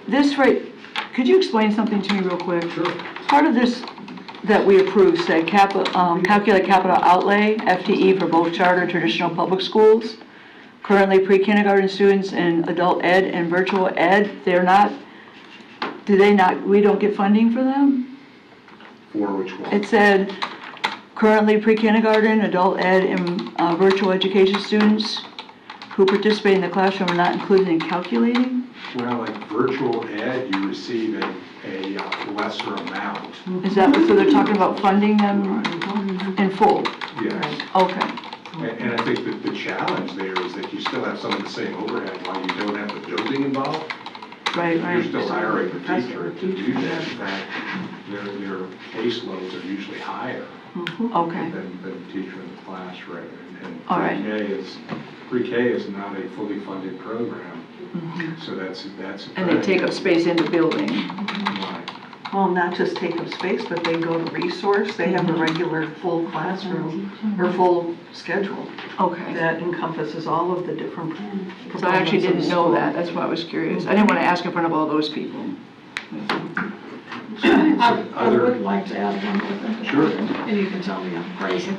this right, could you explain something to me real quick? Sure. Part of this that we approved said calculate capital outlay, FTE for both charter and traditional public schools. Currently pre-kindergarten students in adult ed and virtual ed, we don't get funding for them? For which one? It said currently pre-kindergarten, adult ed, and virtual education students who participate in the classroom are not included in calculating? Well, like virtual ed, you receive a lesser amount. Is that what, so they're talking about funding them in full? Yes. Okay, And I think that the challenge there is that you still have some of the same overhead while you don't have the building involved. right, You're right. still hiring a teacher to do that. In fact, their caseloads are usually higher Okay, than the teacher in the classroom. And All right. pre-K is not a fully funded program, so that's. and they take up space in the building. Right. Well, not just take up space, but they go to resource. They have a regular full classroom or full schedule Okay. that encompasses all of the different. So I actually components of didn't the know school. that, that's why I was curious. I didn't want to ask in front of all those people. I would like to add one more thing. Sure. And you can tell me I'm crazy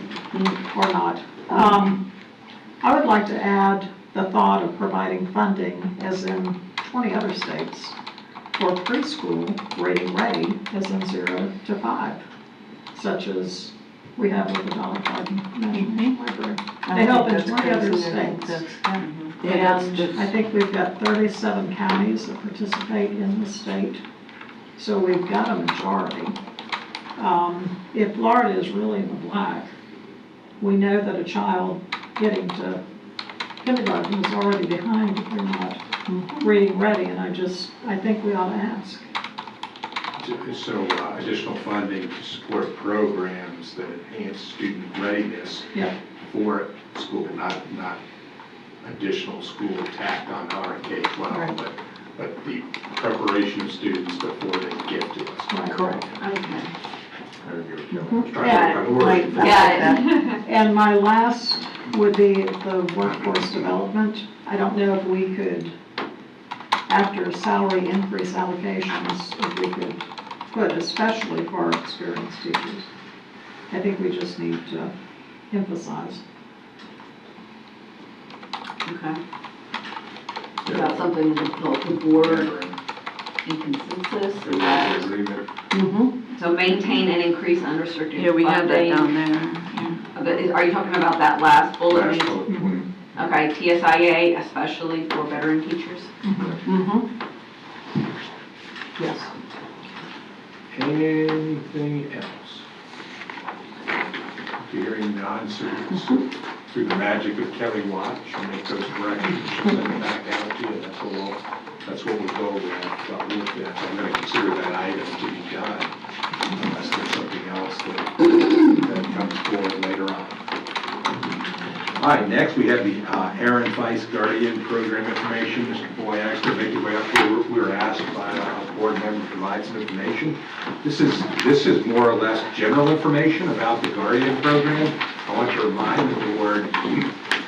or not. I would like to add the thought of providing funding, as in 20 other states, for preschool reading ready, as in 0 to 5, such as we have with the Dollar Garden National Library. I They help in think that's 20 other crazy. I think states. that's- Yeah, And I think we've got 37 counties that participate in the state, so we've got a majority. If Florida is really in the black, we know that a child getting to kindergarten is already behind if they're not reading ready, and I think we ought to ask. So additional funding to support programs that enhance student readiness Yeah. for school, not additional school tacked on our K-12, Right. but the preparation of students before they get to us. Correct. There you go. I was trying to work on the Right. word. And my last would be the workforce development. I don't know if we could, after salary increase allocations, if we could put especially for our experienced teachers. I think we just need to emphasize. Okay. Is that something that the board in consensus? Is that- Agreement. So maintain and increase unrestricted Yeah, we have that funding. down there. Are you talking about that last bullet? Last bullet point. Okay, TSIA, especially for veteran teachers? Yes. Anything else? Hearing none, so through the magic of Kelly Watt, she'll make those corrections, she'll send it back out to you, that's what we'll go with. So I'm gonna consider that item to be done, unless there's something else that comes forward later on. All right, next we have the Aaron Weiss Guardian Program information. Mr. Boyaxter, make your way up here. We were asked by a board member to provide some information. This is more or less general information about the Guardian Program. I want to remind the board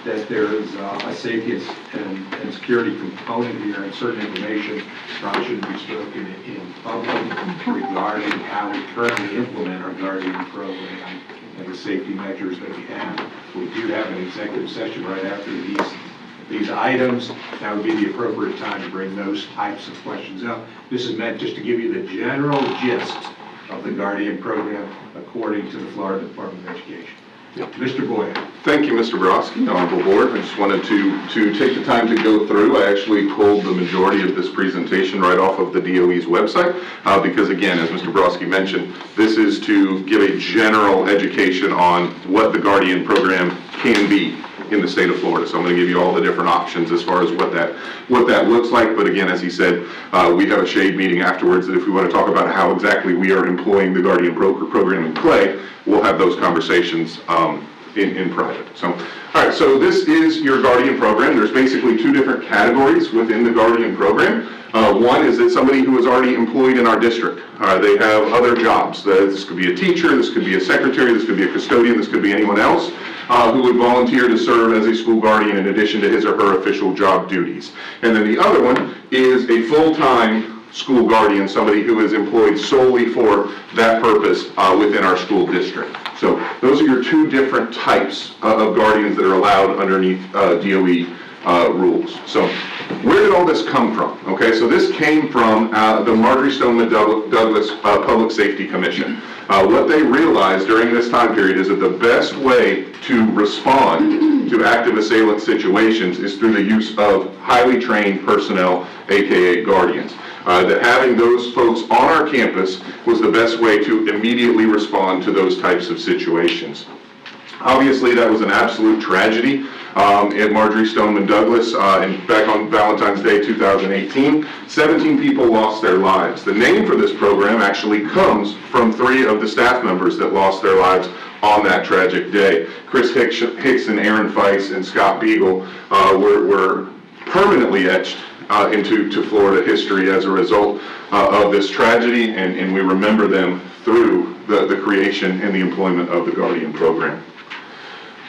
that there is a safety and security component here, and certain information probably shouldn't be spoken in public regarding how we currently implement our Guardian Program and the safety measures that we have. We do have an executive session right after these these items, that would be the appropriate time to bring those types of questions up. This is meant just to give you the general gist of the Guardian program according to the Florida Department of Education. Mr. Boyd. Thank you, Mr. Borowski, Honorable Board. I just wanted to take the time to go through. I actually pulled the majority of this presentation right off of the DOE's website because, again, as Mr. Borowski mentioned, this is to give a general education on what the Guardian program can be in the state of Florida. So I'm going to give you all the different options as far as what that looks like. But again, as he said, we have a shade meeting afterwards that if we want to talk about how exactly we are employing the Guardian program in Clay, we'll have those conversations in private. So, all right, so this is your Guardian program. There's basically two different categories within the Guardian program. One is that somebody who is already employed in our district. They have other jobs. This could be a teacher, this could be a secretary, this could be a custodian, this could be anyone else who would volunteer to serve as a school guardian in addition to his or her official job duties. And then the other one is a full-time school guardian, somebody who is employed solely for that purpose within our school district. So those are your two different types of guardians that are allowed underneath DOE rules. So where did all this come from? Okay, so this came from the Marjorie Stoneman Douglas Public Safety Commission. What they realized during this time period is that the best way to respond to active assailant situations is through the use of highly trained personnel, aka guardians. That having those folks on our campus was the best way to immediately respond to those types of situations. Obviously, that was an absolute tragedy at Marjorie Stoneman Douglas back on Valentine's Day 2018. 17 people lost their lives. The name for this program actually comes from 3 of the staff members that lost their lives on that tragic day. Chris Hickson, Aaron Feiss, and Scott Beagle were permanently etched into Florida history as a result of this tragedy, and we remember them through the creation and the employment of the Guardian program.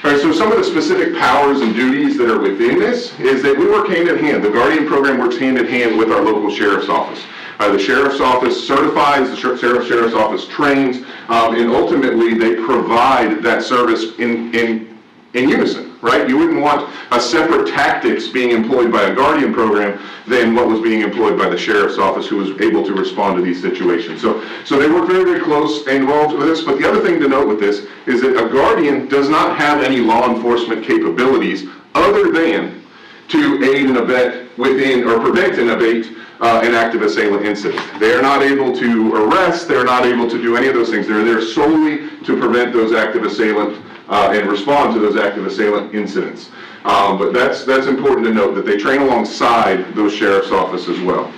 All right, so some of the specific powers and duties that are within this is that we work hand in hand. The Guardian program works hand in hand with our local sheriff's office. The sheriff's office certifies, the sheriff's office trains, and ultimately they provide that service in unison, right? You wouldn't want a separate tactics being employed by a Guardian program than what was being employed by the sheriff's office, who was able to respond to these situations. So they work very, very close and involved with this. But the other thing to note with this is that a Guardian does not have any law enforcement capabilities other than to aid and abet within, or prevent and abate an active assailant incident. They are not able to arrest, they're not able to do any of those things. They're there solely to prevent those active assailant and respond to those active assailant incidents. But that's important to note, that they train alongside those sheriff's office as well.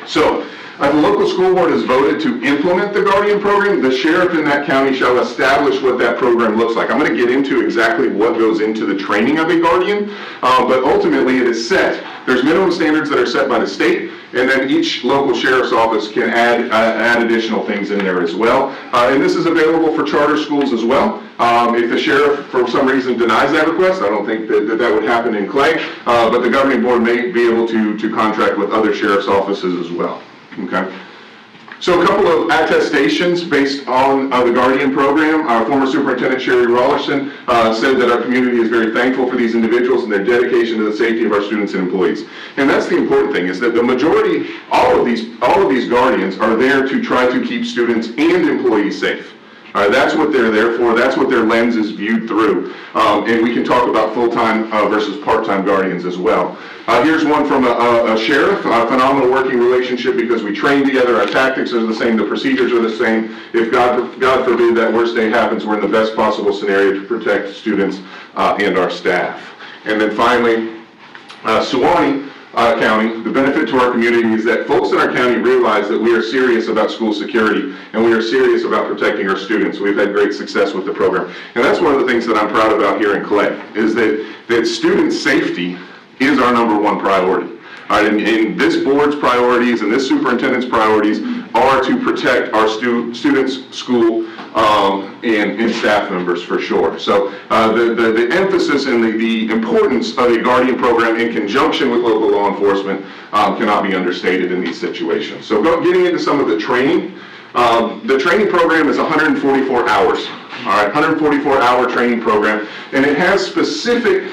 So, if the local school board has voted to implement the Guardian program, the sheriff in that county shall establish what that program looks like. I'm going to get into exactly what goes into the training of a Guardian, but ultimately it is set. There's minimum standards that are set by the state, and then each local sheriff's office can add additional things in there as well. And this is available for charter schools as well. If the sheriff, for some reason, denies that request, I don't think that would happen in Clay, but the governing board may be able to contract with other sheriff's offices as well. Okay. So a couple of attestations based on the Guardian program. Our former superintendent, Sherry Rollerson, said that our community is very thankful for these individuals and their dedication to the safety of our students and employees. And that's the important thing, is that the majority, all of these Guardians are there to try to keep students and employees safe. That's what they're there for. That's what their lens is viewed through. And we can talk about full-time versus part-time Guardians as well. Here's one from a sheriff, a phenomenal working relationship because we train together, our tactics are the same, the procedures are the same. If God forbid that worst day happens, we're in the best possible scenario to protect students and our staff. And then finally, Suwannee County, the benefit to our community is that folks in our county realize that we are serious about school security and we are serious about protecting our students. We've had great success with the program. And that's one of the things that I'm proud about here in Clay, is that student safety is our #1 priority. All right, and this board's priorities and this superintendent's priorities are to protect our students, school, and staff members for sure. So the emphasis and the importance of a Guardian program in conjunction with local law enforcement cannot be understated in these situations. So getting into some of the training, the training program is 144 hours. All right, 144-hour training program, and it has specific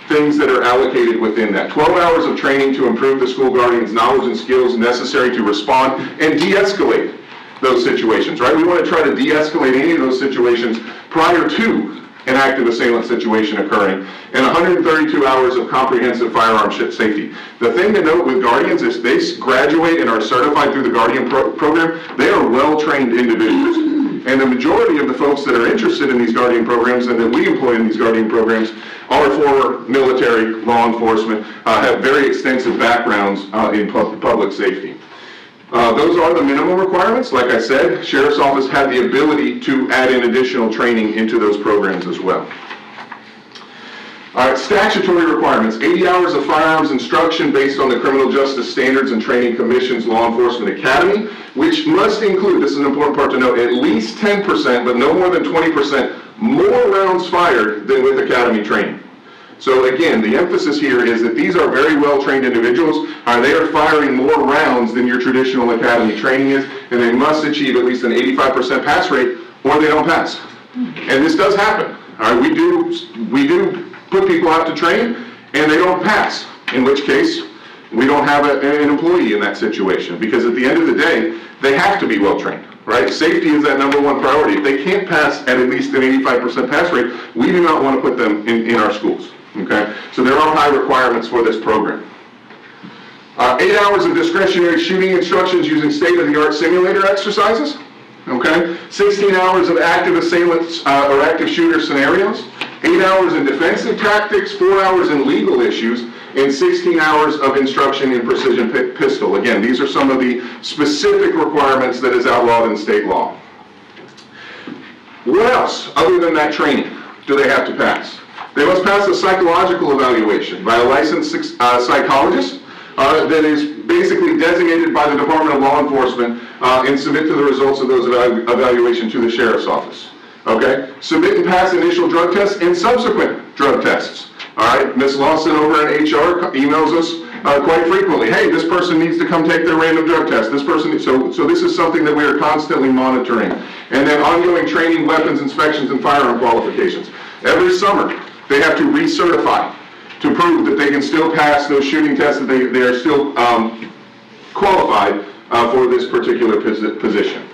things that are allocated within that. 12 hours of training to improve the school guardian's knowledge and skills necessary to respond and de-escalate those situations, right? We want to try to de-escalate any of those situations prior to an active assailant situation occurring, and 132 hours of comprehensive firearm safety. The thing to note with guardians is they graduate and are certified through the Guardian program. They are well-trained individuals. And the majority of the folks that are interested in these Guardian programs and that we employ in these Guardian programs are former military, law enforcement, have very extensive backgrounds in public safety. Those are the minimum requirements. Like I said, Sheriff's Office had the ability to add in additional training into those programs as well. All right, statutory requirements, 80 hours of firearms instruction based on the Criminal Justice Standards and Training Commission's Law Enforcement Academy, which must include, this is an important part to note, at least 10%, but no more than 20% more rounds fired than with academy training. So again, the emphasis here is that these are very well-trained individuals. They are firing more rounds than your traditional academy training is, and they must achieve at least an 85% pass rate, or they don't pass. And this does happen. All right, we do put people out to train, and they don't pass, in which case we don't have an employee in that situation, because at the end of the day, they have to be well-trained. Right? Safety is that number one priority. If they can't pass at least an 85% pass rate, we do not want to put them in our schools. Okay? So there are high requirements for this program. 8 hours of discretionary shooting instructions using state-of-the-art simulator exercises. Okay? 16 hours of active assailants or active shooter scenarios. 8 hours in defensive tactics, 4 hours in legal issues, and 16 hours of instruction in precision pistol. Again, these are some of the specific requirements that is outlawed in state law. What else, other than that training, do they have to pass? They must pass a psychological evaluation by a licensed psychologist that is basically designated by the Department of Law Enforcement and submit to the results of those evaluations to the Sheriff's Office. Okay? Submit and pass initial drug tests and subsequent drug tests. All right, Ms. Lawson over in HR emails us quite frequently. Hey, this person needs to come take their random drug test. This person, so this is something that we are constantly monitoring. And then ongoing training, weapons inspections, and firearm qualifications. Every summer, they have to recertify to prove that they can still pass those shooting tests, that they are still qualified for this particular position.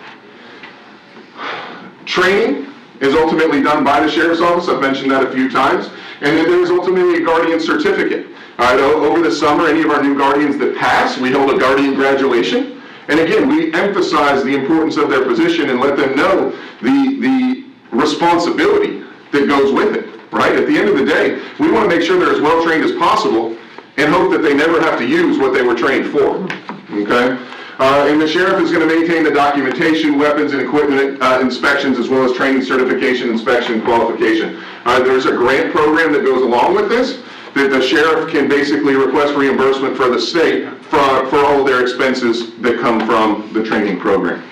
Training is ultimately done by the Sheriff's Office. I've mentioned that a few times. And then there's ultimately a Guardian certificate. All right, over the summer, any of our new Guardians that pass, we hold a Guardian graduation. And again, we emphasize the importance of their position and let them know the responsibility that goes with it, right? At the end of the day, we want to make sure they're as well trained as possible and hope that they never have to use what they were trained for, okay? And the sheriff is going to maintain the documentation, weapons and equipment inspections, as well as training, certification, inspection, and qualification. There's a grant program that goes along with this, that the sheriff can basically request reimbursement for the state for all of their expenses that come from the training program.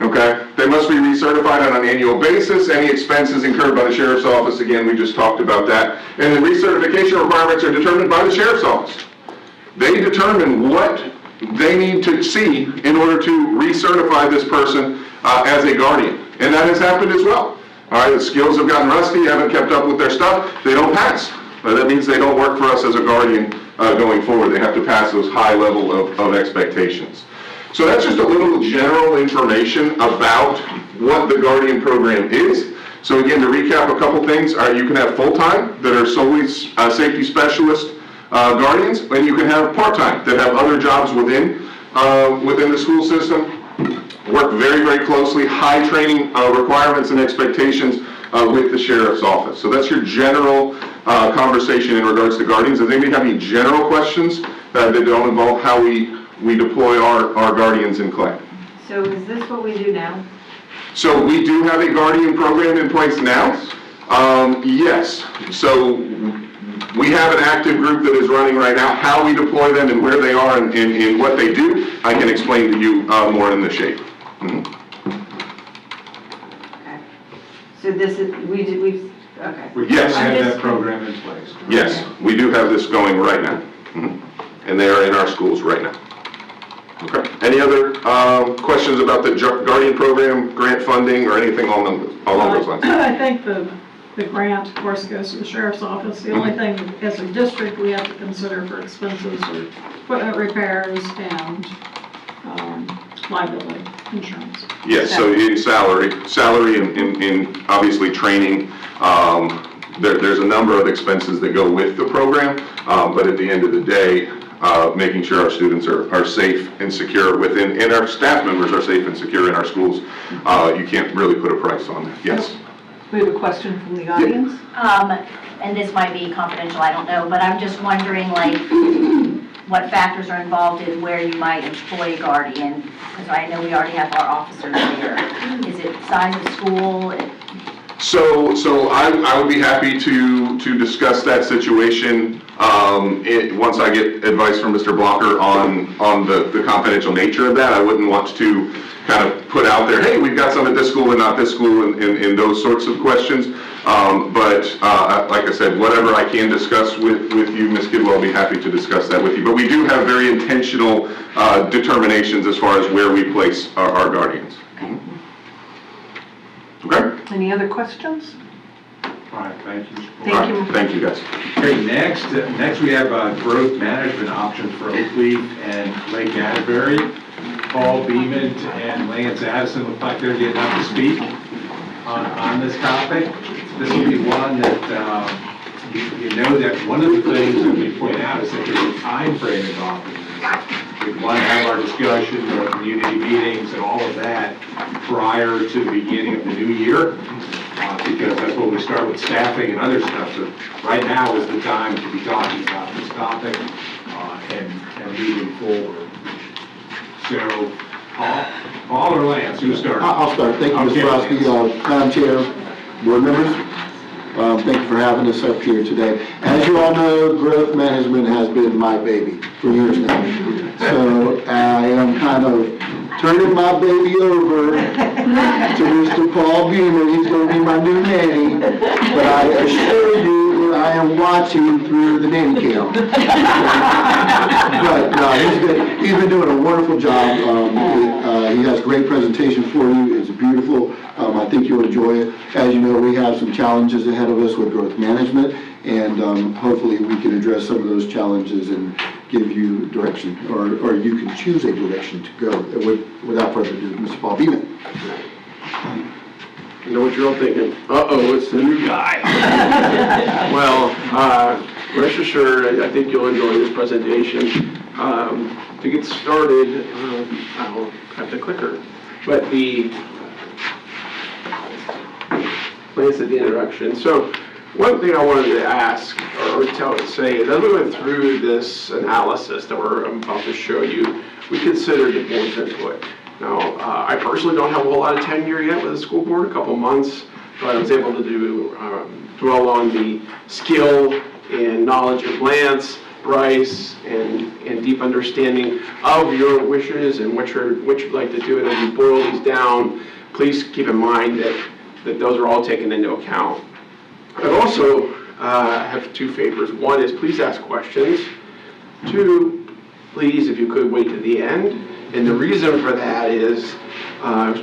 Okay? They must be recertified on an annual basis. Any expenses incurred by the Sheriff's Office, again, we just talked about that. And the recertification requirements are determined by the Sheriff's Office. They determine what they need to see in order to recertify this person as a guardian. And that has happened as well. All right, the skills have gotten rusty, haven't kept up with their stuff, they don't pass. That means they don't work for us as a guardian going forward. They have to pass those high level of expectations. So that's just a little general information about what the Guardian program is. So again, to recap a couple things, you can have full-time that are solely safety specialist guardians, and you can have part-time that have other jobs within the school system. Work very, very closely, high training requirements and expectations with the Sheriff's Office. So that's your general conversation in regards to guardians. Does anybody have any general questions that don't involve how we deploy our guardians in Clay? So is this what we do now? So we do have a guardian program in place now. Yes. So we have an active group that is running right now. How we deploy them and where they are and what they do, I can explain to you more in the shape. Mm-hmm. Okay. So this is, okay. We just have that program in place. Yes, we do have this going right now. Mm-hmm. And they are in our schools right now. Okay. Any other questions about the Guardian program, grant funding, or anything along those lines? I think the The grant, of course, goes to the sheriff's office. The only thing as a district we have to consider for expenses are equipment repairs and liability insurance. Yes, so in salary and obviously training, there's a number of expenses that go with the program, but at the end of the day, making sure our students are safe and secure within, and our staff members are safe and secure in our schools, you can't really put a price on that, yes. We have a question from the audience. And this might be confidential, I don't know, but I'm just wondering, like, what factors are involved in where you might employ a guardian? Because I know we already have our officers there. Is it size of school? So I would be happy to discuss that situation once I get advice from Mr. Blocker on the confidential nature of that. I wouldn't want to kind of put out there, hey, we've got some at this school and not this school, and those sorts of questions. But like I said, whatever I can discuss with you, Ms. Kidwell, I'll be happy to discuss that with you. But we do have very intentional determinations as far as where we place our guardians. Okay? Any other questions? All right, thank you. Thank you. Thank you, guys. Okay, next we have growth management options for Oakleaf and Lake Atterbury. Paul Beeman and Lance Addison look like they're getting up to speak on this topic. This will be one that you know that one of the things that we point out is that there's a time frame involved in this. We want to have our discussions, our community meetings, and all of that prior to the beginning of the new year, because that's when we start with staffing and other stuff. So right now is the time to be talking about this topic and moving forward. So, Paul or Lance, who starts? I'll start. Thank you, Ms. Brodsky, Madam Chair, board members. Thank you for having us up here today. As you all know, growth management has been my baby for years now. So I am kind of turning my baby over to Mr. Paul Beeman. He's going to be my new nanny. But I assure you that I am watching through the nanny cam. But no, he's been doing a wonderful job. He has a great presentation for you. It's beautiful. I think you'll enjoy it. As you know, we have some challenges ahead of us with growth management, and hopefully we can address some of those challenges and give you direction, or you can choose a direction to go. Without further ado, Mr. Paul Beeman. You know what you're all thinking? Uh-oh, it's the new guy. Well, rest assured, I think you'll enjoy this presentation. To get started, I'll have the clicker. But Lance at the introduction. So one thing I wanted to ask or say is as we went through this analysis that I'm about to show you, we considered the board's input. Now, I personally don't have a whole lot of tenure yet with the school board, a couple months, but I was able to dwell on the skill and knowledge of Lance, Bryce, and deep understanding of your wishes and what you'd like to do. And as we boil these down, please keep in mind that those are all taken into account. I also have two favors. One is please ask questions. Two, please, if you could, wait to the end. And the reason for that is a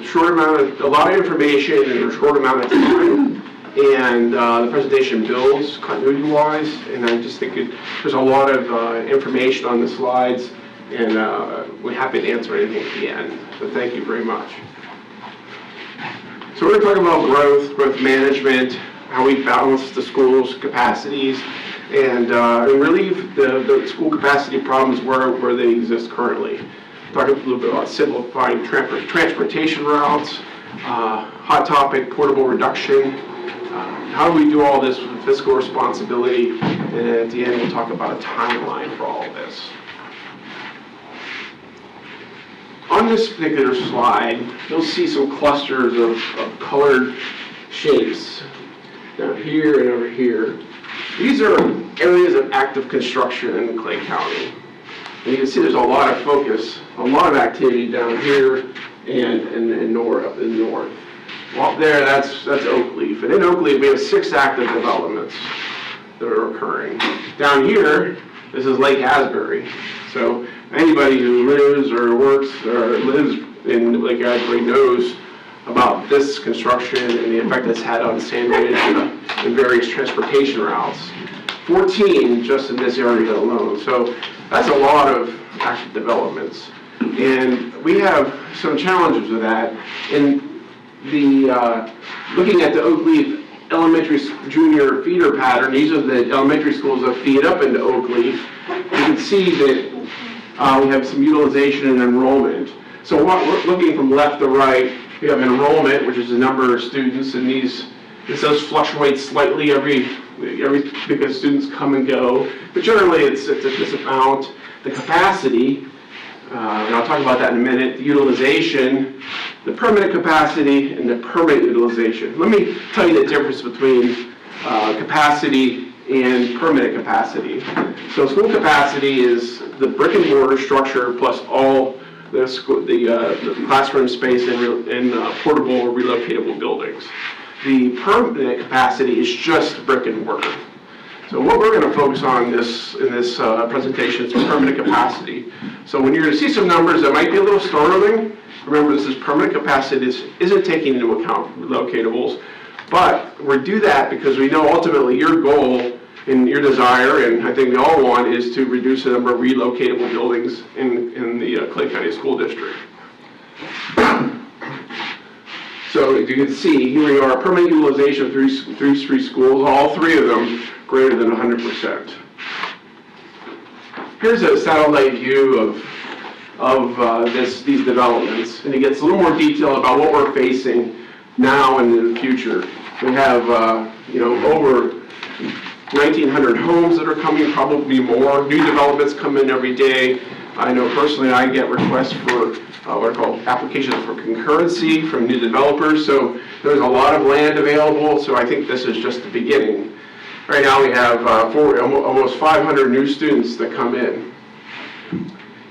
lot of information in a short amount of time. And the presentation builds continuity-wise, and I just think there's a lot of information on the slides, and we're happy to answer anything at the end. So thank you very much. So we're going to talk about growth management, how we balance the school's capacities, and relieve the school capacity problems where they exist currently. Talk a little bit about simplifying transportation routes, hot topic, portable reduction. How do we do all this with fiscal responsibility? And at the end, we'll talk about a timeline for all of this. On this particular slide, you'll see some clusters of colored shapes down here and over here. These are areas of active construction in Clay County. And you can see there's a lot of focus, a lot of activity down here and up in the north. Well, up there, that's Oakleaf. And in Oakleaf, we have 6 active developments that are occurring. Down here, this is Lake Asbury. So anybody who lives or works or lives in Lake Asbury knows about this construction and the effect it's had on sandwich and various transportation routes. 14 just in this area alone. So that's a lot of active developments. And we have some challenges with that. In the looking at the Oakleaf Elementary Junior feeder pattern, these are the elementary schools that feed up into Oakleaf. You can see that we have some utilization and enrollment. So what we're looking from left to right, we have enrollment, which is the number of students, and this does fluctuate slightly every because students come and go, but generally it's this amount. The capacity, and I'll talk about that in a minute, the utilization, the permanent capacity, and the permanent utilization. Let me tell you the difference between capacity and permanent capacity. So school capacity is the brick and mortar structure plus all the classroom space and portable or relocatable buildings. The permanent capacity is just brick and mortar. So what we're going to focus on in this presentation is permanent capacity. So when you're going to see some numbers that might be a little startling, remember this is permanent capacity. This isn't taking into account relocatables, but we do that because we know ultimately your goal and your desire, and I think we all want, is to reduce the number of relocatable buildings in the Clay County School District. So as you can see, here we are, permanent utilization of three schools, all three of them greater than 100%. Here's a satellite view of these developments, and it gets a little more detail about what we're facing now and in the future. We have over 1,900 homes that are coming, probably more. New developments come in every day. I know personally I get requests for what are called applications for concurrency from new developers. So there's a lot of land available. So I think this is just the beginning. Right now we have almost 500 new students that come in.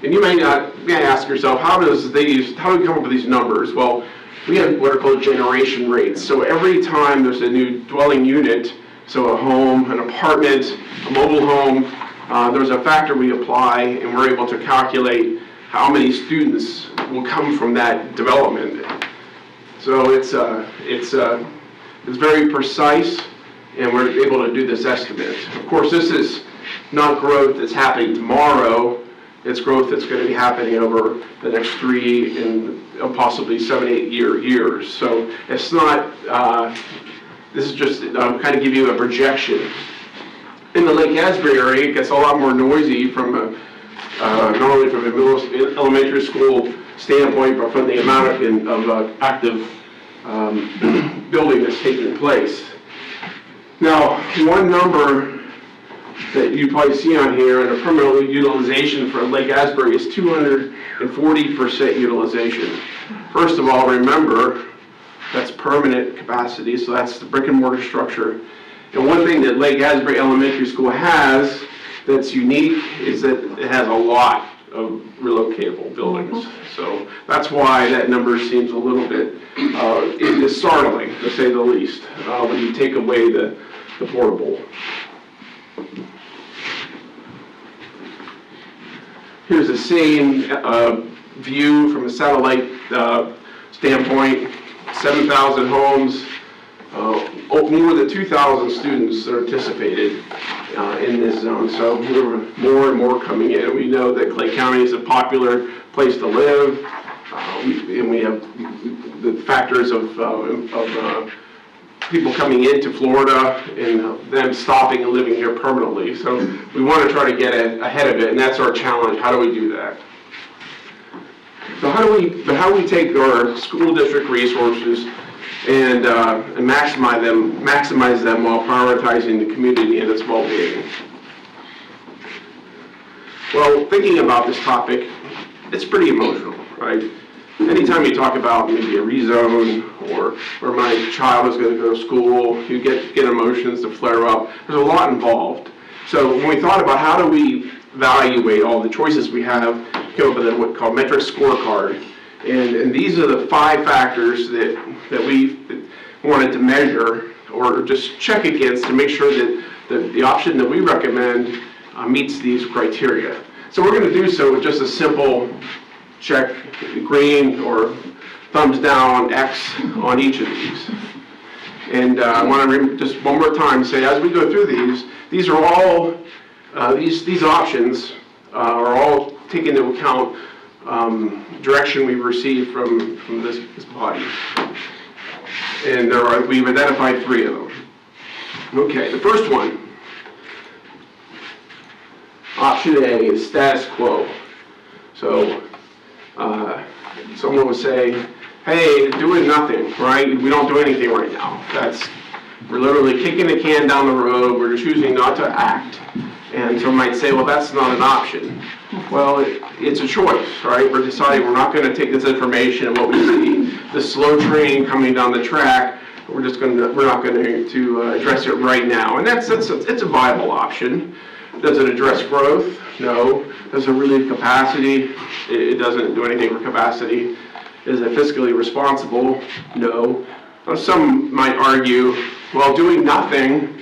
And you may ask yourself, how do we come up with these numbers? Well, we have what are called generation rates. So every time there's a new dwelling unit, so a home, an apartment, a mobile home, there's a factor we apply, and we're able to calculate how many students will come from that development. So it's very precise, and we're able to do this estimate. Of course, this is not growth that's happening tomorrow. It's growth that's going to be happening over the next 3 and possibly 7-8 years. So it's not. This is just kind of give you a projection. In the Lake Asbury area, it gets a lot more noisy from not only from a elementary school standpoint, but from the amount of active building that's taking place. Now, one number that you probably see on here and a permanent utilization for Lake Asbury is 240% utilization. First of all, remember, that's permanent capacity, so that's the brick and mortar structure. And one thing that Lake Asbury Elementary School has that's unique is that it has a lot of relocatable buildings. So that's why that number seems a little bit it's startling, to say the least, when you take away the portable. Here's the same view from a satellite standpoint. 7,000 homes, more than 2,000 students are anticipated in this zone. So more and more coming in. We know that Clay County is a popular place to live, and we have the factors of people coming into Florida and them stopping and living here permanently. So we want to try to get ahead of it, and that's our challenge. How do we do that? So how do we take our school district resources and maximize them while prioritizing the community and its well-being? Well, thinking about this topic, it's pretty emotional, right? Anytime you talk about maybe a rezone or my child is going to go to school, you get emotions to flare up. There's a lot involved. So when we thought about how do we evaluate all the choices we have, came up with what's called metric scorecard. And these are the 5 factors that we wanted to measure or just check against to make sure that the option that we recommend meets these criteria. So we're going to do so with just a simple check green or thumbs down, X on each of these. And I want to just one more time say, as we go through these are all, these options are all taking into account direction we've received from this body. And we've identified 3 of them. Okay, the first one, option A, is status quo. So someone would say, hey, doing nothing, right? We don't do anything right now. We're literally kicking the can down the road. We're choosing not to act. And someone might say, well, that's not an option. Well, it's a choice, right? We're deciding we're not going to take this information and what we see, the slow train coming down the track. We're not going to address it right now. And it's a viable option. Does it address growth? No. Does it relieve capacity? It doesn't do anything for capacity. Is it fiscally responsible? No. Now, some might argue, well, doing nothing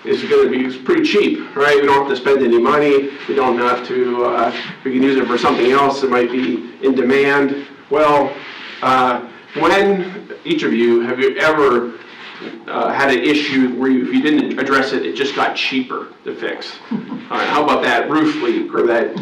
is going to be pretty cheap, right? We don't have to spend any money. We don't have to, we can use it for something else that might be in demand. Well, when, each of you, have you ever had an issue where if you didn't address it, it just got cheaper to fix? All right, how about that roof leak or that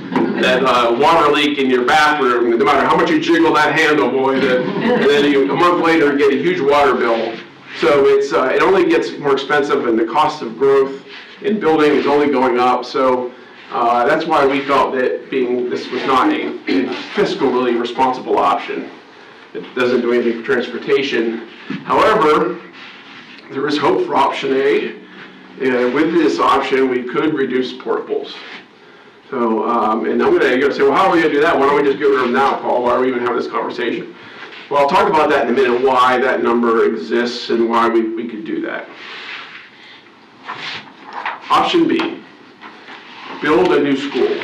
water leak in your bathroom? No matter how much you jiggle that handle, boy, and then a month later get a huge water bill. So it only gets more expensive, and the cost of growth in building is only going up. So that's why we felt that this was not a fiscally responsible option. It doesn't do anything for transportation. However, there is hope for option A. And with this option, we could reduce portables. So, and I'm going to say, well, how are we going to do that? Why don't we just get rid of them now, Paul? Why are we even having this conversation? Well, I'll talk about that in a minute, why that number exists and why we could do that. Option B, build a new school.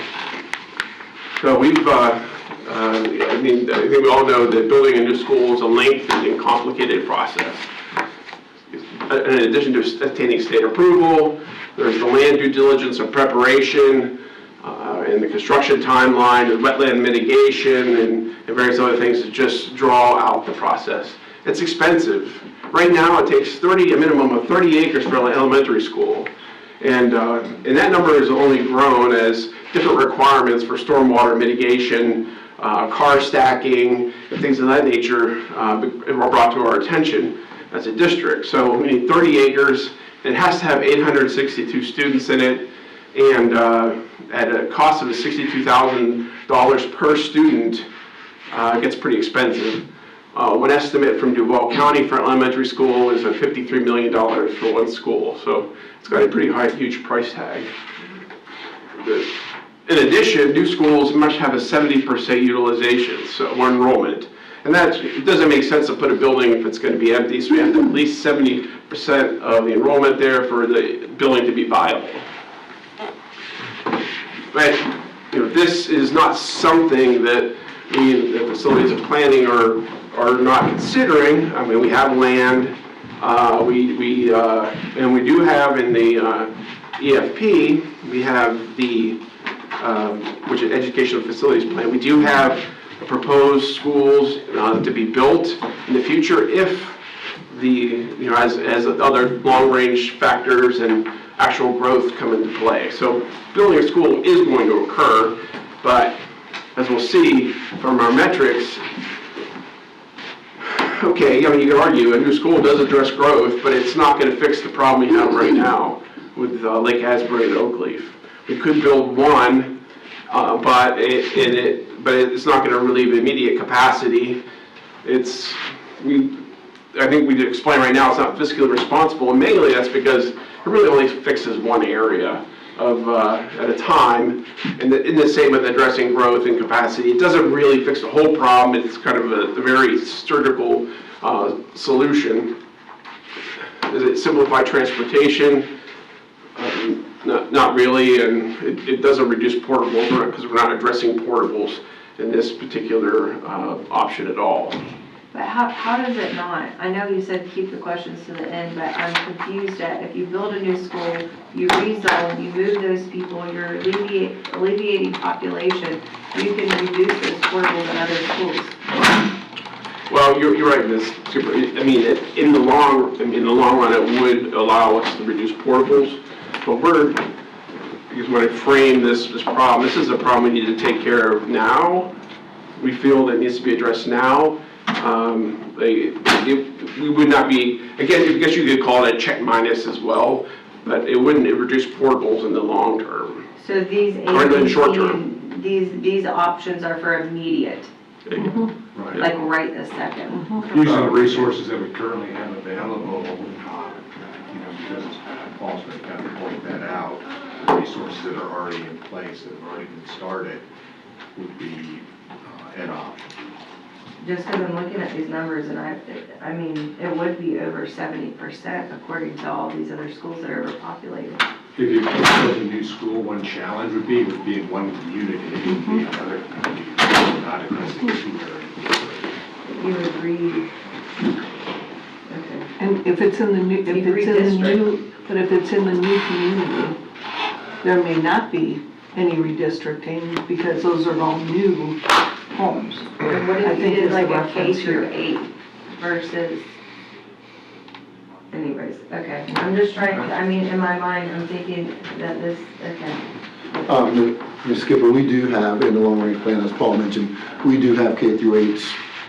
So I think we all know that building a new school is a lengthy and complicated process. In addition to obtaining state approval, there's the land due diligence and preparation, and the construction timeline, the wetland mitigation, and various other things to just draw out the process. It's expensive. Right now, it takes a minimum of 30 acres for an elementary school. And that number has only grown as different requirements for stormwater mitigation, car stacking, and things of that nature were brought to our attention as a district. So we need 30 acres. It has to have 862 students in it, and at a cost of $62,000 per student, it gets pretty expensive. One estimate from Duval County for elementary school is $53 million for one school, so it's got a pretty huge price tag. In addition, new schools must have a 70% utilization, so or enrollment. And it doesn't make sense to put a building if it's going to be empty, so we have at least 70% of the enrollment there for the building to be viable. But this is not something that the facilities of planning are not considering. I mean, we have land, and we do have in the EFP, we have the which is Educational Facilities Plan. We do have proposed schools to be built in the future if as other long-range factors and actual growth come into play. So building a school is going to occur, but as we'll see from our metrics, okay, I mean, you can argue a new school does address growth, but it's not going to fix the problem we have right now with Lake Asbury and Oakleaf. We could build one, but it's not going to relieve immediate capacity. I think we explain right now it's not fiscally responsible, and mainly that's because it really only fixes one area at a time. And in the same with addressing growth and capacity, it doesn't really fix the whole problem. It's kind of a very surgical solution. Does it simplify transportation? Not really, and it doesn't reduce portables because we're not addressing portables in this particular option at all. But how does it not? I know you said keep the questions to the end, but I'm confused at if you build a new school, you rezone, you move those people, you're alleviating population, you can reduce those portables in other schools. Well, you're right, Ms. Skipper. I mean, in the long run, it would allow us to reduce portables, but because when I frame this problem, this is a problem we need to take care of now. We feel that it needs to be addressed now. We would not be, again, I guess you could call it a check minus as well, but it wouldn't reduce portables in the long term. So these Or in the short term. these options are for immediate, Right. like right this second. Using the resources that we currently have available, because Paul's going to kind of point that out, the resources that are already in place, that have already been started, would be an option. Just because I'm looking at these numbers and I mean, it would be over 70% according to all these other schools that are overpopulated. If you build a new school, one challenge would be in one community, it would be another community, not addressing two areas. You would read, okay. And if it's in the new, but if it's in the new community, there may not be any redistricting because those are all new homes. And what I if you think did is like the a K reference through here. 8 versus, anyways, okay. I'm just trying, I mean, in my mind, I'm thinking that this, okay. Ms. Skipper, we do have, in the long-range plan, as Paul mentioned, we do have K through 8s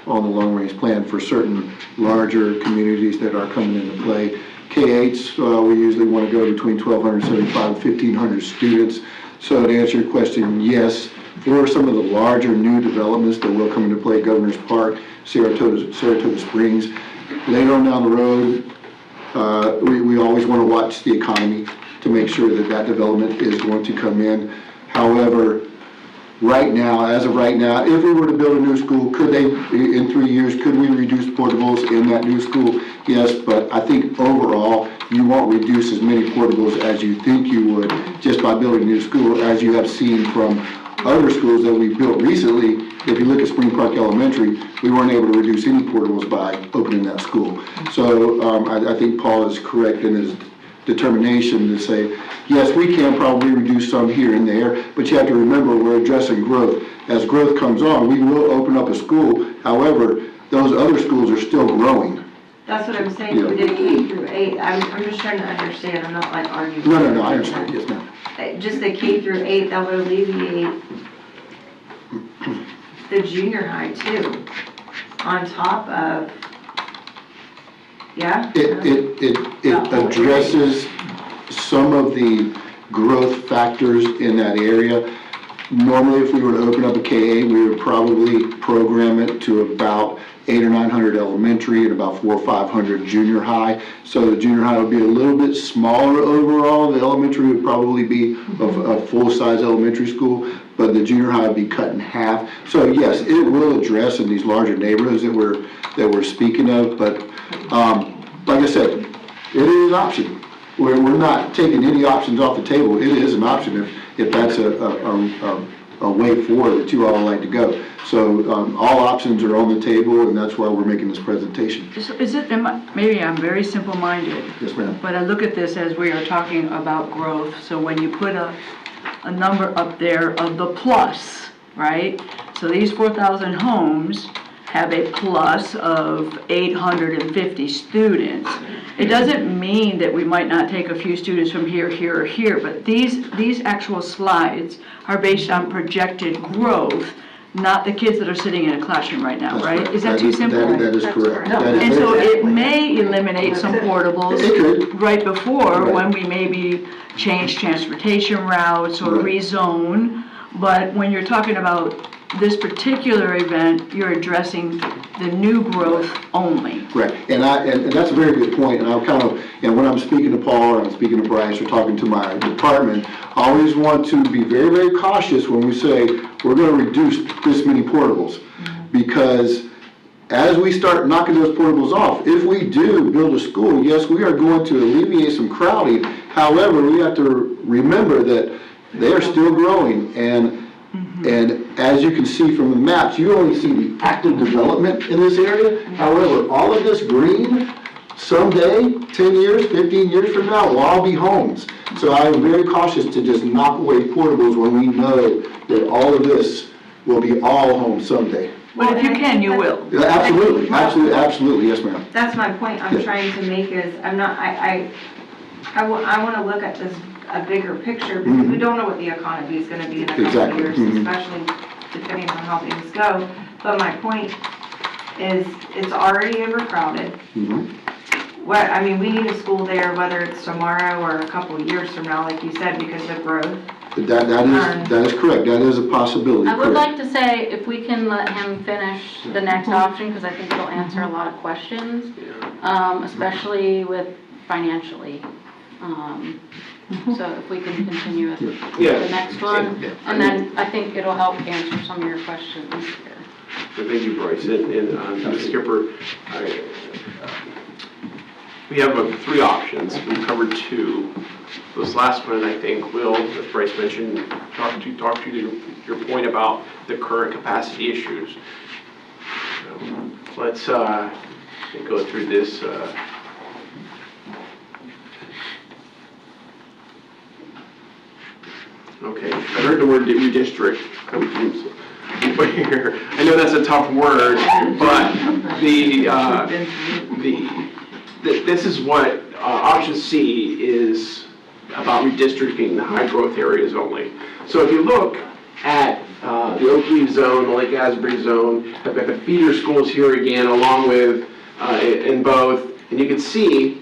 on the long-range plan for certain larger communities that are coming into play. K-8s, we usually want to go between 1,275 and 1,500 students. So to answer your question, yes, for some of the larger new developments that will come into play, Governor's Park, Saratoga Springs, later on down the road, we always want to watch the economy to make sure that that development is going to come in. However, right now, as of right now, if we were to build a new school, could they, in 3 years, could we reduce portables in that new school? Yes, but I think overall, you won't reduce as many portables as you think you would just by building a new school, as you have seen from other schools that we built recently. If you look at Spring Park Elementary, we weren't able to reduce any portables by opening that school. So I think Paul is correct in his determination to say, yes, we can probably reduce some here and there, but you have to remember we're addressing growth. As growth comes on, we will open up a school. However, those other schools are still growing. That's what I'm saying, we did a K through 8, I'm just trying to understand, I'm not like arguing. No, I understand, yes, ma'am. Just a K through 8, that would alleviate the junior high too, on top of, yeah? It addresses some of the growth factors in that area. Normally, if we were to open up a K-8, we would probably program it to about 800 or 900 elementary and about 400 or 500 junior high. So the junior high would be a little bit smaller overall. The elementary would probably be a full-size elementary school, but the junior high would be cut in half. So yes, it will address in these larger neighborhoods that we're speaking of, but like I said, it is an option. We're not taking any options off the table. It is an option if that's a way forward that you all like to go. So all options are on the table, and that's why we're making this presentation. Maybe I'm very simple-minded. Yes, ma'am. But I look at this as we are talking about growth, so when you put a number up there of the plus, right? So these 4,000 homes have a plus of 850 students. It doesn't mean that we might not take a few students from here, here, or here, but these actual slides are based on projected growth, not the kids that are sitting in a classroom right now, That's right? correct. Is that too simple? That is correct. No. That is And so correct. it may eliminate some portables It could. right before, Right. when we maybe change transportation routes or Right. rezone. But when you're talking about this particular event, you're addressing the new growth only. Right, and that's a very good point, and I'll kind of, when I'm speaking to Paul, or I'm speaking to Bryce, or talking to my department, I always want to be very, very cautious when we say, we're gonna reduce this many portables, because as we start knocking those portables off, if we do build a school, yes, we are going to alleviate some crowding. However, we have to remember that they are still growing, and And as you can see from the maps, you only see the active development in this area. However, all of this green, someday, 10 years, 15 years from now, will all be homes. So I am very cautious to just knock away portables when we know that all of this will be all homes someday. Well, if you can, you will. Yeah, absolutely, absolutely, yes, ma'am. That's my point I'm trying to make is, I'm not, I want to look at this, a bigger picture, because we don't know what the economy is going to be in a couple of years, especially depending on how things go. But my point is, it's already overcrowded. What, I mean, we need a school there, whether it's tomorrow or a couple of years from now, like you said, because of growth. That is correct, that is a possibility. I would correct. like to say, if we can let him finish the next option, because I think it'll answer a lot of questions, especially with financially. So if we can continue with the next one, and then I think it'll help answer some of your questions here. Thank you, Bryce. And Ms. Skipper, we have 3 options. We covered 2. This last one, I think, will, as Bryce mentioned, talk to you to your point about the current capacity issues. So let's go through this. Okay, I heard the word redistrict. I know that's a tough word, but this is what option C is about, redistricting the high growth areas only. So if you look at the Oak Leaf zone, the Lake Asbury zone, I've got the feeder schools here again, along with in both, and you can see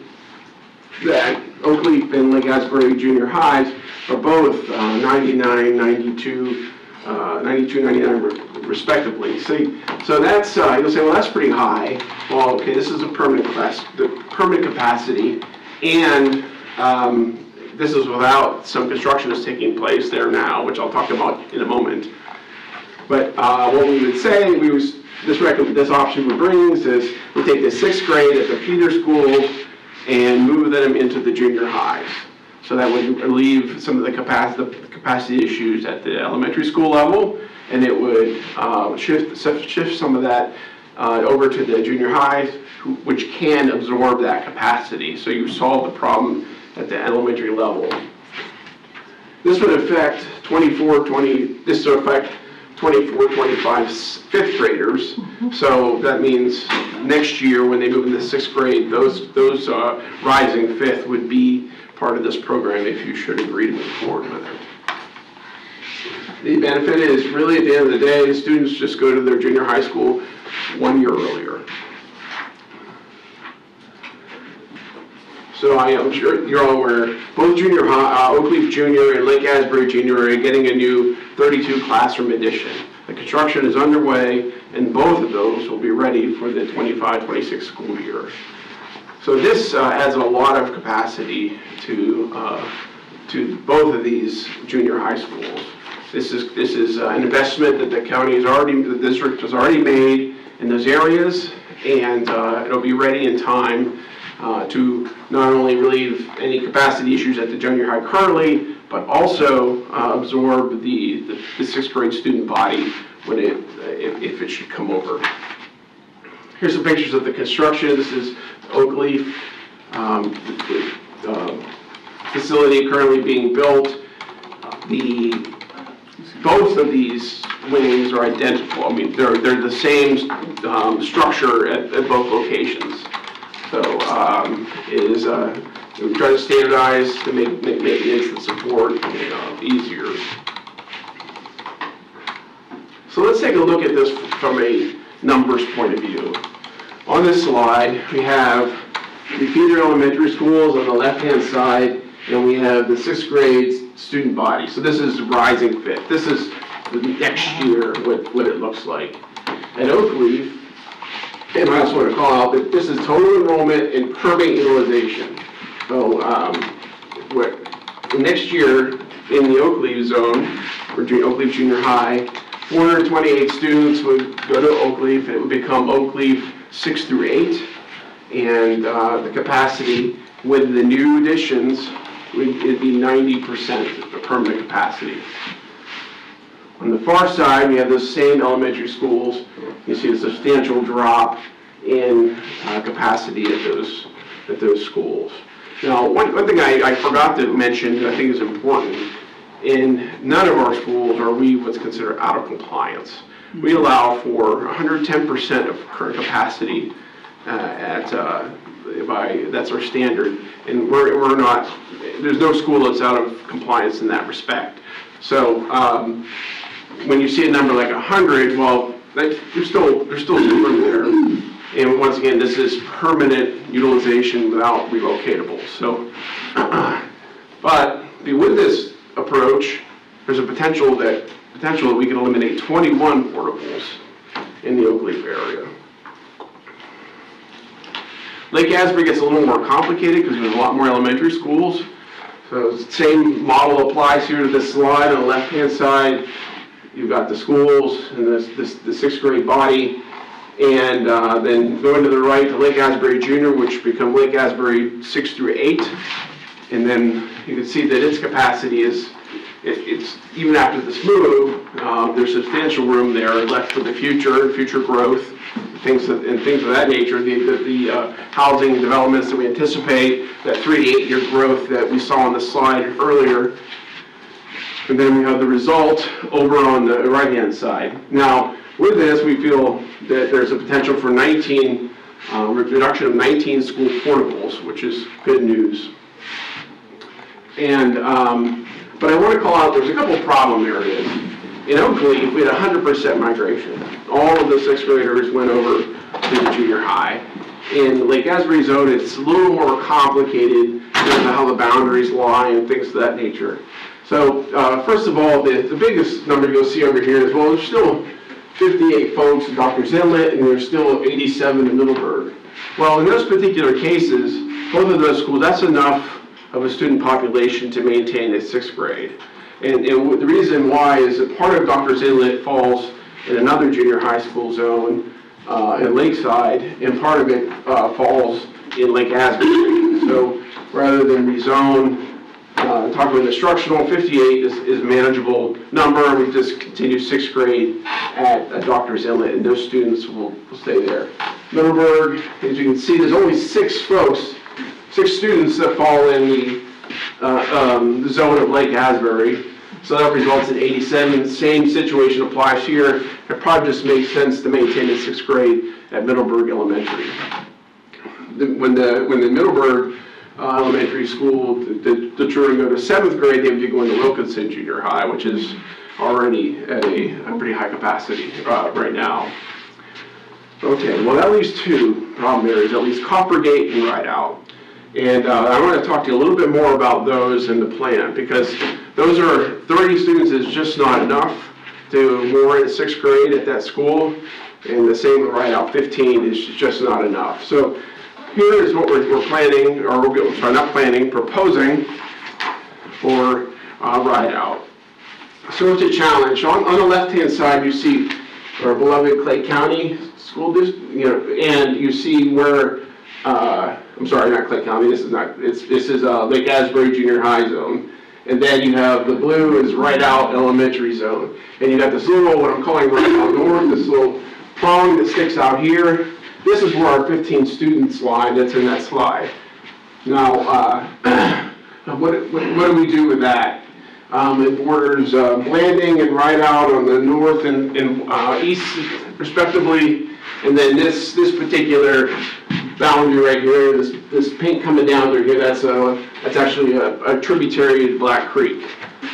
that Oak Leaf and Lake Asbury junior highs are both 99, 92, 99 respectively. See, so that's, you'll say, well, that's pretty high. Well, okay, this is a permanent capacity, and this is without some construction that's taking place there now, which I'll talk about in a moment. But what we would say, this option we brings is we take the 6th grade at the feeder schools and move them into the junior highs. So that would relieve some of the capacity issues at the elementary school level, and it would shift some of that over to the junior highs, which can absorb that capacity. So you solve the problem at the elementary level. This would affect 24, 25 5th graders. So that means next year when they move into 6th grade, those rising 5th would be part of this program if you should agree to move forward with it. The benefit is really at the end of the day, the students just go to their junior high school 1 year earlier. So I am sure you're all aware, both junior high, Oak Leaf Junior and Lake Asbury Junior are getting a new 32 classroom addition. The construction is underway, and both of those will be ready for the 25-26 school year. So this adds a lot of capacity to both of these junior high schools. This is an investment that the district has already made in those areas, and it'll be ready in time to not only relieve any capacity issues at the junior high currently, but also absorb the 6th grade student body when if it should come over. Here's some pictures of the construction. This is Oak Leaf facility currently being built. Both of these wings are identical. I mean, they're the same structure at both locations. So we try to standardize to make maintenance and support easier. So let's take a look at this from a numbers point of view. On this slide, we have the feeder elementary schools on the left-hand side, and we have the 6th grade student body. So this is rising 5th. This is the next year what it looks like. At Oak Leaf, and I also want to call out that this is total enrollment and permit utilization. So next year in the Oak Leaf zone, or Oak Leaf Junior High, 428 students would go to Oak Leaf, and it would become Oak Leaf 6 through 8. And the capacity with the new additions, it'd be 90% of permanent capacity. On the far side, we have those same elementary schools. You see a substantial drop in capacity at those schools. Now, one thing I forgot to mention that I think is important, in none of our schools are we what's considered out of compliance. We allow for 110% of current capacity that's our standard, and we're not, there's no school that's out of compliance in that respect. So when you see a number like 100, well, there's still some room there. And once again, this is permanent utilization without relocatables. So, but with this approach, there's a potential that we can eliminate 21 portables in the Oak Leaf area. Lake Asbury gets a little more complicated because there's a lot more elementary schools. So the same model applies here to this slide. On the left-hand side, you've got the schools and the sixth grade body. And then going to the right to Lake Asbury Junior, which become Lake Asbury 6 through 8. And then you can see that its capacity is, it's even after this move, there's substantial room there left for the future growth, things of that nature, the housing developments that we anticipate, that 3 to 8 year growth that we saw on the slide earlier. And then we have the result over on the right-hand side. Now, with this, we feel that there's a potential for reduction of 19 school portables, which is good news. And, but I want to call out, there's a couple of problem areas. In Oak Leaf, we had 100% migration. All of the sixth graders went over to the junior high. In Lake Asbury zone, it's a little more complicated because of how the boundaries lie and things of that nature. So, first of all, the biggest number you'll see over here is, well, there's still 58 folks in Doctor's Inlet, and there's still 87 in Middleburg. Well, in those particular cases, both of those schools, that's enough of a student population to maintain a sixth grade. And the reason why is that part of Doctor's Inlet falls in another junior high school zone in Lakeside, and part of it falls in Lake Asbury. So rather than rezone, talk about instructional, 58 is a manageable number. We just continue sixth grade at Doctor's Inlet, and those students will stay there. Middleburg, as you can see, there's only 6 students that fall in the zone of Lake Asbury. So that results in 87. Same situation applies here. It probably just makes sense to maintain the sixth grade at Middleburg Elementary. When the Middleburg elementary school, the children go to 7th grade, they would be going to Wilkinson Junior High, which is already at a pretty high capacity right now. Okay, well that leaves 2 problem areas, at least Coppergate and Rideout. And I want to talk to you a little bit more about those in the plan, because those are 30 students is just not enough to warrant 6th grade at that school, and the same with Rideout, 15 is just not enough. So here is what we're planning, or proposing for Rideout. So it's a challenge. On the left-hand side, you see our beloved Clay County School District, and you see where, I'm sorry, not Clay County, this is Lake Asbury Junior High zone. And then you have the blue is Rideout Elementary zone. And you got this little, what I'm calling Rideout North, this little prong that sticks out here. This is where our 15 students lie that's in that slide. Now, what do we do with that? It borders Blanding and Rideout on the north and east, respectively. And then this particular boundary right here, this pink coming down through here, that's actually a tributary to Black Creek.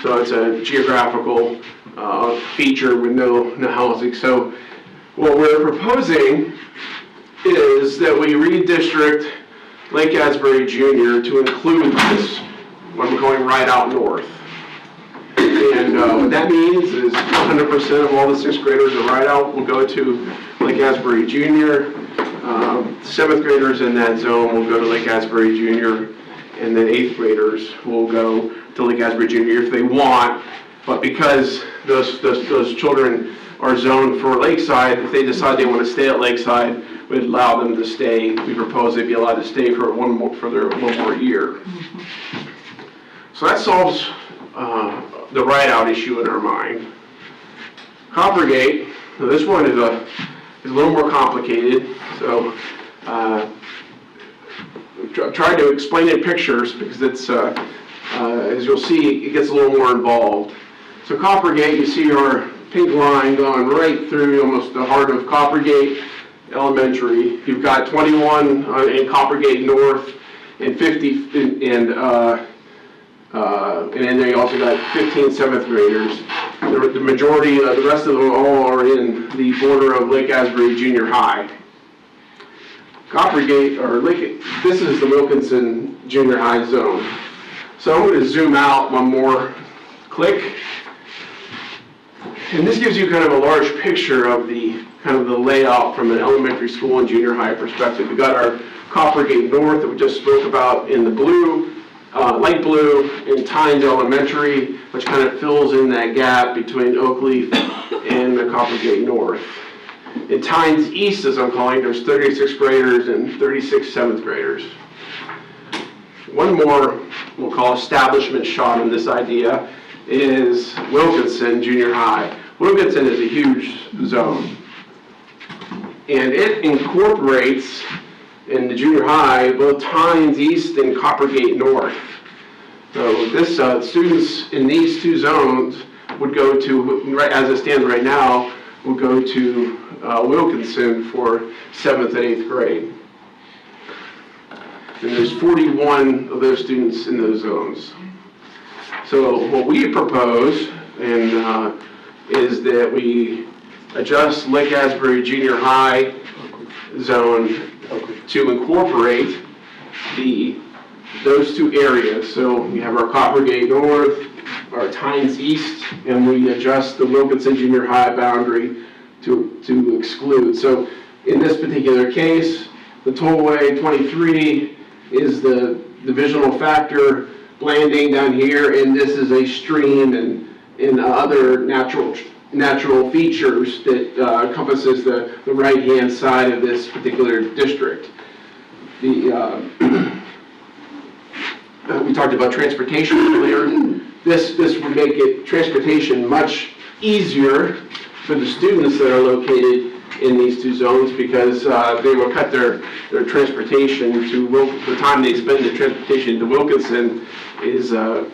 So it's a geographical feature with no housing. So what we're proposing is that we redistrict Lake Asbury Junior to include this, what we're calling Rideout North. And what that means is 100% of all the 6th graders at Rideout will go to Lake Asbury Junior. 7th graders in that zone will go to Lake Asbury Junior, and then 8th graders will go to Lake Asbury Junior if they want. But because those children are zoned for Lakeside, if they decide they want to stay at Lakeside, we'd allow them to stay. We propose they'd be allowed to stay for one more year. So that solves the Rideout issue in our mind. Coppergate, now this one is a little more complicated, so tried to explain in pictures because it's, as you'll see, it gets a little more involved. So Coppergate, you see our pink line going right through almost the heart of Coppergate Elementary. You've got 21 in Coppergate North and 50, and then they also got 15 seventh graders. The majority, the rest of them all are in the border of Lake Asbury Junior High. Coppergate, or Lake, this is the Wilkinson Junior High zone. So I'm going to zoom out one more click. And this gives you kind of a large picture of the kind of the layout from an elementary school and junior high perspective. We've got our Coppergate North that we just spoke about in the blue, light blue, in Tynes Elementary, which kind of fills in that gap between Oakleaf and the Coppergate North. In Tynes East, as I'm calling, there's 36 graders and 36 seventh graders. One more, we'll call establishment shot in this idea, is Wilkinson Junior High. Wilkinson is a huge zone, and it incorporates in the junior high both Tynes East and Coppergate North. So this students in these two zones would go to, right as it stands right now, would go to Wilkinson for 7th and 8th grade. And there's 41 of those students in those zones. So what we propose is that we adjust Lake Asbury Junior High zone to incorporate those two areas. So we have our Coppergate North, our Tynes East, and we adjust the Wilkinson Junior High boundary to exclude. So in this particular case, the tollway 23 is the divisional factor landing down here, and this is a stream and other natural features that encompasses the right-hand side of this particular district. We talked about transportation earlier. This would make transportation much easier for the students that are located in these two zones, because they will cut their transportation to the time they spend the transportation to Wilkinson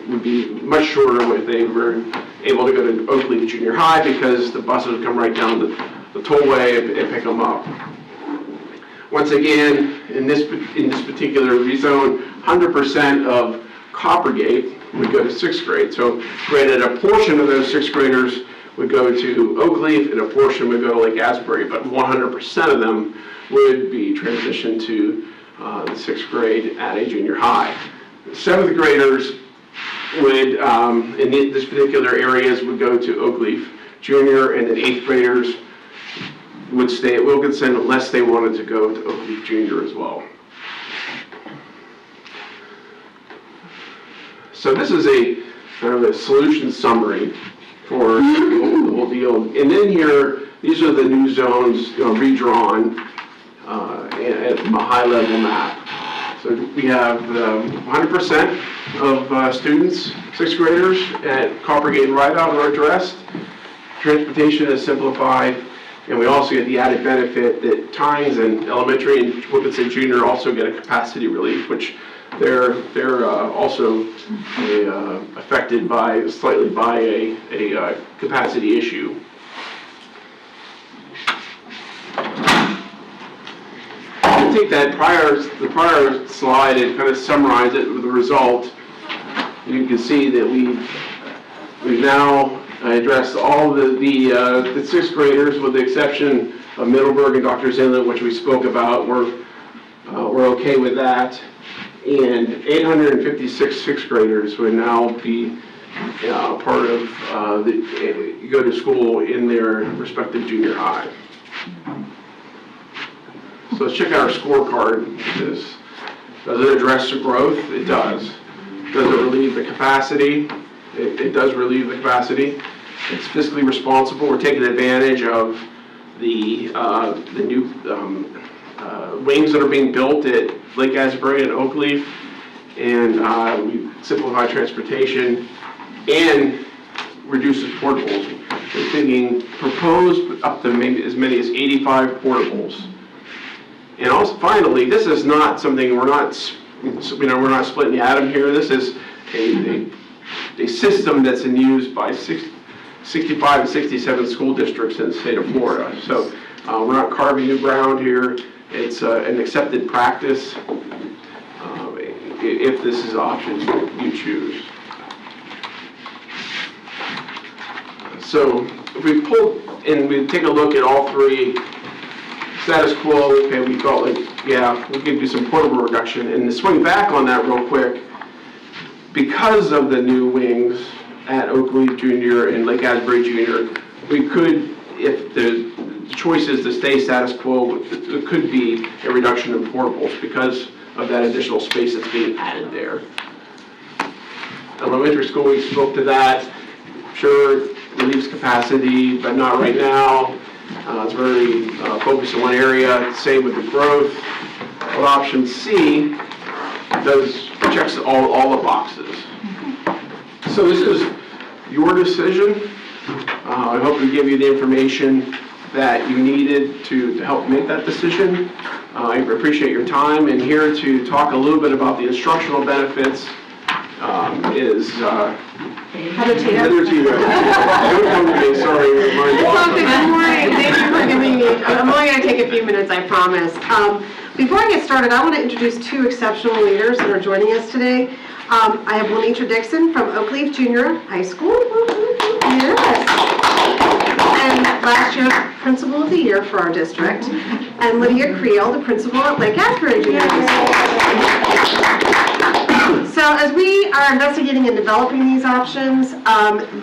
would be much shorter if they were able to go to Oakleaf Junior High, because the buses would come right down the tollway and pick them up. Once again, in this particular rezone, 100% of Coppergate would go to 6th grade. So granted, a portion of those 6th graders would go to Oakleaf and a portion would go to Lake Asbury, but 100% of them would be transitioned to the 6th grade at a junior high. 7th graders would, in this particular areas, would go to Oakleaf Junior, and then 8th graders would stay at Wilkinson unless they wanted to go to Oakleaf Junior as well. So this is a kind of a solution summary for the whole deal. And then here, these are the new zones redrawn from a high-level map. So we have 100% of students, 6th graders at Coppergate and Rideout are addressed. Transportation is simplified, and we also get the added benefit that Tynes and Elementary and Wilkinson Junior also get a capacity relief, which they're also affected slightly by a capacity issue. I'll take the prior slide and kind of summarize it with the result. You can see that we've now addressed all the 6th graders, with the exception of Middleburg and Doctors Inlet, which we spoke about. We're okay with that. And 856 6th graders would now be part of go to school in their respective junior high. So let's check out our scorecard. Does it address the growth? It does. Does it relieve the capacity? It does relieve the capacity. It's fiscally responsible. We're taking advantage of the new wings that are being built at Lake Asbury and Oakleaf, and we simplify transportation and reduces portables. We're thinking proposed up to maybe as many as 85 portables. And also, finally, this is not something, we're not splitting the atom here. This is a system that's in use by 65 and 67 school districts in the state of Florida. So we're not carving new ground here. It's an accepted practice if this is options you choose. So if we pull and we take a look at all three, status quo, okay, we felt like, yeah, we could do some portable reduction. And to swing back on that real quick, because of the new wings at Oakleaf Junior and Lake Asbury Junior, we could, if the choice is to stay status quo, it could be a reduction in portables because of that additional space that's being added there. Elementary school, we spoke to that. Sure, relieves capacity, but not right now. It's very focused in one area. Same with the growth. Well, option C checks all the boxes. So this is your decision. I hope we give you the information that you needed to help make that decision. I appreciate your time, and here to talk a little bit about the instructional benefits is Heather Tina. Heather Tina. Don't come to me, sorry. Good morning, thank you for giving me, I'm only going to take a few minutes, I promise. Before I get started, I want to introduce two exceptional leaders that are joining us today. I have Lenitra Dixon from Oakleaf Junior High School. Yes. And last year's Principal of the Year for our district. And Lydia Creel, the Principal at Lake Asbury Junior High School. So as we are investigating and developing these options,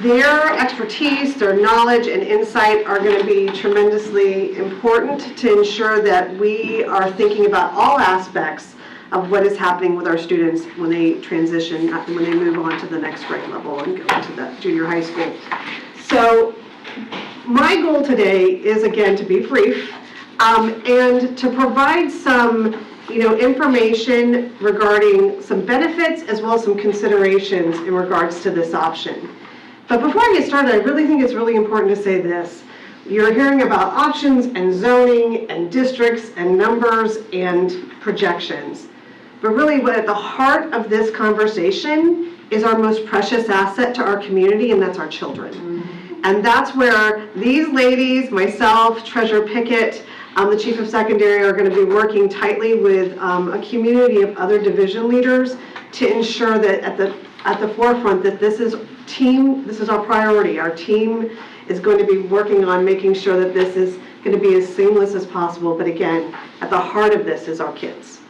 their expertise, their knowledge and insight are going to be tremendously important to ensure that we are thinking about all aspects of what is happening with our students when they transition, when they move on to the next grade level and go into the junior high school. So my goal today is, again, to be brief and to provide some information regarding some benefits as well as some considerations in regards to this option. But before I get started, I really think it's really important to say this. You're hearing about options and zoning and districts and numbers and projections. But really what at the heart of this conversation is our most precious asset to our community, and that's our children. And that's where these ladies, myself, Treasurer Pickett, the Chief of Secondary, are going to be working tightly with a community of other division leaders to ensure that at the forefront that this is our priority. Our team is going to be working on making sure that this is going to be as seamless as possible. But again, at the heart of this is our kids.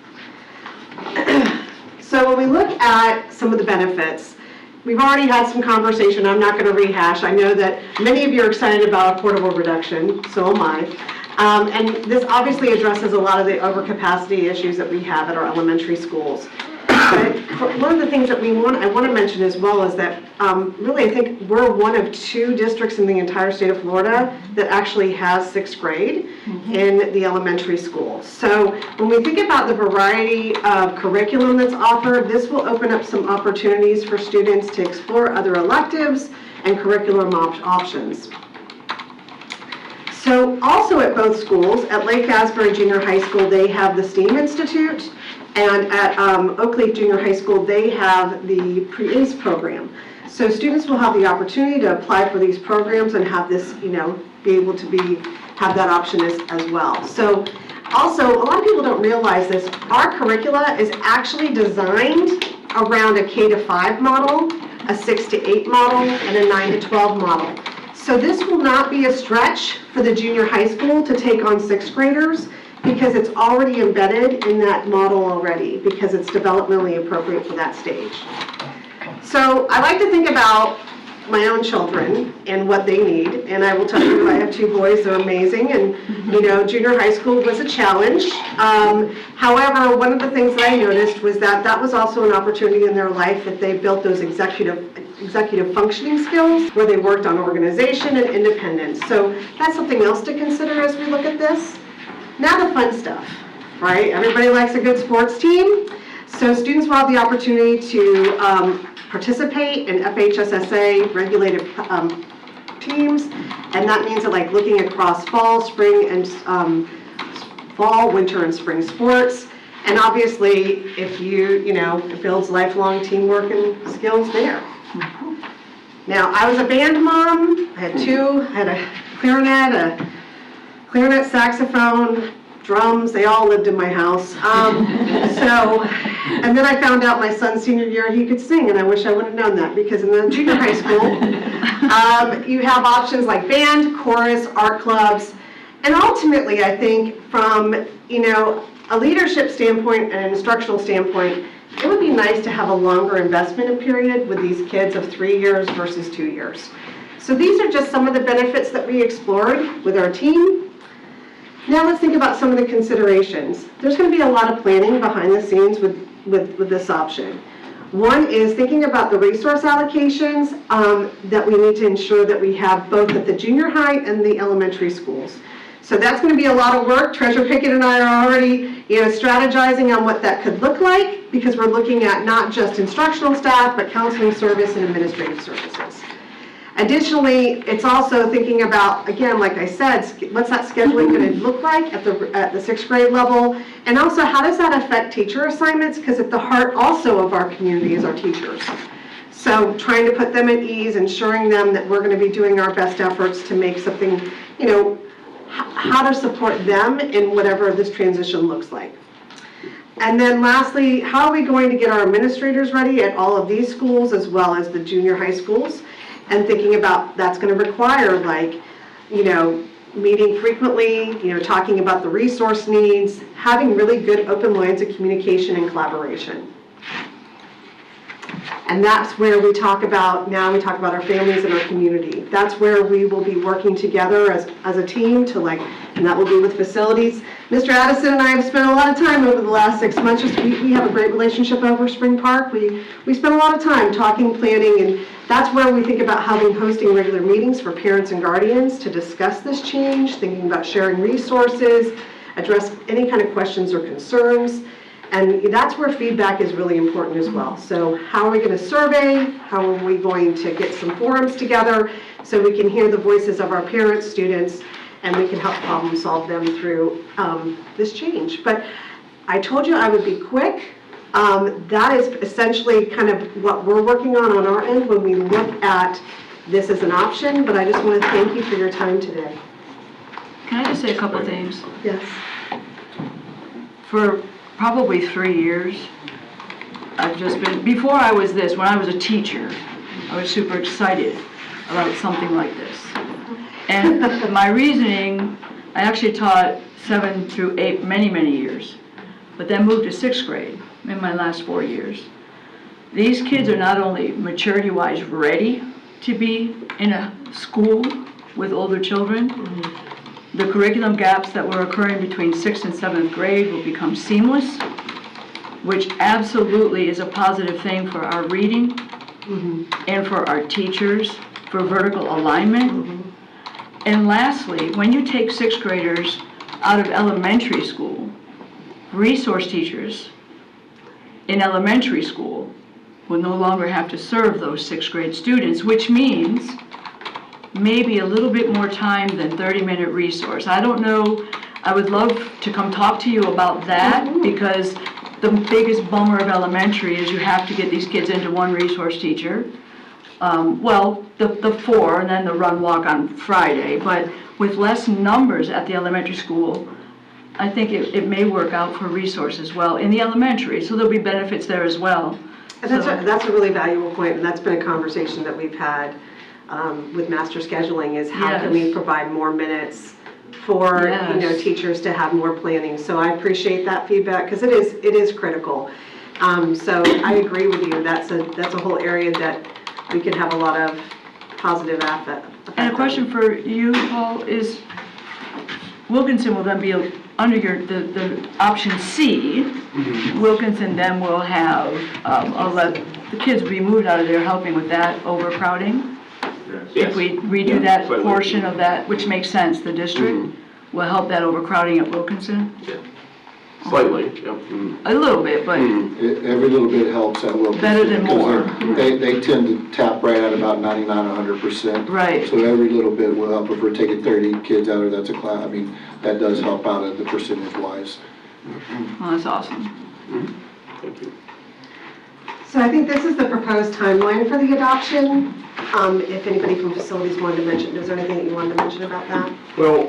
So when we look at some of the benefits, we've already had some conversation. I'm not going to rehash. I know that many of you are excited about portable reduction, so am I. And this obviously addresses a lot of the overcapacity issues that we have at our elementary schools. But one of the things that I want to mention as well is that really I think we're one of two districts in the entire state of Florida that actually has sixth grade in the elementary school. So when we think about the variety of curriculum that's offered, this will open up some opportunities for students to explore other electives and curriculum options. So also at both schools, at Lake Asbury Junior High School, they have the STEAM Institute, and at Oakleaf Junior High School, they have the Pre-ACE program. So students will have the opportunity to apply for these programs and have this, be able to have that option as well. So also, a lot of people don't realize this, our curricula is actually designed around a K-5 model, a 6-8 model, and a 9-12 model. So this will not be a stretch for the junior high school to take on sixth graders because it's already embedded in that model already because it's developmentally appropriate for that stage. So I like to think about my own children and what they need, and I will tell you I have two boys, they're amazing, and junior high school was a challenge. However, one of the things that I noticed was that was also an opportunity in their life that they built those executive functioning skills where they worked on organization and independence. So that's something else to consider as we look at this. Now the fun stuff, right? Everybody likes a good sports team. So students will have the opportunity to participate in FHSSA regulated teams. And that means that like looking across fall, spring, and fall, winter, and spring sports. And obviously, if it builds lifelong teamwork and skills there. Now, I was a band mom. I had a clarinet, saxophone, drums. They all lived in my house. And then I found out my son's senior year he could sing, and I wish I would have known that, because in the junior high school, you have options like band, chorus, art clubs, and ultimately, I think from, a leadership standpoint and an instructional standpoint, it would be nice to have a longer investment period with these kids of 3 years versus 2 years. So these are just some of the benefits that we explored with our team. Now let's think about some of the considerations. There's going to be a lot of planning behind the scenes with this option. One is thinking about the resource allocations that we need to ensure that we have both at the junior high and the elementary schools. So that's going to be a lot of work. Treasurer Pickett and I are already strategizing on what that could look like, because we're looking at not just instructional staff, but counseling service and administrative services. Additionally, it's also thinking about, again, like I said, what's that scheduling going to look like at the 6th grade level? And also, how does that affect teacher assignments? Because at the heart also of our community is our teachers. So trying to put them at ease, ensuring them that we're going to be doing our best efforts to make something, how to support them in whatever this transition looks like. And then lastly, how are we going to get our administrators ready at all of these schools as well as the junior high schools? And thinking about that's going to require meeting frequently, talking about the resource needs, having really good open lines of communication and collaboration. And that's where we talk about our families and our community. That's where we will be working together as a team and that will be with facilities. Mr. Addison and I have spent a lot of time over the last 6 months. We have a great relationship over Spring Park. We spent a lot of time talking, planning, and that's where we think about hosting regular meetings for parents and guardians to discuss this change, thinking about sharing resources, address any kind of questions or concerns. And that's where feedback is really important as well. So how are we going to survey? How are we going to get some forums together so we can hear the voices of our parents, students, and we can help problem solve them through this change. But I told you I would be quick. That is essentially kind of what we're working on our end when we look at this as an option. But I just want to thank you for your time today. Can I just say a couple of things? Yes. For probably 3 years, before I was this, when I was a teacher, I was super excited about something like this. And my reasoning, I actually taught 7 through 8 many years, but then moved to 6th grade in my last 4 years. These kids are not only maturity-wise ready to be in a school with older children, the curriculum gaps that were occurring between 6th and 7th grade will become seamless, which absolutely is a positive thing for our reading and for our teachers, for vertical alignment. And lastly, when you take 6th graders out of elementary school, resource teachers in elementary school will no longer have to serve those 6th grade students, which means maybe a little bit more time than 30-minute resource. I don't know, I would love to come talk to you about that, because the biggest bummer of elementary is you have to get these kids into one resource teacher. The 4 and then the run walk on Friday, but with less numbers at the elementary school, I think it may work out for resource as well in the elementary, so there'll be benefits there as well. And that's a really valuable point, and that's been a conversation that we've had with master scheduling, is how can we provide more minutes for teachers to have more planning. So I appreciate that feedback, because it is critical. So I agree with you. That's a whole area that we could have a lot of positive effect. And a question for you, Paul, is Wilkinson will then be under the option C. Wilkinson then will have, the kids will be moved out of there helping with that overcrowding. Yes. If we redo that portion of that, which makes sense, the district will help that overcrowding at Wilkinson. Slightly, yep. A little bit, but Every little bit helps that will. Better than more. They tend to tap right at about 99, 100%. Right. So every little bit will help. If we're taking 30 kids out, or that's a class, I mean, that does help out at the percentage wise. well, that's awesome. Thank you. So I think this is the proposed timeline for the adoption. If anybody from facilities wanted to mention, is there anything that you wanted to mention about that? Well,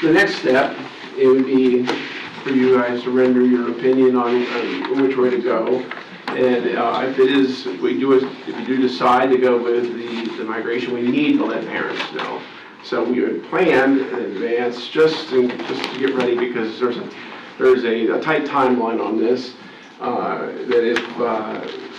the next step, it would be for you guys to render your opinion on which way to go. And if you do decide to go with the migration, we need to let parents know. So we would plan in advance just to get ready, because there's a tight timeline on this.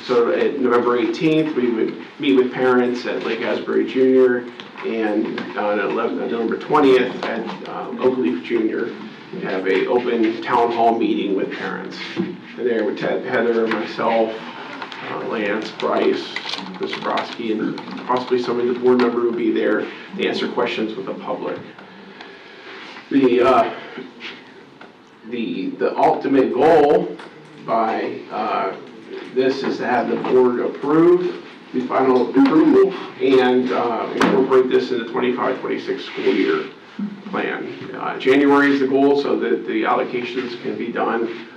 So at November 18th, we would meet with parents at Lake Asbury Junior, and on November 20th at Oak Leaf Junior, we have an open town hall meeting with parents. And there with Ted, Heather, myself, Lance, Bryce, Chris Brodsky, and possibly somebody, the board member, will be there to answer questions with the public. The ultimate goal by this is to have the board approve the final approval and incorporate this in the 25-26 school year plan. January is the goal, so that the allocations can be done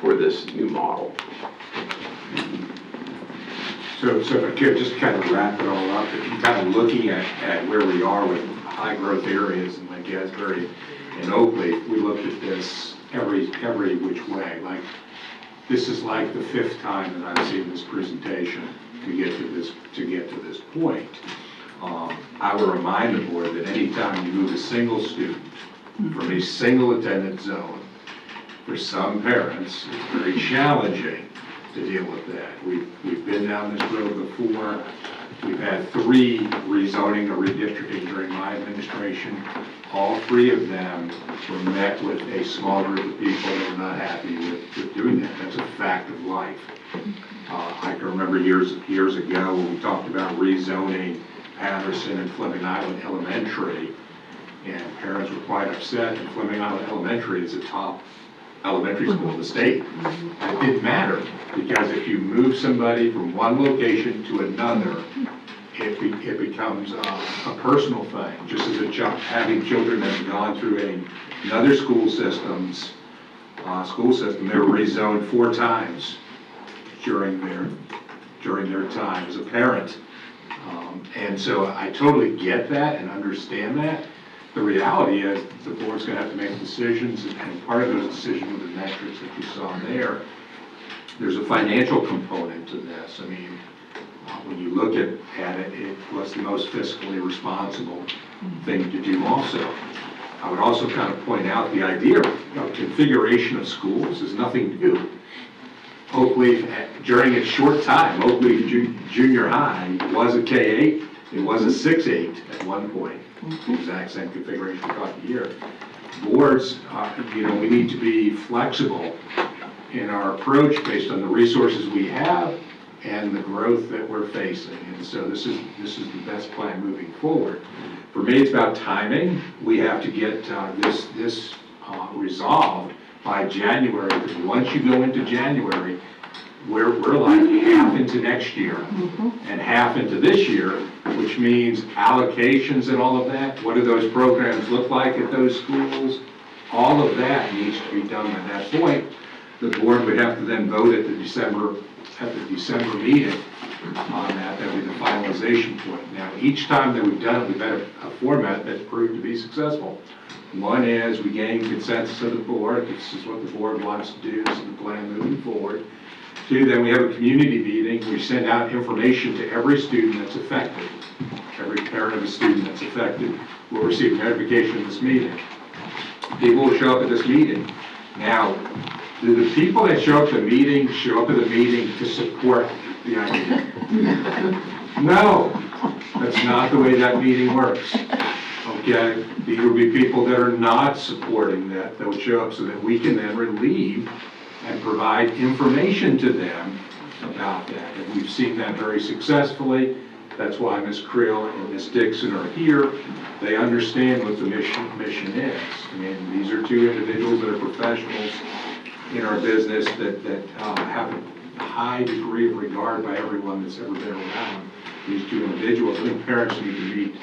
for this new model. So if I could just kind of wrap it all up, if you're kind of looking at where we are with high growth areas in Lake Asbury and Oakley, we looked at this every which way. Like, this is like the 5th time that I've seen this presentation to get to this point. I will remind the board that anytime you move a single student from a single attendance zone, for some parents, it's very challenging to deal with that. We've been down this road before. We've had 3 rezoning or redistricting during my administration. All 3 of them were met with a small group of people that were not happy with doing that. That's a fact of life. I can remember years ago when we talked about rezoning Patterson and Fleming Island Elementary, and parents were quite upset that Fleming Island Elementary is the top elementary school in the state. It didn't matter, because if you move somebody from one location to another, it becomes a personal thing. Just as having children that have gone through another school system, they were rezoned 4 times during their time as a parent. And so I totally get that and understand that. The reality is the board's going to have to make decisions, and part of those decisions are the metrics that you saw there. There's a financial component to this. I mean, when you look at it, it was the most fiscally responsible thing to do also. I would also kind of point out the idea of configuration of schools is nothing new. Oak Leaf, during its short time, Oak Leaf Junior High was a K-8, it was a 6-8 at one point. The exact same configuration we got here. Boards, we need to be flexible in our approach based on the resources we have and the growth that we're facing. And so this is the best plan moving forward. For me, it's about timing. We have to get this resolved by January, because once you go into January, we're like half into next year and half into this year, which means allocations and all of that. What do those programs look like at those schools? All of that needs to be done at that point. The board would have to then vote at the December meeting on that. That would be the finalization point. Now, each time that we've done it, we've had a format that's proved to be successful. One is we gain consensus of the board. This is what the board wants to do. This is the plan moving forward. 2, then we have a community meeting. We send out information to every student that's affected. Every parent of a student that's affected will receive notification of this meeting. People will show up at this meeting. Now, do the people that show up at the meeting to support the idea? No, that's not the way that meeting works. Okay, these will be people that are not supporting that will show up, so that we can then relieve and provide information to them about that. And we've seen that very successfully. That's why Ms. Creel and Ms. Dixon are here. They understand what the mission is. I mean, these are two individuals that are professionals in our business that have a high degree of regard by everyone that's ever been around these two individuals. I think parents need to meet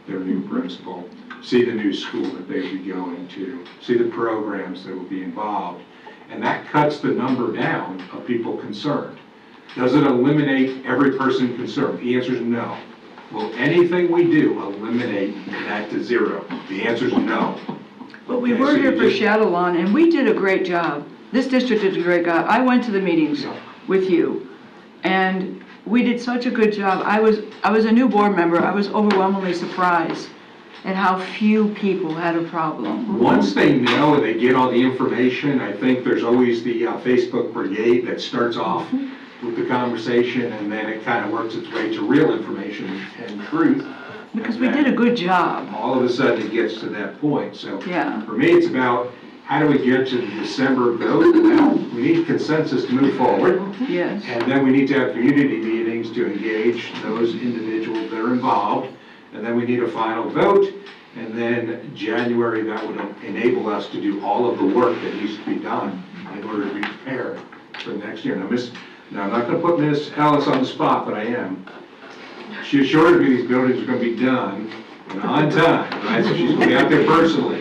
their new principal, see the new school that they'll be going to, see the programs that will be involved. And that cuts the number down of people concerned. Does it eliminate every person concerned? The answer is no. Will anything we do eliminate that to zero? The answer is no. But we Okay, were so here you for just- shadow lawn, and we did a great job. This district did a great job. I went to the meetings with you, and we did such a good job. I was a new board member. I was overwhelmingly surprised at how few people had a problem. Once they know and they get all the information, I think there's always the Facebook brigade that starts off with the conversation, and then it kind of works its way to real information and truth. Because we did a good job. All of a sudden, it gets to that point. So Yeah. for me, it's about how do we get to the December vote? Well, we need consensus to move forward. Yes. And then we need to have community meetings to engage those individuals that are involved. And then we need a final vote. And then January, that would enable us to do all of the work that needs to be done in order to be prepared for next year. Now, I'm not going to put Ms. Ellis on the spot, but I am. She assured me these buildings are going to be done and on time, right? So she's going to be out there personally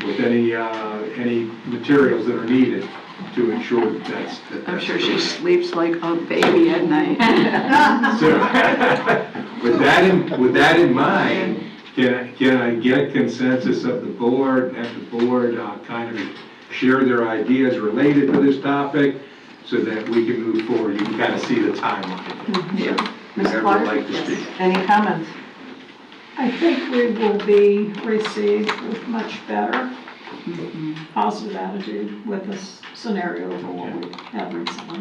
with any materials that are needed to ensure that that's. I'm sure she sleeps like a baby at night. So, with that in mind, can I get consensus of the board, have the board kind of share their ideas related to this topic so that we can move forward? You can kind of see the timeline. Yeah. Ms. Whoever Clark? would like to speak. Any comments? I think we will be received with much better positive attitude with this scenario than what we have recently.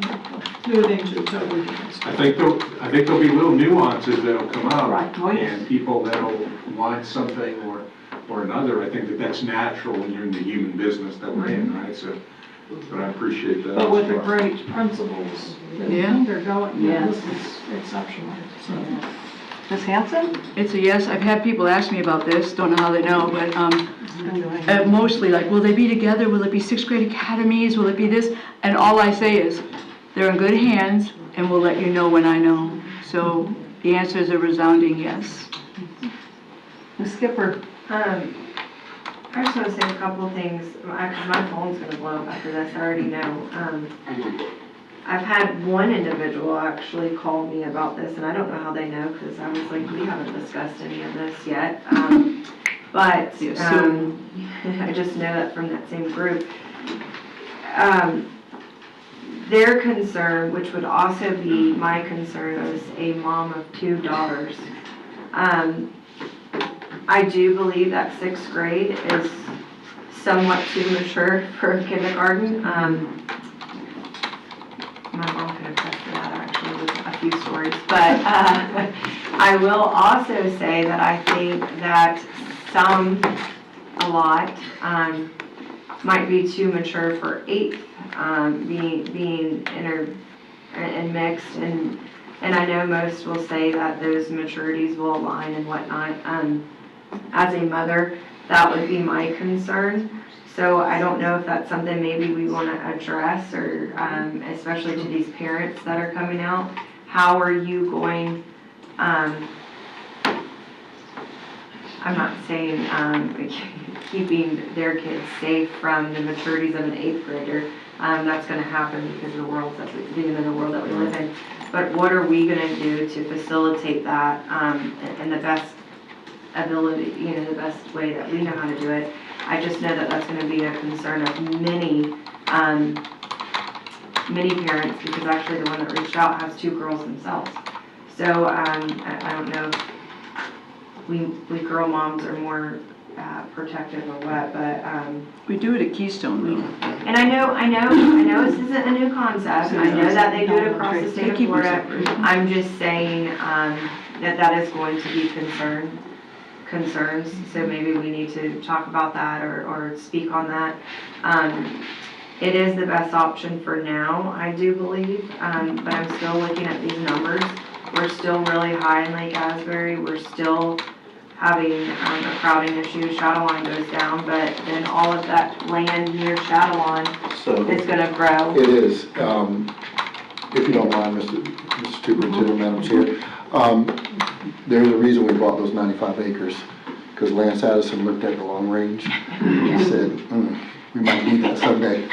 Moving to a totally different I state. think there'll be little nuances that'll come up. Right. Oh, yes. And people that'll want something or another. I think that that's natural when you're in the human business that we're in, right? So, but I appreciate that. But with as the well. great principles that Yeah. they're going, this is exceptional. So, Ms. Hanson? It's a yes. I've had people ask me about this, don't know how they know, but mostly like, will they be together? Will it be sixth grade academies? Will it be this? And all I say is, they're in good hands and we'll let you know when I know. So the answer is a resounding yes. Ms. Skipper? I just want to say a couple of things. My phone's going to blow up after this, I already know. I've had one individual actually call me about this, and I don't know how they know, because I was like, we haven't discussed any of this yet. But I just know that from that same group. Their concern, which would also be my concern as a mom of two daughters, I do believe that sixth grade is somewhat too mature for kindergarten. My mom can attest to that actually with a few stories. But I will also say that I think that a lot, might be too mature for eighth, being and mixed. And I know most will say that those maturities will align and whatnot. As a mother, that would be my concern. So I don't know if that's something maybe we want to address, or especially to these parents that are coming out. How are you going, I'm not saying keeping their kids safe from the maturities of an eighth grader. That's going to happen because of the world that in the world that we live in. But what are we going to do to facilitate that in the best ability, the best way that we know how to do it? I just know that that's going to be a concern of many parents, because actually the one that reached out has two girls themselves. So I don't know if we girl moms are more protective or what, but we do it at Keystone. And I know this isn't a new concept. I know that they do it across the state of Florida. I'm just saying that is going to be concerns, so maybe we need to talk about that or speak on that. It is the best option for now, I do believe, but I'm still looking at these numbers, We're still really high in Lake Asbury. We're still having a crowding issue. Shadowlawn goes down, but then all of that land near Shadowlawn So is gonna grow. it is, if you don't mind, Mr. Superintendent, Madam Chair, there's a reason we bought those 95 acres, because Lance Addison looked at the long range and said, we might need that someday.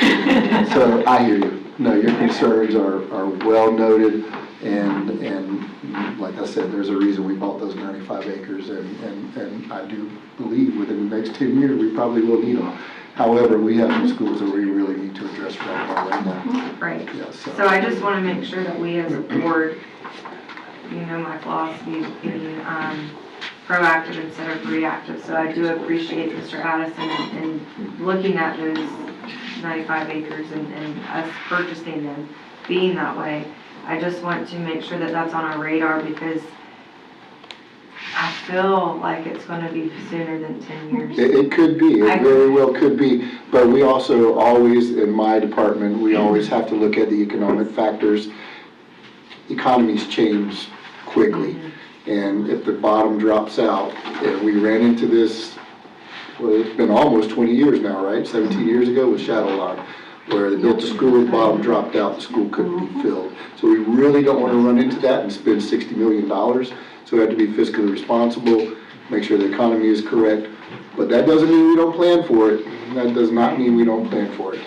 So I hear you. No, your concerns are well noted, and like I said, there's a reason we bought those 95 acres, and I do believe within the next 10 years, we probably will need them. However, we have some schools that we really need to address right now. Right. Yeah, So I just wanna make sure that we as a board, you know, my philosophy is being proactive instead of reactive. So I do appreciate Mr. Addison and looking at those 95 acres and us purchasing them, being that way. I just want to make sure that that's on our radar because I feel like it's gonna be sooner than 10 years. It could be, it very well could be, but we also always, in my department, we always have to look at the economic factors. Economies change quickly, and if the bottom drops out, and we ran into this, well, it's been almost 20 years now, right? 17 years ago with Shadowlawn, where they built the school, the bottom dropped out, the school couldn't be filled. So we really don't want to run into that and spend $60 million. So we have to be fiscally responsible, make sure the economy is correct. But that doesn't mean we don't plan for it. That does not mean we don't plan for it.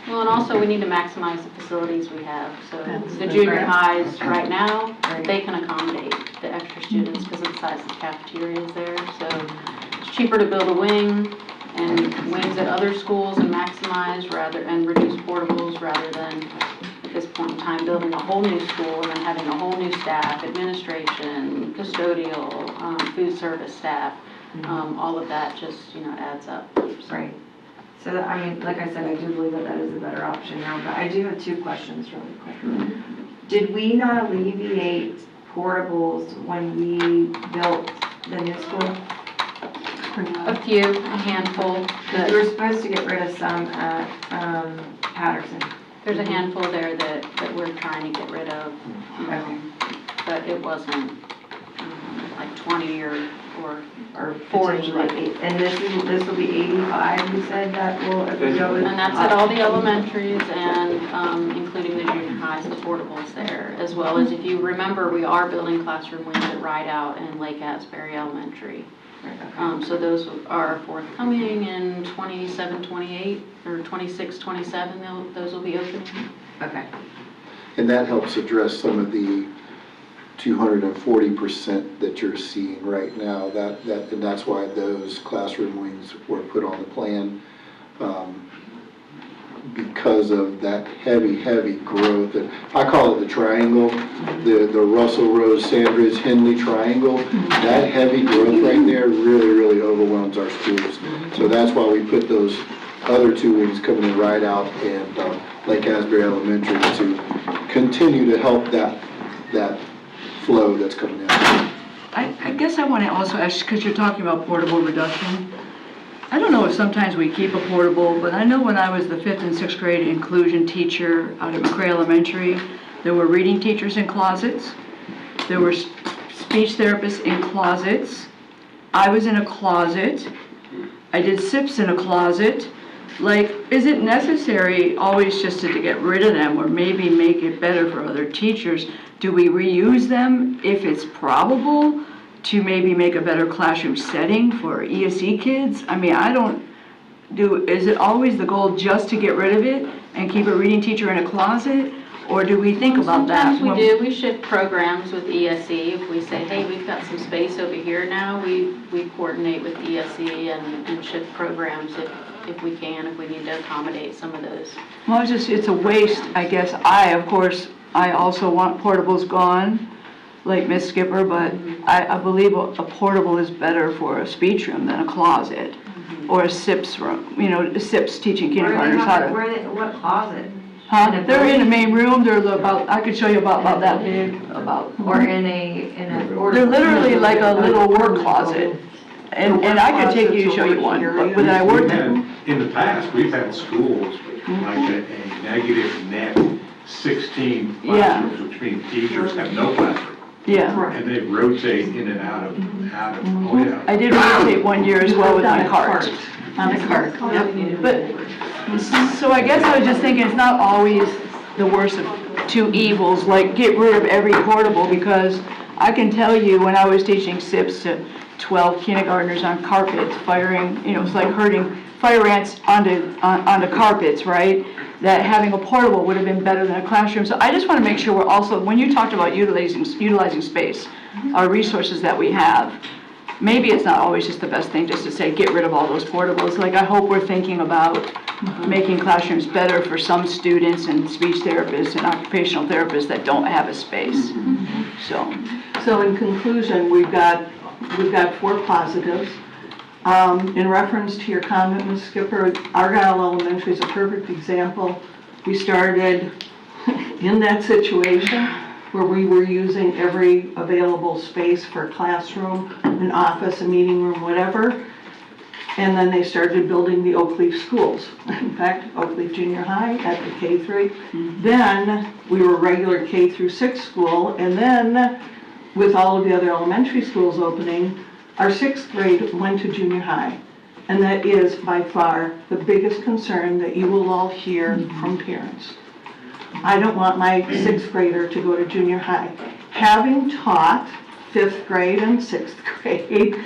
Well, and also we need to maximize the facilities we have. So the junior highs right now, they can accommodate the extra students because of the size of the cafeteria is there. So it's cheaper to build a wing and wings at other schools and maximize and reduce portables rather than at this point in time building a whole new school and then having a whole new staff, administration, custodial, food service staff. All of that just, adds up. Right. So, I mean, like I said, I do believe that that is a better option now, but I do have two questions really quick. Did we not alleviate portables when we built the new school? A handful. We were supposed to get rid of some at Patterson. There's a handful there that we're trying to get rid of. But it wasn't like 20 or 40. Like and this will be 85, you said that will go with? And that's at all the elementaries and including the junior highs, the portables there, as well as if you remember, we are building classroom wings at Rideout and Lake Asbury Elementary. So those are forthcoming in 27, 28, or 26, 27, those will be opening. Okay. And that helps address some of the 240% that you're seeing right now. And that's why those classroom wings were put on the plan, because of that heavy growth. And I call it the triangle, the Russell Rose Sandridge Henley triangle. That heavy growth right there really overwhelms our schools. So that's why we put those other two wings coming in right out and Lake Asbury Elementary to continue to help that flow that's coming in. I guess I want to also ask, because you're talking about portable reduction, I don't know if sometimes we keep a portable, but I know when I was the 5th and 6th grade inclusion teacher out at McRae Elementary, there were reading teachers in closets, there were speech therapists in closets, I was in a closet, I did SIPs in a closet. Like, is it necessary always just to get rid of them or maybe make it better for other teachers? Do we reuse them if it's probable to maybe make a better classroom setting for ESE kids? I mean, is it always the goal just to get rid of it and keep a reading teacher in a closet? Or do we think about that? Sometimes we do. We shift programs with ESE. If we say, hey, we've got some space over here now, we coordinate with ESE and shift programs if we can, if we need to accommodate some of those. Well, it's a waste, I guess. I also want portables gone, like Miss Skipper, but I believe a portable is better for a speech room than a closet or a SIPS room, SIPS teaching kindergartners how to. What closet? Huh? They're in the main room, they're about, I could show you about that big, Or in a. They're literally like a little work closet. And I could take you to show you one, but when I worked in. In the past, we've had schools like a negative net 16 Yeah. classrooms, which means teachers have no classroom. Yeah. And they rotate in and out of, oh yeah. I did rotate one year as well with my cart. On a cart, yep. But, so I guess I was just thinking, it's not always the worst of two evils, like get rid of every portable, because I can tell you, when I was teaching SIPs to 12 kindergartners on carpets, firing, it's like herding fire ants onto carpets, right? That having a portable would have been better than a classroom. So I just want to make sure we're also, when you talked about utilizing space, our resources that we have, maybe it's not always just the best thing just to say, get rid of all those portables. Like, I hope we're thinking about making classrooms better for some students and speech therapists and occupational therapists that don't have a space. So in conclusion, we've got 4 positives. In reference to your comment, Ms. Skipper, Argyle Elementary is a perfect example. We started in that situation where we were using every available space for a classroom, an office, a meeting room, whatever. And then they started building the Oakleaf schools. In fact, Oakleaf Junior High at the K-3. Then we were regular K through 6 school, and then with all of the other elementary schools opening, our 6th grade went to junior high. And that is by far the biggest concern that you will all hear from parents. I don't want my 6th grader to go to junior high. Having taught 5th grade and 6th grade,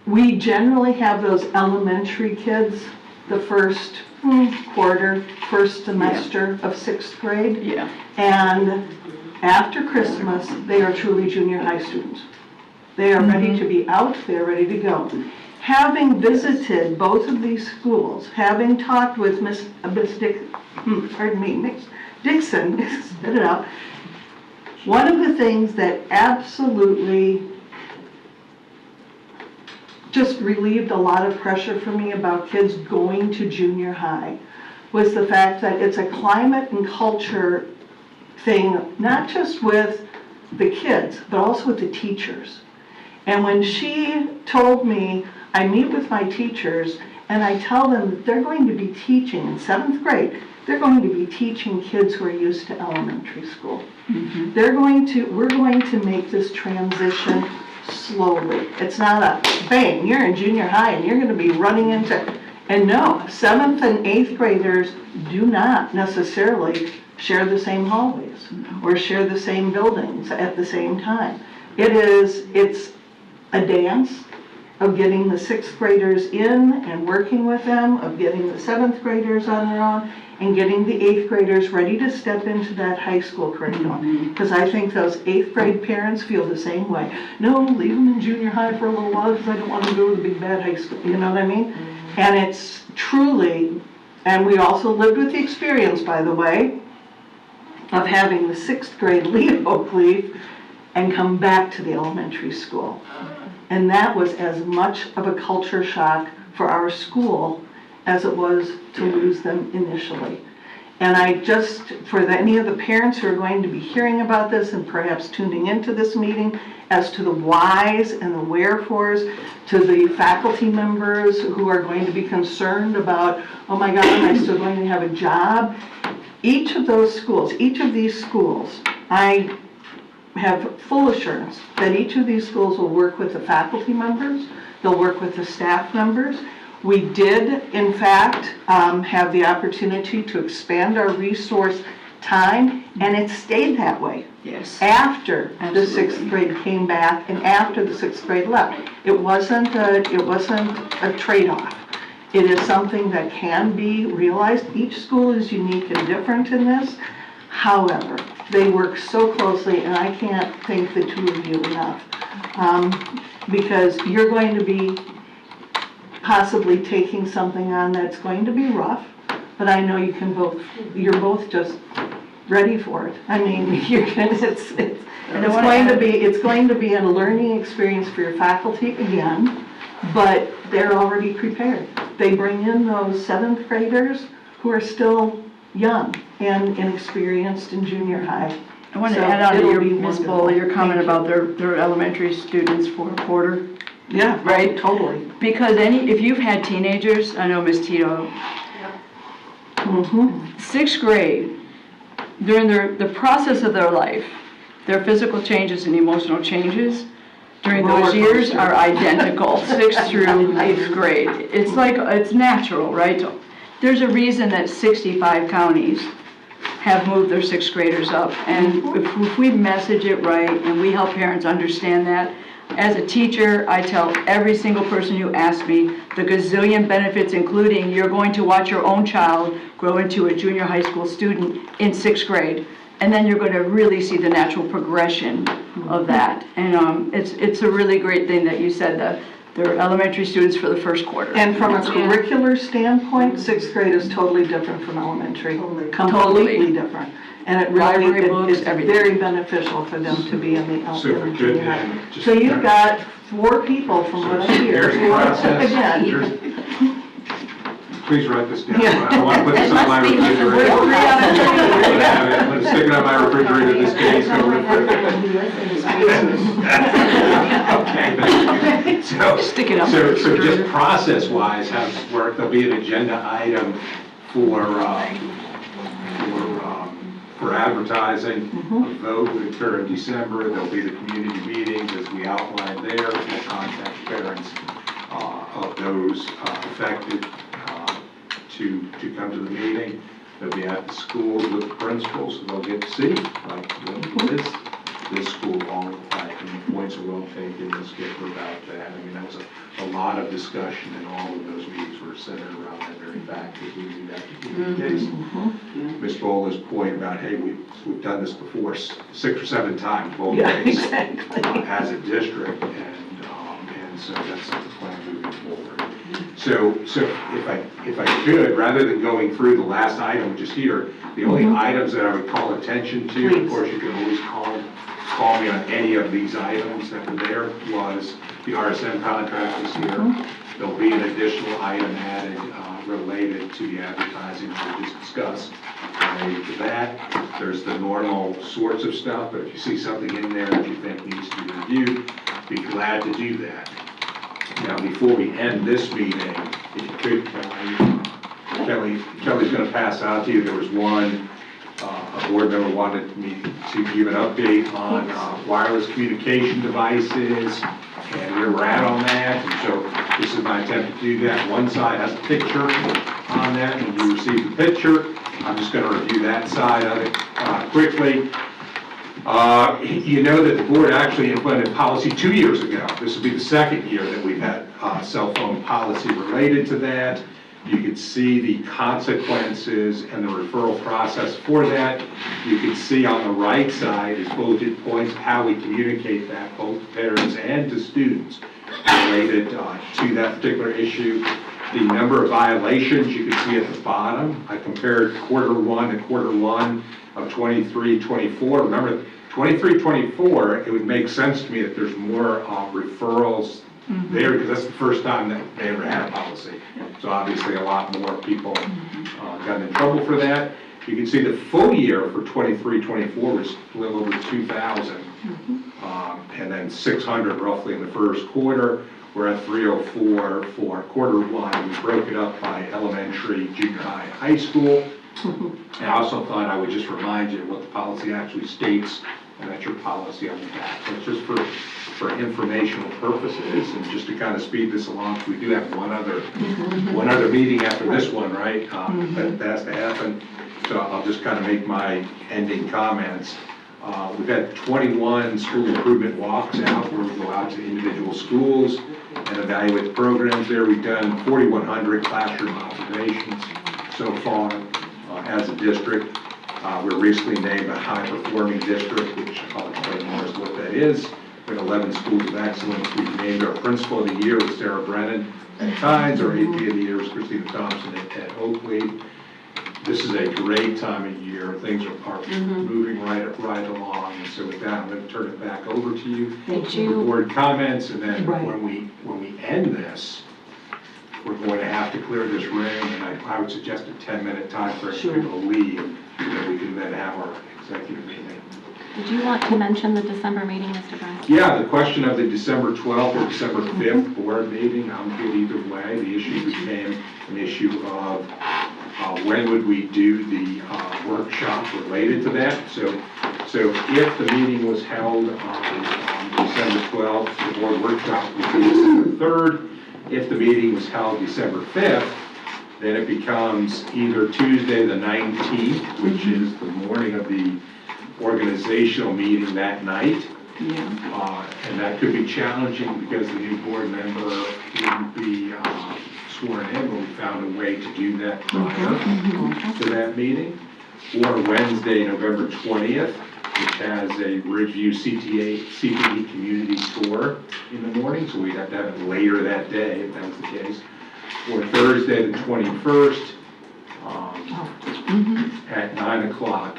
we generally have those elementary kids the first quarter, first semester of 6th grade. Yeah. And after Christmas, they are truly junior high students. They are ready to be out, they're ready to go. Having visited both of these schools, having talked with Miss Dixon, spit it out, one of the things that absolutely just relieved a lot of pressure for me about kids going to junior high was the fact that it's a climate and culture thing, not just with the kids, but also with the teachers. And when she told me, I meet with my teachers and I tell them that they're going to be teaching in 7th grade, they're going to be teaching kids who are used to elementary school. We're going to make this transition slowly. It's not a bang, you're in junior high and you're going to be running into, and no, 7th and 8th graders do not necessarily share the same hallways or share the same buildings at the same time. It's a dance of getting the 6th graders in and working with them, of getting the 7th graders on their own, and getting the 8th graders ready to step into that high school curriculum. Because I think those 8th grade parents feel the same way. No, leave them in junior high for a little while because I don't want them to go to the big bad high school, you know what I mean? And it's truly, and we also lived with the experience, by the way, of having the 6th grade leave Oakleaf and come back to the elementary school. And that was as much of a culture shock for our school as it was to lose them initially. And I just, for any of the parents who are going to be hearing about this and perhaps tuning into this meeting, as to the whys and the wherefores, to the faculty members who are going to be concerned about, oh my God, am I still going to have a job? Each of those schools, each of these schools, I have full assurance that each of these schools will work with the faculty members, they'll work with the staff members. We did, in fact, have the opportunity to expand our resource time, and it stayed that way. Yes. After the 6th grade came back and after the 6th grade left. It wasn't a trade-off. It is something that can be realized. Each school is unique and different in this. However, they work so closely, and I can't thank the two of you enough, because you're going to be possibly taking something on that's going to be rough, but I know you're both just ready for it. I mean, it's going to be a learning experience for your faculty again, but they're already prepared. They bring in those 7th graders who are still young and inexperienced in junior high. I want to add on to Ms. Bola, your comment about their elementary students for a quarter. Yeah, right, totally. Because if you've had teenagers, I know Ms. Tito, 6th grade, during the process of their life, their physical changes and emotional changes during those years are identical, 6th through 8th grade. It's like, it's natural, right? There's a reason that 65 counties have moved their 6th graders up. And if we message it right and we help parents understand that, as a teacher, I tell every single person who asks me the gazillion benefits, including you're going to watch your own child grow into a junior high school student in 6th grade. And then you're going to really see the natural progression of that. And it's a really great thing that you said that they're elementary students for the first quarter. And from a curricular standpoint, 6th grade is totally different from elementary. Completely different. And it really, it's very beneficial for them to be in the elementary. So you've got 4 people from what I hear. Here's the process. Again. Please write this down. I want to put this on my refrigerator. Let's stick it on my refrigerator this case. Okay. Stick it up. So just process-wise, how this works, there'll be an agenda item for advertising. A vote will occur in December. There'll be the community meetings as we outlined there. We'll contact parents of those affected to come to the meeting. They'll be at the schools with the principals, so they'll get to see, like, this school won't, like, and the points are well taken, let's get about that. I mean, that was a lot of discussion, and all of those meetings were centered around that very fact, that we knew that to be the case. Ms. Bola's point about, hey, we've done this before 6 or 7 times, both ways, as a district, and so that's the plan moving forward. So if I could, rather than going through the last item just here, the only items that I would call attention to, of course, you can always call me on any of these items that were there, was the RSM contract this year. There'll be an additional item added related to the advertising that we just discussed. Related to that, there's the normal sorts of stuff, but if you see something in there that you think needs to be reviewed, be glad to do that. Now, before we end this meeting, if you could, Kelly's going to pass out to you. There was one, a board member wanted me to give an update on wireless communication devices and where we're at on that. And so this is my attempt to do that. One side has a picture on that, and you receive the picture. I'm just going to review that side of it quickly. You know that the board actually implemented policy 2 years ago. This will be the 2nd year that we've had cell phone policy related to that. You can see the consequences and the referral process for that. You can see on the right side is bulleted points of how we communicate that both to parents and to students related to that particular issue. The number of violations you can see at the bottom. I compared Q1 to Q1 of 23-24. Remember, 23-24, it would make sense to me that there's more referrals there, because that's the first time that they ever had a policy. So obviously a lot more people got in trouble for that. You can see the full year for 23-24 was a little over 2,000, and then 600 roughly in the first quarter. We're at 304 for Q1. We broke it up by elementary, junior high, and high school. And I also thought I would just remind you what the policy actually states, and that's your policy on the back. So it's just for informational purposes, and just to kind of speed this along, we do have one other meeting after this one, right? That has to happen. So I'll just kind of make my ending comments. We've had 21 school improvement walks out, where we go out to individual schools and evaluate the programs there. We've done 4,100 classroom observations so far as a district. We're recently named a high-performing district, which I'll explain more as to what that is. We have 11 schools of excellence. We've named our principal of the year with Sarah Brennan at Tynes. Our AP of the year is Christina Thompson at Oakley. This is a great time of year. Things are moving right along. And so with that, I'm going to turn it back over to you. Thank you. For board comments, and then when we end this, we're going to have to clear this room, and I would suggest a 10-minute time for people to leave, so that we can then have our executive meeting. Did you want to mention the December meeting, Mr. Brown? Yeah, the question of the December 12th or December 5th board meeting, I'm good either way. The issue became an issue of when would we do the workshop related to that? So if the meeting was held on December 12th, the board workshop would be December 3rd. If the meeting was held December 5th, then it becomes either Tuesday the 19th, which is the morning of the organizational meeting that night. And that could be challenging because the new board member wouldn't be sworn in, but we found a way to do that prior to that meeting. Or Wednesday, November 20th, which has a review CPE community tour in the morning, so we'd have to have it later that day if that was the case. Or Thursday, the 21st, at 9 o'clock,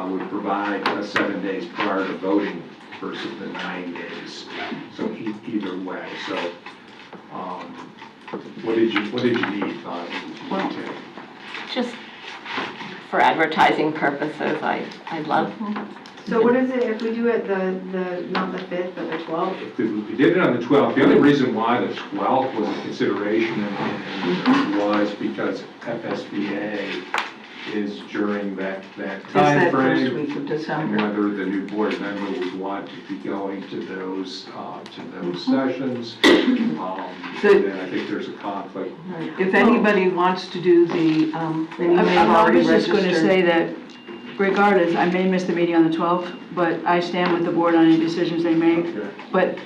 would provide 7 days prior to voting versus the 9 days. So either way. So what did you need, Just for advertising purposes, I love. So what is it if we do it not the 5th, but the 12th? If we did it on the 12th, the only reason why the 12th was a consideration was because FSBA is during that time frame. Is that first week of December? And whether the new board member would want to be going to those sessions. Then I think there's a conflict. If anybody wants to do the, then you may have I already was just going to registered. say that regardless, I may miss the meeting on the 12th, but I stand with the board on any decisions they make. Okay. But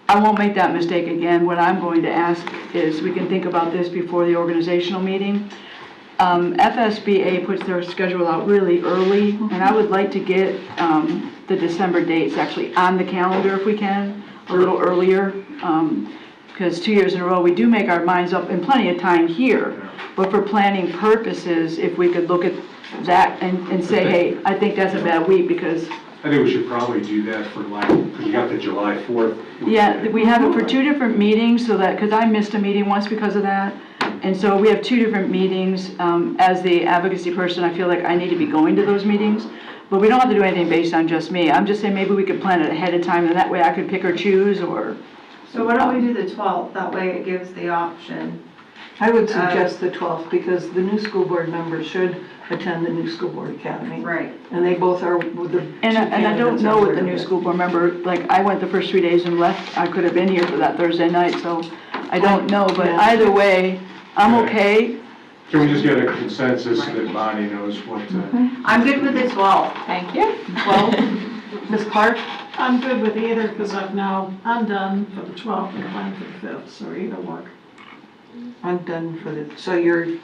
I won't make that mistake again. What I'm going to ask is we can think about this before the organizational meeting. FSBA puts their schedule out really early, and I would like to get the December dates actually on the calendar if we can, a little earlier. Because 2 years in a row, we do make our minds up in plenty of time here. But for planning purposes, if we could look at that and say, hey, I think that's a bad week because. I think we should probably do that for because you got the July 4th. Yeah, we have it for 2 different meetings so that, because I missed a meeting once because of that. And so we have 2 different meetings. As the advocacy person, I feel like I need to be going to those meetings. But we don't have to do anything based on just me. I'm just saying maybe we could plan it ahead of time and that way I could pick or choose or. So why don't we do the 12th? That way it gives the option. I would suggest the 12th because the new school board members should attend the new school board academy. Right. And they both are with the. And I don't know what the new school board member, like I went the first 3 days and left. I could have been here for that Thursday night, so I don't know. But either way, I'm okay. Can we just get a consensus that Bonnie knows what I'm good with the 12th. Thank you. 12th, Ms. Clark? I'm good with either because I'm done for the 12th and I'm for the 5th, so either work. I'm done for the, so you're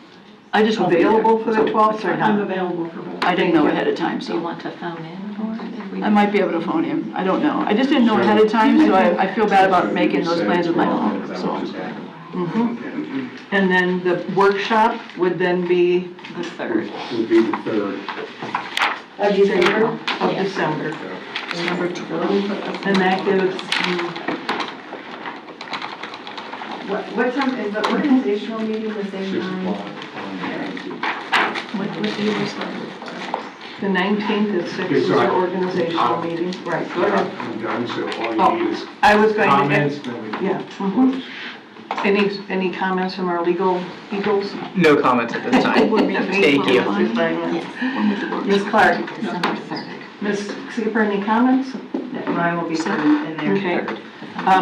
I just won't be there. available for the 12th or I'm not? available for both. I didn't know ahead of time, Do you so want to phone in or? I might be able to phone him. I don't know. I just didn't know ahead of time, so I feel bad about making those plans with my own. So. And then the workshop would then be The 3rd. would be the 3rd. of December? Of Yeah. December. Number 12. And that gives, What time is the organizational meeting the same 6 time? o'clock on the 19th. What day was that? the 19th at 6 Okay, is so our organizational meeting. Right, go ahead. I'm done, so all Oh, you need is I was going to, comments, then we can yeah. close. Any comments from our legal eagles? No comments at this time. Thank you. Ms. Clark? December 3rd. Ms. Skipper, any comments? Mine will be in there. Okay.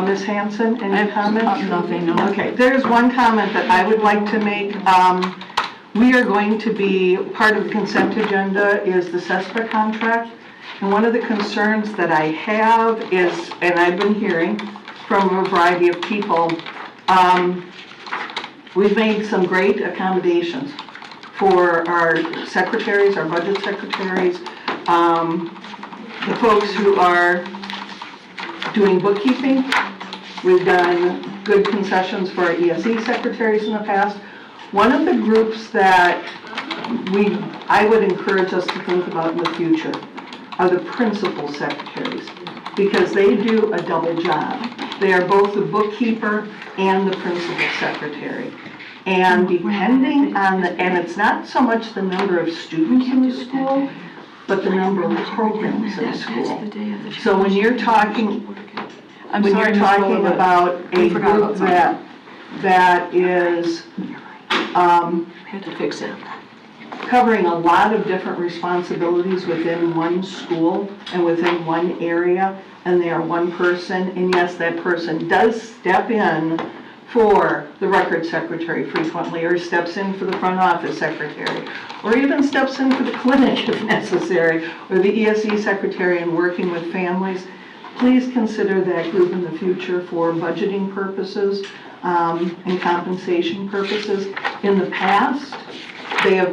Ms. Hanson, any comments? Nothing, no. Okay, there's one comment that I would like to make. We are going to be, part of the consent agenda is the CESPA contract. And one of the concerns that I have is, and I've been hearing from a variety of people, we've made some great accommodations for our secretaries, our budget secretaries, the folks who are doing bookkeeping. We've done good concessions for our ESE secretaries in the past. One of the groups that I would encourage us to think about in the future are the principal secretaries, because they do a double job. They are both the bookkeeper and the principal secretary. And depending on and it's not so much the number of students in the school, but the number of programs in the school. So when you're talking, about a group that is Have to fix it. covering a lot of different responsibilities within one school and within one area, and they are one person, and yes, that person does step in for the record secretary frequently, or steps in for the front office secretary, or even steps in for the clinic if necessary, or the ESE secretary in working with families. Please consider that group in the future for budgeting purposes and compensation purposes. In the past, they are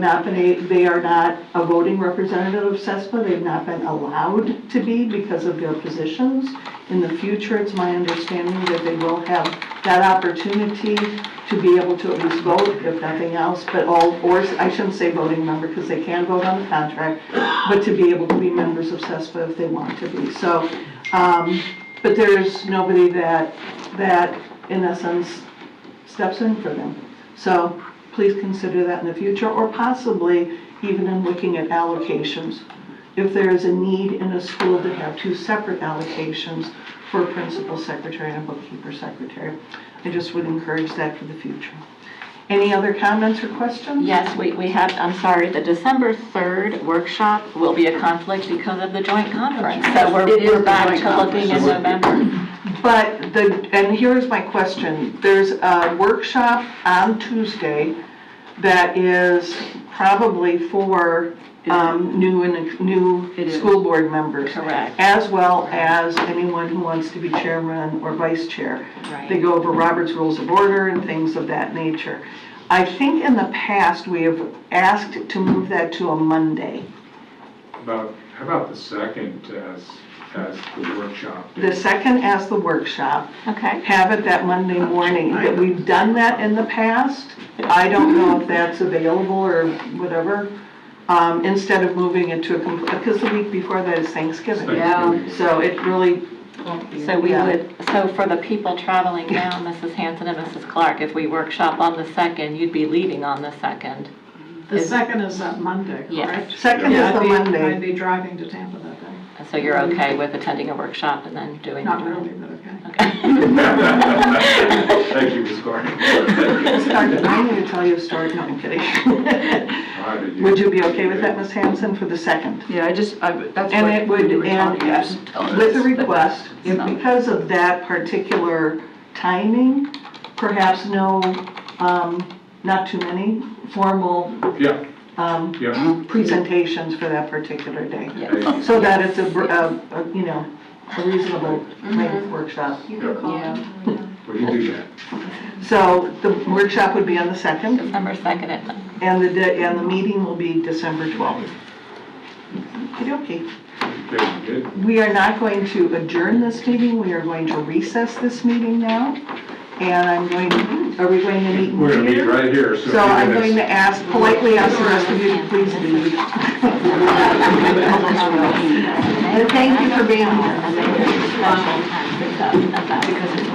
not a voting representative of CESPA. They've not been allowed to be because of their positions. In the future, it's my understanding that they will have that opportunity to be able to at least vote, if nothing else, or I shouldn't say voting member because they can vote on the contract, but to be able to be members of CESPA if they want to be. So, but there's nobody that in essence steps in for them. So please consider that in the future, or possibly even in looking at allocations. If there is a need in a school to have two separate allocations for a principal secretary and a bookkeeper secretary, I just would encourage that for the future. Any other comments or questions? Yes, we have, I'm sorry, the December 3rd workshop will be a conflict because of the joint conference. So we're back to looking in November. But and here's my question. There's a workshop on Tuesday that is probably for new school board members. Correct. As well as anyone who wants to be chairman or vice chair. Right. They go over Robert's Rules of Order and things of that nature. I think in the past we have asked to move that to a Monday. How about the second as the workshop? The second as the workshop. Okay. Have it that Monday morning. That we've done that in the past. I don't know if that's available or whatever. Instead of moving it to because the week before that is Thanksgiving. Yeah. So it really. So so for the people traveling down, Mrs. Hanson and Mrs. Clark, if we workshop on the 2nd, you'd be leaving on the 2nd. The 2nd is that Monday, Yes. correct? Second is the Monday. I'd be driving to Tampa that day. So you're okay with attending a workshop and then doing Not the really, but okay. Thank you, Ms. Gordon. I need to tell you a story. No, I'm kidding. Would you be okay with that, Ms. Hanson, for the 2nd? Yeah, that's And what it would, you were and telling us. with the request, if because of that particular timing, perhaps not too many formal Yeah. presentations for that particular day. Yes. So that it's a reasonable length workshop. You can call Yeah. them. We can do that. So the workshop would be on the 2nd, December 2nd at and the meeting will be December 12th. Okay. Very good. We are not going to adjourn this meeting, we are going to recess this meeting now. And are we going to meet here? We're going to meet right here. So I'm going to politely ask the rest of you to please leave. And thank you for being here.